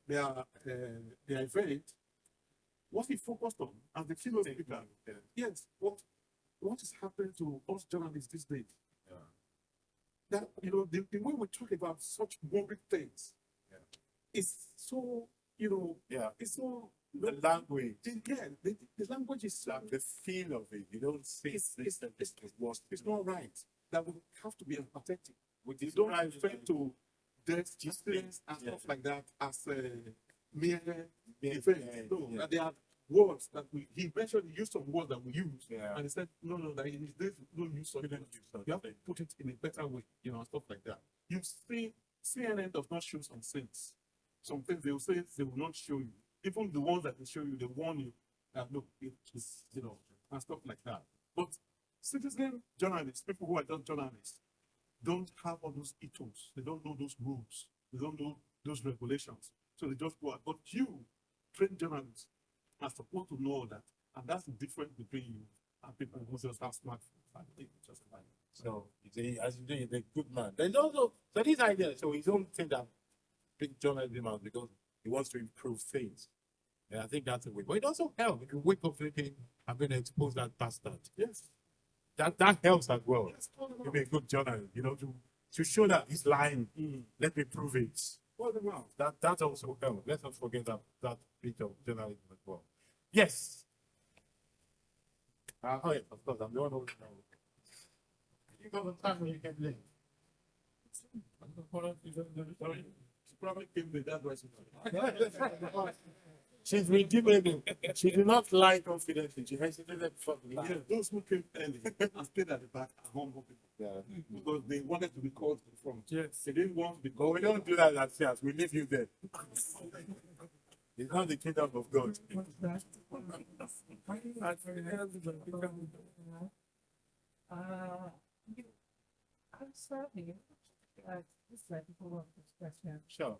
their event, what he focused on as the keynote speaker, yes, what is happening to us journalists these days? That, you know, the way we talk about such morbid things is so, you know, it's so, The language, the language is like the feel of it, you don't say it's not right. That we have to be empathetic. with You this don't right refer to death, distance, and Yeah. stuff like that as mere Yeah, events. yeah, No, yeah. that they are words that he mentioned, he used some words that we use. Yeah. And he said, no, that this don't use such words. You have to put it in a better way, you know, and stuff like that. You see, CNN does not show some things. Some things they will say they will not show you. Even the ones that they show you, they warn you that look, it is, you know, and stuff like that. But citizen journalists, people who are just journalists, don't have all those ethos. They don't know those rules. They don't know those regulations. So they just go out. But you, trained journalists, are supposed to know all that. And that's the difference between you and people who just have smartphones and they just like it. So as you do, he's a good man. There's also so this idea, so his own thing that big journalism out because he wants to improve things. And I think that's a way. But it also helps if you wake up thinking, I'm gonna expose that bastard. Yes. That helps as well. You be a good journalist, you know, to show that he's lying. Let me prove it. Call them out. That also helps. Let's not forget that bit of journalism as well. Yes. Oh yeah, of course, I'm the one who you got the time when you can live. She probably came with that voice. She's been given. She did not lie confidently. She hesitated before the lie. Yeah, those who came early and stayed at the back are humble people. Yeah. Because they wanted to be called to the front. Yes. They didn't want to be But called. we don't do that at CIAPS. We leave you there. It's not the kingdom of God. I'm sorry. This is like people want this question. Sure.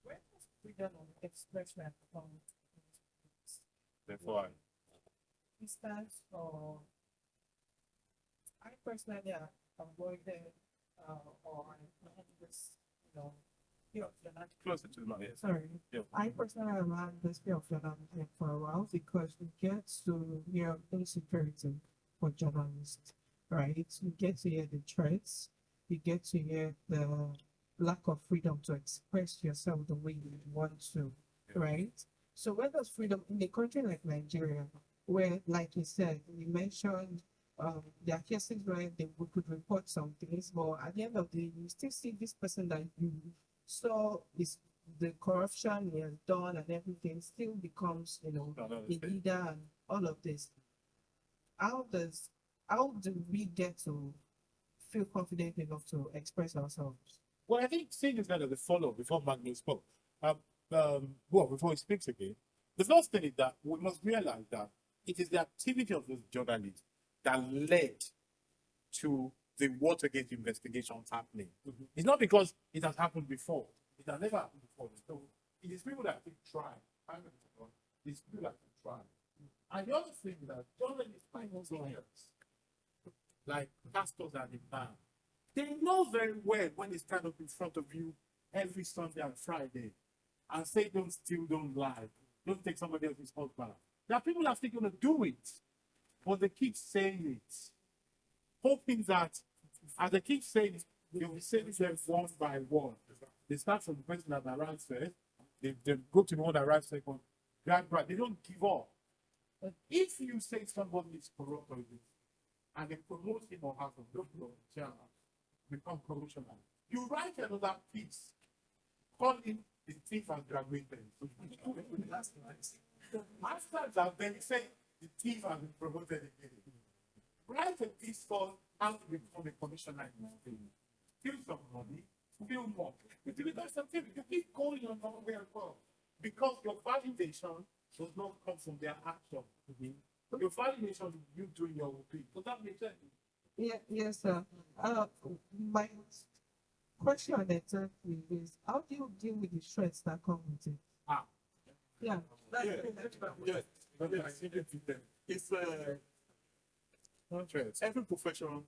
Where does freedom of expression come from? Therefore, Instance, or I personally avoided or I this, you know, fear of journalism. closer to the mic. Yes. Sorry. Yeah. I personally have had this fear of journalism for a while because we get to hear insecurity for journalists, right? You get to hear the threats, you get to hear the lack of freedom to express yourself the way you want to, right? So where does freedom in a country like Nigeria, where, like you said, you mentioned there are cases where we could report some things, but at the end of the day, you still see this person that you saw is the corruption he has done and everything still becomes, you know, a leader and all of this. How does how do we get to feel confident enough to express ourselves? Well, I think seeing is kind of the follow before Magnus spoke. Before he speaks again, the first thing is that we must realize that it is the activity of those journalists that led to the Watergate investigations happening. It's not because it has happened before. It has never happened before. So it is people that think try. It's people that think try. And the other thing that journalists find lawyers, like pastors and imams, they know very well when they stand up in front of you every Sunday and Friday and say, don't steal, don't lie, don't take somebody else's husband. There are people that are still going to do it, but they keep saying it, hoping that as they keep saying it, they will say it one by one. They start from the person that arrives first, they go to the one that arrives second, they don't give up. But if you say somebody is corrupt or this, and they promote him or her from governor, become commissioner, you write another piece, call him the thief and graduated. That's nice. Masters have then say the thief has been promoted again. Write a piece called how to become a commissioner in this thing. Steal some money, steal more. If you do something, you keep going on one way as well. Because your validation does not come from their action. Your validation is you doing your own thing. Does that make sense? Yeah, yes, sir. My question exactly is, how do you deal with the stress that come with it? Yeah. It's every profession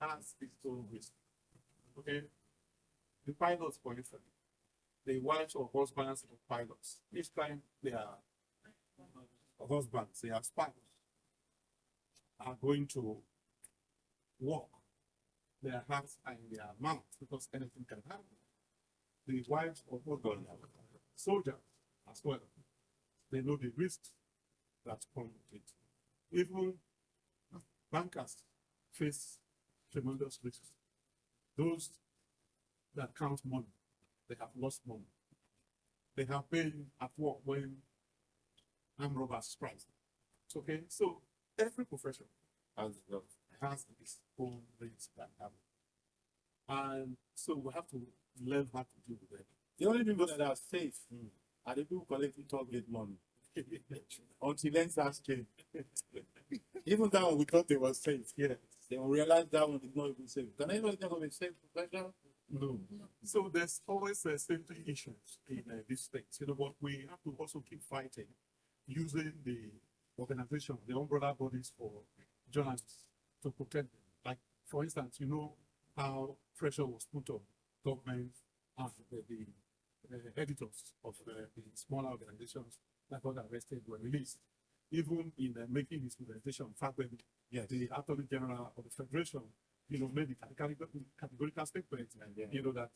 has its own risk. Okay, the pilots, for instance, the wives or husbands of pilots, each time they are husbands, they are spouses, are going to work, their hearts are in their mouths because anything can happen. The wives of husbands, soldiers as well, they know the risks that come with it. Even bankers face tremendous risks. Those that count money, they have lost money. They have been at work when armed robbers strike. Okay, so every profession has its own risks that happen. And so we have to learn how to deal with them. The only people that are safe are the people collecting target money. Until lensers change. Even that one we thought they were safe. Yes. They will realize that one is not even safe. Can anybody think of a safe profession? No. So there's always safety issues in these states, but we have to also keep fighting using the organization, the umbrella bodies for journalists to protect them. Like, for instance, how pressure was put on government and the editors of the smaller organizations that got arrested were released. Even in making this presentation, in fact, when the Attorney General of the Federation, made the categorical statement, that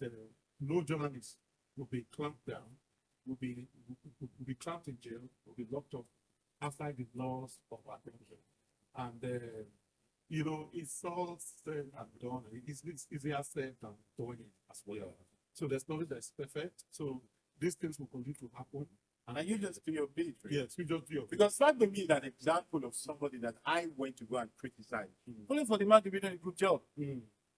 no journalist will be clamped down, will be clamped in jail, will be locked up outside the laws of our country. And it's all said and done. It's easier said than doing it as well. So there's nothing that's perfect. So these things will continue to happen. And you just do your bit. Right? Yes, we just do your bit. Because that would be an example of somebody that I went to go and criticize. Only for the man to be doing a good job.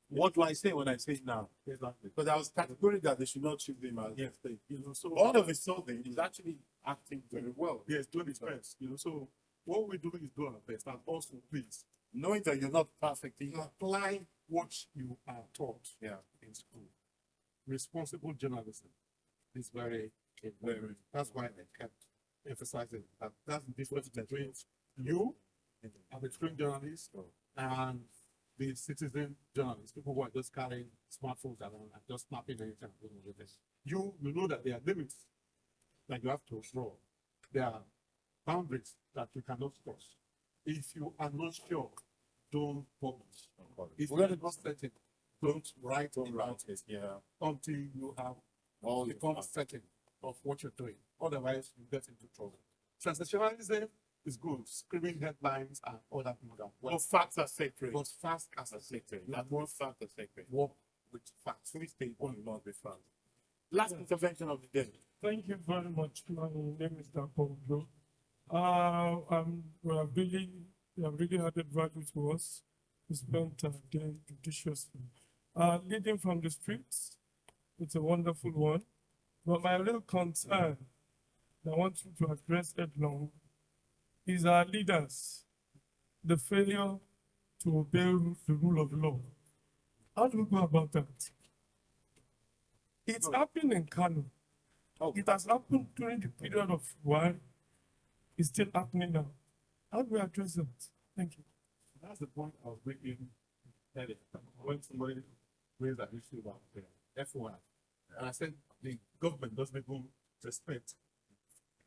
What do I say when I say it now? Exactly. Because I was categorical that they should not choose him as so all of a sudden he's actually acting very well. Yes, doing his best. So what we're doing is doing our best. And also, please, knowing that you're not perfect, apply what you are taught in school. Responsible journalism is very. That's why I kept emphasizing that that's the difference between you and the trained journalist and the citizen journalists, people who are just carrying smartphones around and just snapping anything and doing with this. You know that there are limits that you have to draw. There are boundaries that you cannot cross. If you are not sure, don't publish. If you are not certain, don't write about it until you have become certain of what you're doing. Otherwise, you get into trouble. Sensationalism is good. Screaming headlines and all that. But facts are sacred. But facts are sacred. That one fact is sacred. Work with facts. We stay on not with facts. Last intervention of the day. Thank you very much. My name is Dr. Udo. I'm really You have really added value to us. We spent there judiciously. Leading from the streets, it's a wonderful one. But my real concern that I want you to address headlong is our leaders, the failure to obey the rule of law. How do we go about that? It's happening in Kano. It has happened during the period of war. It's still happening now. How do we address that? Thank you. That's the point I was making earlier. When somebody raised that issue about the F1, and I said the government doesn't even respect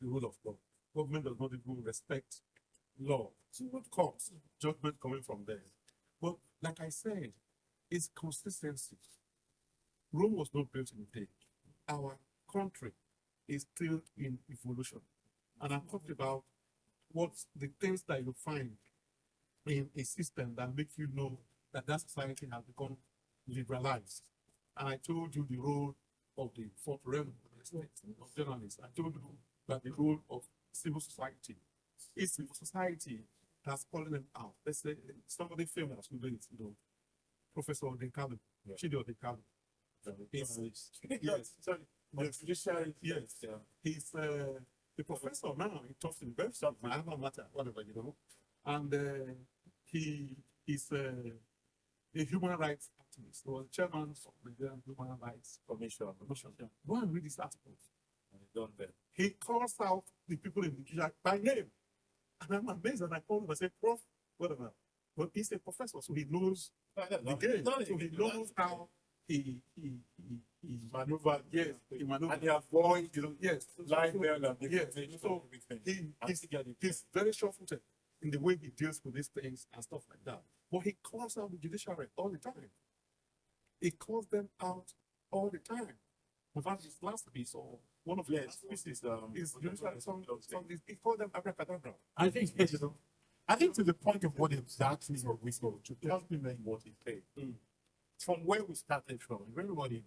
the rule of law. Government does not even respect law. So what comes? Judgment coming from there. But like I said, it's consistency. Rome was not built in a day. Our country is still in evolution. And I'm talking about what's the things that you find in a system that make you know that that society has become liberalized. And I told you the role of the fourth realm of journalists. I told you that the role of civil society. It's civil society that's calling them out. Let's say somebody famous who is, Professor Odekalo, Chidi Odekalo. Yes, sorry. Yes, he's the professor now. He talks in very short, my alma mater, whatever, And he is a human rights activist. He was chairman of the Human Rights Commission. Go and read his articles. He calls out the people in the judiciary by name. And I'm amazed, and I call him and say, Prof, whatever. But he's a professor, so he knows the game. So he knows how he maneuvered. Yes, he maneuvered. And he avoids, yes, lying there. Yes, so he's very sure-footed in the way he deals with these things and stuff like that. But he calls out the judiciary all the time. He calls them out all the time. In fact, his last piece, or one of his last pieces, is judiciary. He called them abracadabra. I think to the point of what exactly we go to implement what he paid. From where we started from, if everybody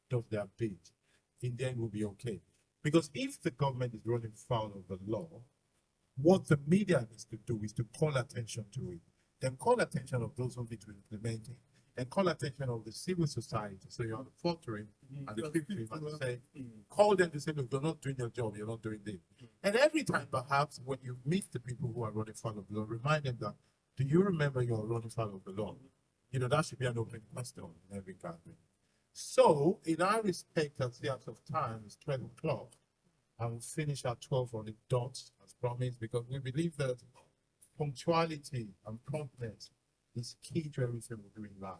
does their bit, in the end will be okay. Because if the government is running foul of the law, what the media needs to do is to call attention to it. Then call attention of those who need to implement it. And call attention of the civil society. So you're on the fourth and the fifth and say, call them to say, look, you're not doing your job, you're not doing this. And every time, perhaps, when you meet the people who are running foul of the law, remind them that, do you remember you're running foul of the law? That should be an open question in every gathering. So, in our respect, as the out of time, it's 12 o'clock. I will finish at 12 on the dot, as promised, because we believe that punctuality and promptness is key to everything we do in life.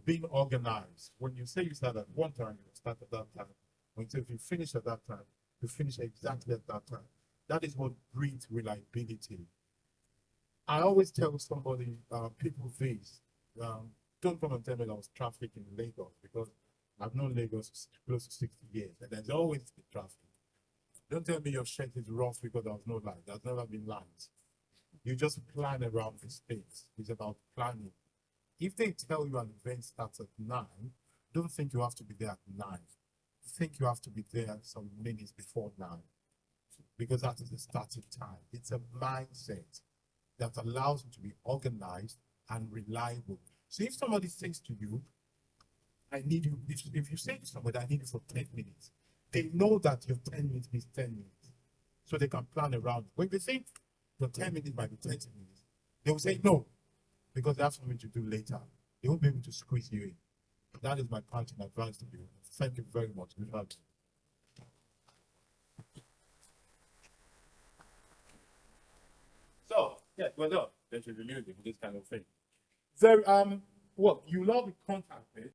Being organized. When you say you start at one time, you start at that time. When you say if you finish at that time, you finish exactly at that time. That is what breeds reliability. I always tell somebody, people this, don't come and tell me there was traffic in Lagos, because I've known Lagos close to 60 years, and there's always traffic. Don't tell me your shirt is rough because there was no light. There's never been lights. You just plan around the space. It's about planning. If they tell you an event starts at 9, don't think you have to be there at 9. Think you have to be there some minutes before 9, because that is the starting time. It's a mindset that allows you to be organized and reliable. So if somebody says to you, I need you, if you say to somebody, I need you for 10 minutes, they know that your 10 minutes means 10 minutes. So they can plan around. When they think your 10 minutes might be 20 minutes, they will say no, because they have something to do later. They won't be able to squeeze you in. That is my parting advice to you. Thank you very much. So, yeah, well done. They should be music, this kind of thing. Very, you love the contact page.